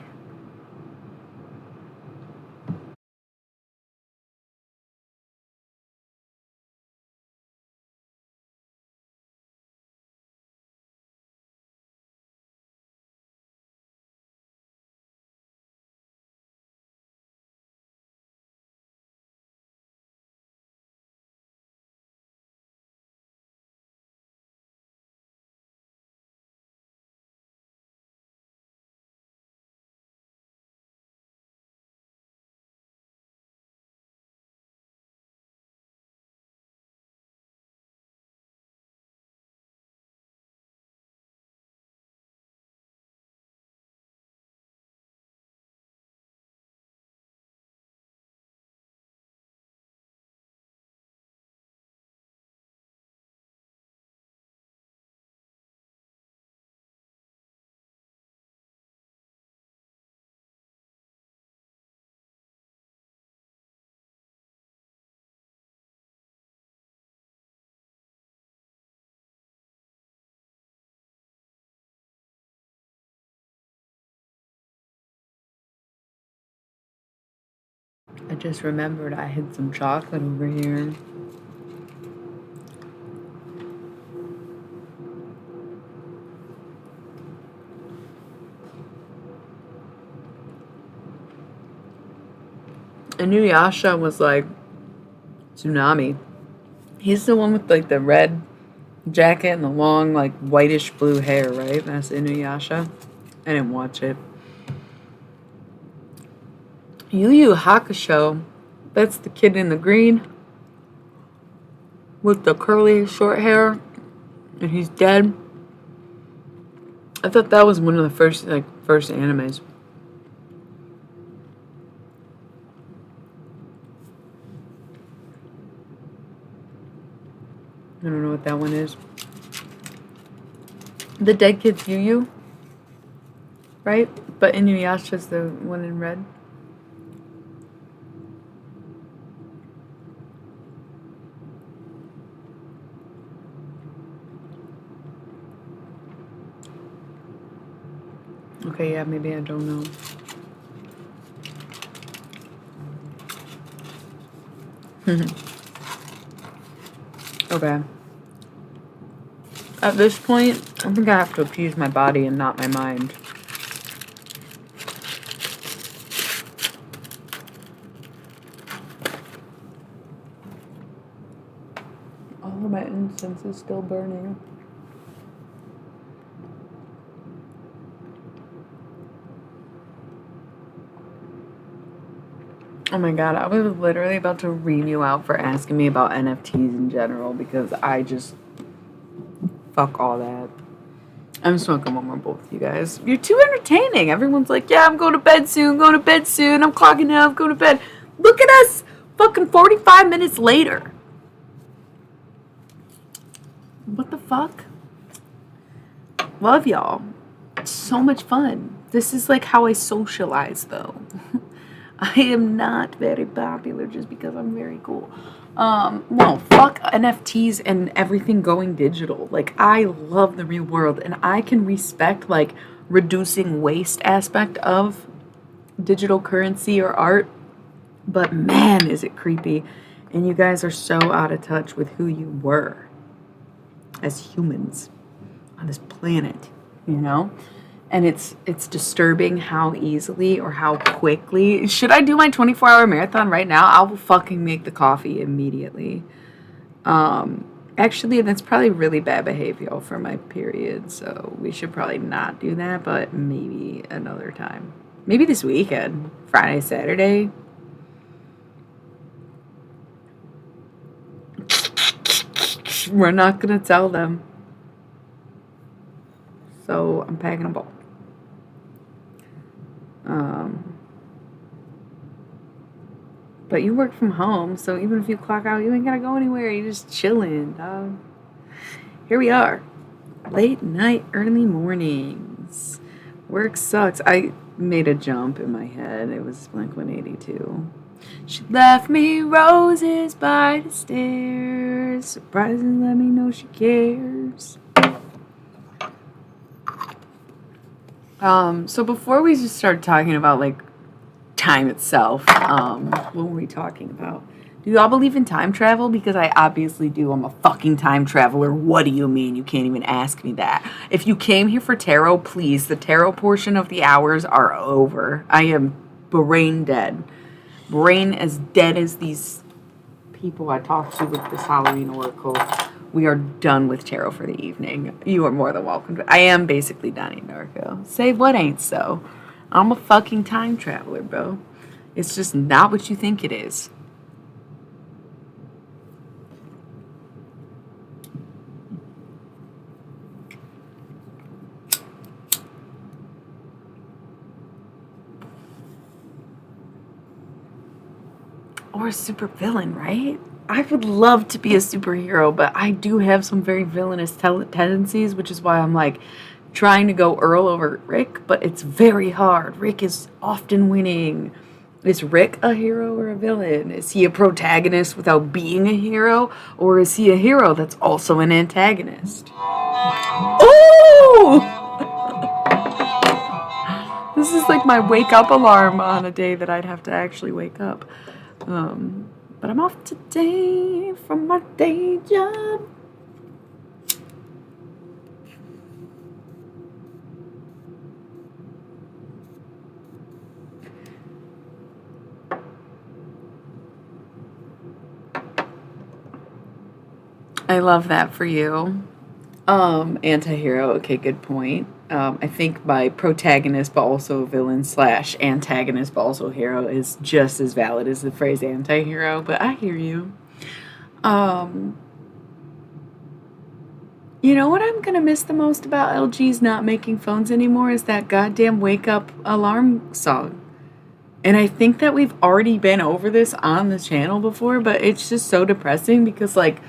I just remembered I had some chocolate over here. Inuyasha was like Tsunami. He's the one with like the red jacket and the long like whitish blue hair, right? That's Inuyasha. I didn't watch it. Yu Yu Hakusho. That's the kid in the green with the curly short hair, and he's dead. I thought that was one of the first animes. I don't know what that one is. The dead kid's Yu Yu, right? But Inuyasha's the one in red. Okay, yeah, maybe I don't know. Okay. At this point, I think I have to appease my body and not my mind. All of my incense is still burning. Oh my god, I was literally about to ream you out for asking me about NFTs in general because I just fuck all that. I'm smoking one more bowl with you guys. You're too entertaining. Everyone's like, yeah, I'm going to bed soon, I'm clocking out, I'm going to bed. Look at us fucking 45 minutes later. What the fuck? Love y'all. It's so much fun. This is like how I socialize though. I am not very popular just because I'm very cool. No, fuck NFTs and everything going digital. Like, I love the real world and I can respect like reducing waste aspect of digital currency or art. But man, is it creepy. And you guys are so out of touch with who you were as humans on this planet, you know? And it's disturbing how easily or how quickly. Should I do my 24-hour marathon right now? I will fucking make the coffee immediately. Actually, that's probably really bad behavior for my period, so we should probably not do that, but maybe another time. Maybe this weekend, Friday, Saturday. We're not gonna tell them. So I'm packing a ball. But you work from home, so even if you clock out, you ain't gotta go anywhere. You're just chilling, dog. Here we are. Late night, early mornings. Work sucks. made a jump in my head. It was Blink-182. She left me roses by the stairs. Surprising, let me know she cares. So before we just start talking about like time itself, what were we talking about? Do y'all believe in time travel? Because I obviously do. I'm a fucking time traveler. What do you mean? You can't even ask me that. If you came here for tarot, please, the tarot portion of the hours are over. I am brain dead. Brain as dead as these people I talked to with this Halloween oracle. We are done with tarot for the evening. You are more than welcome. I am basically Donnie Darko. Say what ain't so. I'm a fucking time traveler, bro. It's just not what you think it is. Or a super villain, right? I would love to be a superhero, but I do have some very villainous tendencies, which is why I'm like trying to go Earl over Rick, but it's very hard. Rick is often winning. Is Rick a hero or a villain? Is he a protagonist without being a hero? Or is he a hero that's also an antagonist? Ooh! This is like my wake up alarm on a day that I'd have to actually wake up. But I'm off today from my day job. I love that for you. Anti-hero. Okay, good point. I think my protagonist, but also villain / antagonist, but also hero is just as valid as the phrase anti-hero, but I hear you. You know what I'm going to miss the most about LG's not making phones anymore is that goddamn wake up alarm song. And I think that we've already been over this on the channel before, but it's just so depressing because like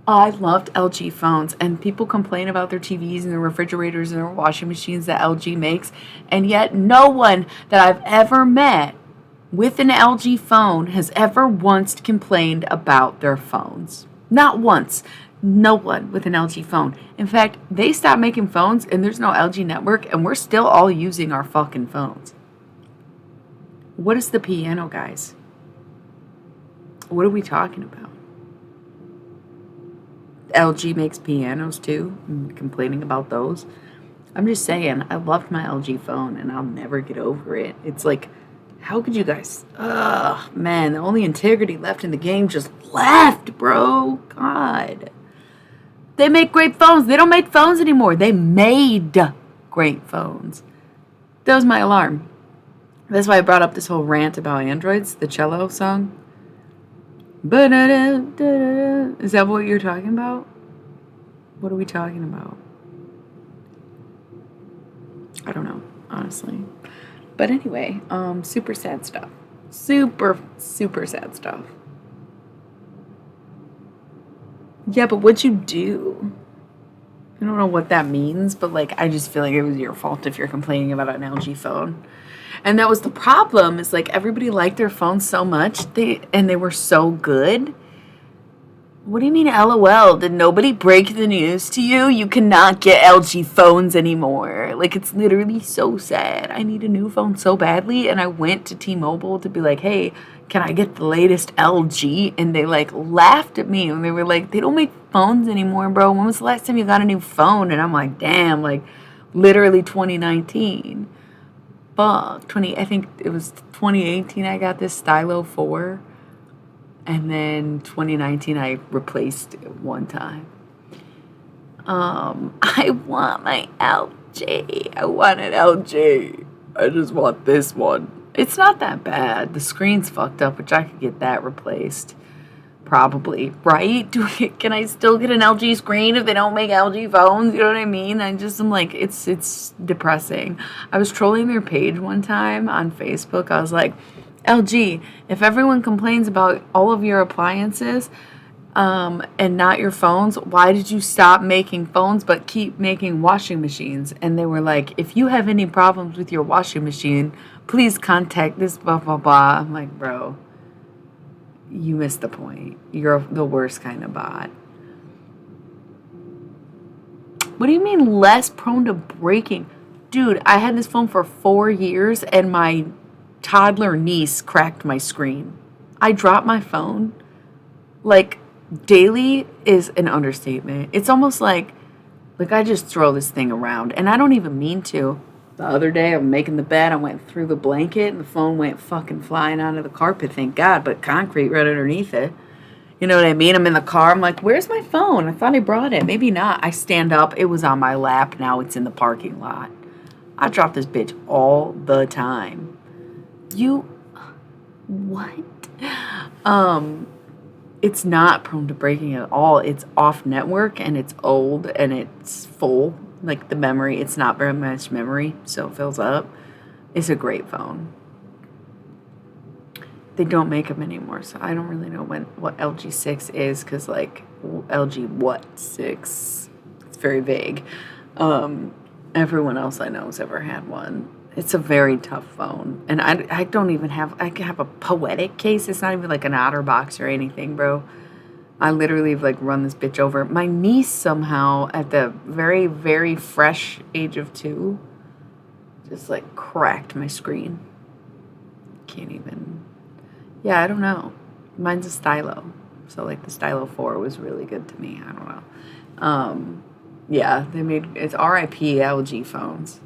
I loved LG phones, and people complain about their TVs and their refrigerators and their washing machines that LG makes, and yet no one that I've ever met with an LG phone has ever once complained about their phones. Not once. No one with an LG phone. In fact, they stopped making phones and there's no LG network, and we're still all using our fucking phones. What is the piano, guys? What are we talking about? LG makes pianos too. I'm complaining about those. I'm just saying, I loved my LG phone and I'll never get over it. It's like, how could you guys? Ugh, man, the only integrity left in the game just left, bro. God. They make great phones. They don't make phones anymore. They made great phones. That was my alarm. That's why I brought up this whole rant about Androids, the cello song. Is that what you're talking about? What are we talking about? I don't know, honestly. But anyway, super sad stuff. Super, super sad stuff. Yeah, but what'd you do? I don't know what that means, but like I just feel like it was your fault if you're complaining about an LG phone. And that was the problem, is like everybody liked their phones so much, they were so good. What do you mean LOL? Did nobody break the news to you? You cannot get LG phones anymore. Like, it's literally so sad. I need a new phone so badly, and I went to T-Mobile to be like, hey, can I get the latest LG? And they like laughed at me, and they were like, they don't make phones anymore, bro. When was the last time you got a new phone? And I'm like, damn, like literally 2019. Fuck, I think it was 2018 I got this Stylo 4. And then 2019 I replaced it one time. I want my LG. I want an LG. I just want this one. It's not that bad. The screen's fucked up, which I could get that replaced. Probably, right? Can I still get an LG screen if they don't make LG phones? You know what I mean? I'm like, it's depressing. I was trolling their page one time on Facebook. I was like, LG, if everyone complains about all of your appliances, and not your phones? Why did you stop making phones but keep making washing machines? And they were like, if you have any problems with your washing machine, please contact this blah, blah, blah. I'm like, bro, you missed the point. You're the worst kind of bot. What do you mean less prone to breaking? Dude, I had this phone for 4 years and my toddler niece cracked my screen. I dropped my phone. Like, daily is an understatement. It's almost like I just throw this thing around and I don't even mean to. The other day I'm making the bed, I went through the blanket and the phone went fucking flying onto the carpet, thank God, but concrete right underneath it. You know what I mean? I'm in the car. I'm like, where's my phone? I thought I brought it. Maybe not. I stand up. It was on my lap. Now it's in the parking lot. I drop this bitch all the time. What? It's not prone to breaking at all. It's off network and it's old and it's full. Like the memory, it's not very much memory, so it fills up. It's a great phone. They don't make them anymore, so I don't really know what LG 6 is, because like LG what 6? It's very vague. Everyone else I know has ever had one. It's a very tough phone, and I don't even have. I have a Poetic case. It's not even like an OtterBox or anything, bro. I literally have like run this bitch over. My niece somehow at the very, very fresh age of 2 just like cracked my screen. Can't even. Yeah, I don't know. Mine's a Stylo. So, like, the Stylo 4 was really good to me. I don't know. Yeah, it's RIP LG phones.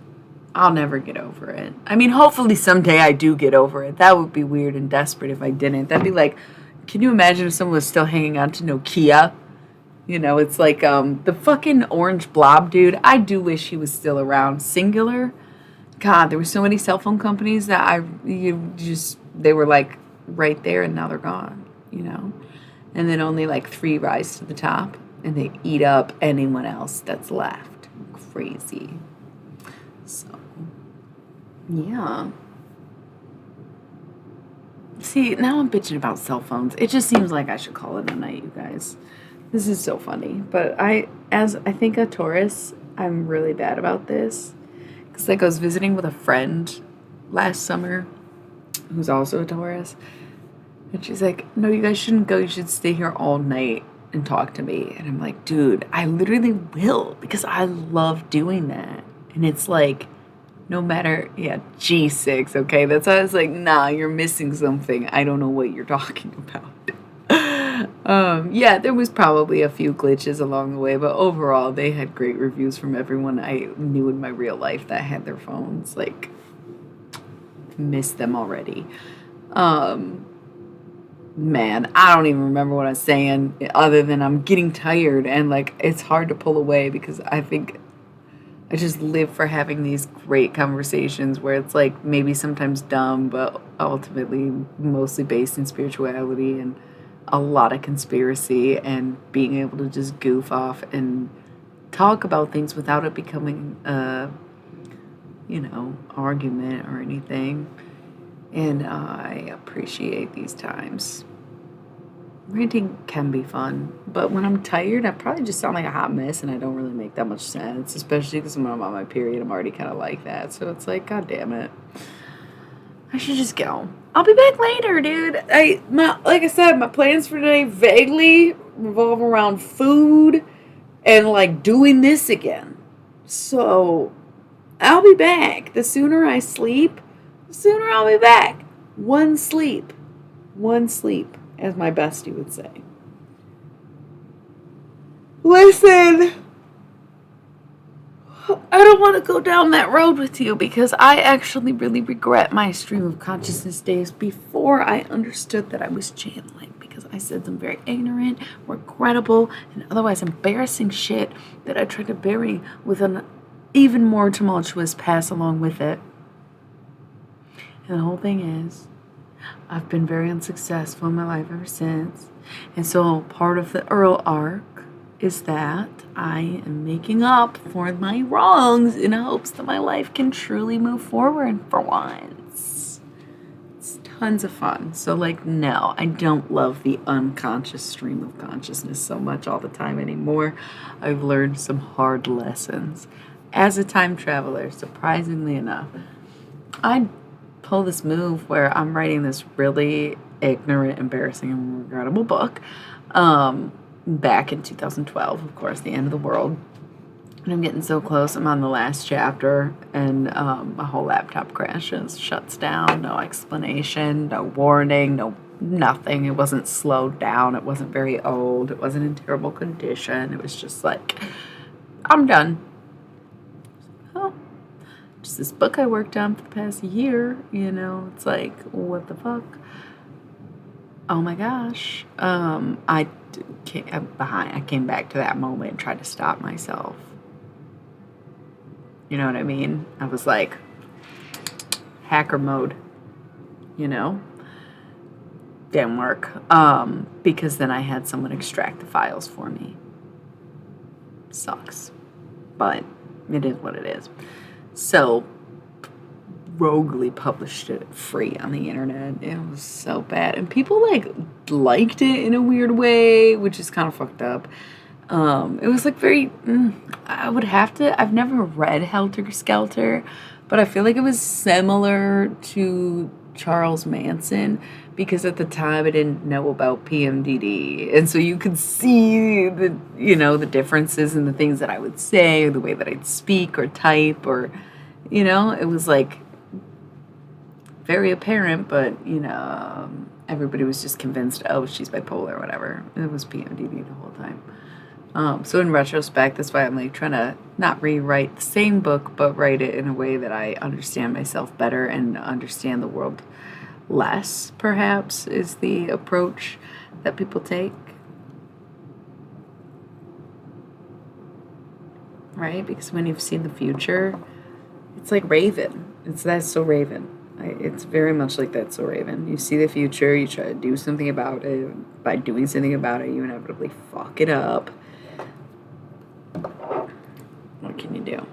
I'll never get over it. I mean, hopefully someday I do get over it. That would be weird and desperate if I didn't. That'd be like, can you imagine if someone was still hanging on to Nokia? You know, it's like the fucking orange blob dude. I do wish he was still around. Singular. God, there were so many cell phone companies that they were like, right there and now they're gone, you know, and then only like 3 rise to the top and they eat up anyone else that's left. Crazy. So yeah, see, now I'm bitching about cell phones. It just seems like I should call it a night, you guys. This is so funny, but as I think a Taurus, I'm really bad about this, because like I was visiting with a friend last summer who's also a Taurus. And she's like, no, you guys shouldn't go. You should stay here all night and talk to me. And I'm like, dude, I literally will, because I love doing that. And it's like, no matter, yeah, G6, okay? That's why I was like, nah, you're missing something. I don't know what you're talking about. Yeah, there was probably a few glitches along the way, but overall, they had great reviews from everyone I knew in my real life that had their phones. Like, missed them already. Man, I don't even remember what I was saying, other than I'm getting tired and like it's hard to pull away, because I think I just live for having these great conversations where it's like maybe sometimes dumb, but ultimately mostly based in spirituality and a lot of conspiracy, and being able to just goof off and talk about things without it becoming a, argument or anything. And I appreciate these times. Ranting can be fun, but when I'm tired, I probably just sound like a hot mess and I don't really make that much sense, especially because when I'm on my period, I'm already kind of like that. So it's like, God damn it. I should just go. I'll be back later, dude. Like I said, my plans for today vaguely revolve around food and like doing this again. So I'll be back. The sooner I sleep, the sooner I'll be back. One sleep, as my bestie would say. Listen, I don't want to go down that road with you, because I actually really regret my stream of consciousness days before I understood that I was channeling, because I said some very ignorant, regrettable, and otherwise embarrassing shit that I tried to bury with an even more tumultuous pass along with it. And the whole thing is, I've been very unsuccessful in my life ever since. And so part of the Earl arc is that I am making up for my wrongs in hopes that my life can truly move forward for once. It's tons of fun. So, like, no, I don't love the unconscious stream of consciousness so much all the time anymore. I've learned some hard lessons. As a time traveler, surprisingly enough, I pull this move where I'm writing this really ignorant, embarrassing, and regrettable book back in 2012, of course, the end of the world. And I'm getting so close. I'm on the last chapter, and my whole laptop crashes, shuts down, no explanation, no warning, no nothing. It wasn't slowed down. It wasn't very old. It wasn't in terrible condition. It was just like, I'm done. Oh, just this book I worked on for the past year, you know, it's like, what the fuck? Oh my gosh. I came back to that moment and tried to stop myself. You know what I mean? I was like, hacker mode, you know? Didn't work. Because then I had someone extract the files for me. Sucks. But it is what it is. So, roguely published it free on the internet. It was so bad. And people, like, liked it in a weird way, which is kind of fucked up. It was like very, I've never read Helter Skelter, but I feel like it was similar to Charles Manson because at the time I didn't know about PMDD. And so you could see the differences in the things that I would say or the way that I'd speak or type or, it was like very apparent, but, everybody was just convinced, oh, she's bipolar or whatever. It was PMDD the whole time. So in retrospect, that's why I'm like trying to not rewrite the same book, but write it in a way that I understand myself better and understand the world less, perhaps, is the approach that people take. Right? Because when you've seen the future, it's like Raven. That's so Raven. It's very much like that, so Raven. You see the future, you try to do something about it. By doing something about it, you inevitably fuck it up. What can you do?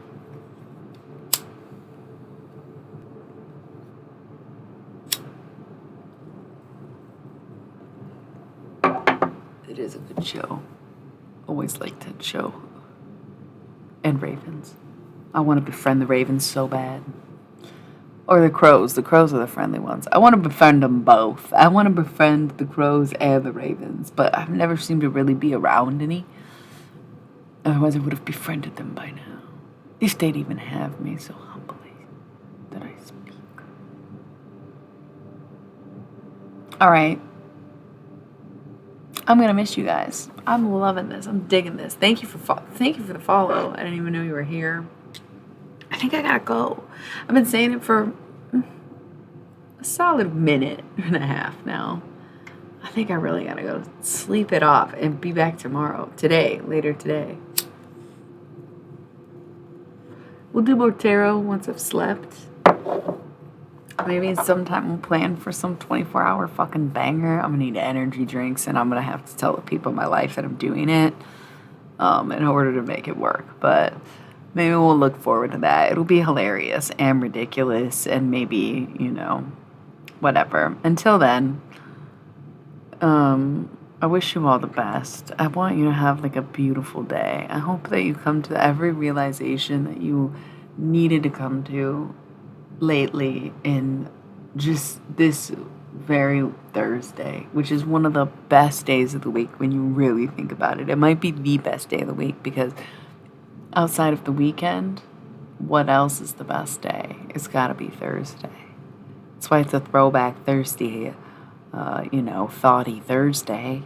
It is a good show. Always liked that show. And Ravens. I want to befriend the Ravens so bad. Or the Crows. The Crows are the friendly ones. I want to befriend them both. I want to befriend the Crows and the Ravens. But I've never seemed to really be around any. Otherwise, I would have befriended them by now. If they'd even have me so humbly that I speak. All right. I'm going to miss you guys. I'm loving this. I'm digging this. Thank you for the follow. I didn't even know you were here. I think I got to go. I've been saying it for a solid minute and a half now. I think I really got to go sleep it off and be back tomorrow. Later today. We'll do more tarot once I've slept. Maybe sometime we'll plan for some 24-hour fucking banger. I'm going to need energy drinks, and I'm going to have to tell the people in my life that I'm doing it in order to make it work. But maybe we'll look forward to that. It'll be hilarious and ridiculous and maybe, whatever. Until then, I wish you all the best. I want you to have like a beautiful day. I hope that you come to every realization that you needed to come to lately in just this very Thursday, which is one of the best days of the week when you really think about it. It might be the best day of the week because outside of the weekend, what else is the best day? It's got to be Thursday. That's why it's a throwback Thursday, thoughty Thursday.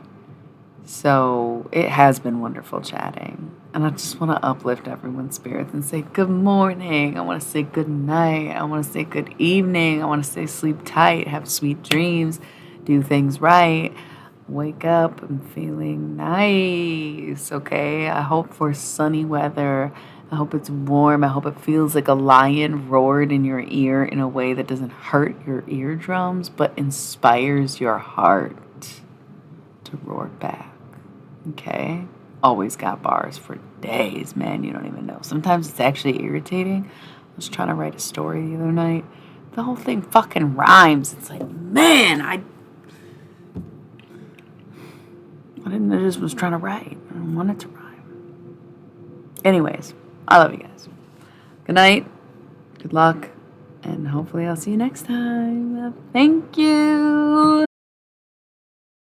So it has been wonderful chatting. And I just want to uplift everyone's spirits and say good morning. I want to say good night. I want to say good evening. I want to say sleep tight, have sweet dreams, do things right. Wake up, I'm feeling nice, okay? I hope for sunny weather. I hope it's warm. I hope it feels like a lion roared in your ear in a way that doesn't hurt your eardrums, but inspires your heart to roar back, okay? Always got bars for days, man. You don't even know. Sometimes it's actually irritating. I was trying to write a story the other night. The whole thing fucking rhymes. It's like, man, I just was trying to write. I didn't want it to rhyme. Anyways, I love you guys. Good night. Good luck. And hopefully I'll see you next time. Thank you.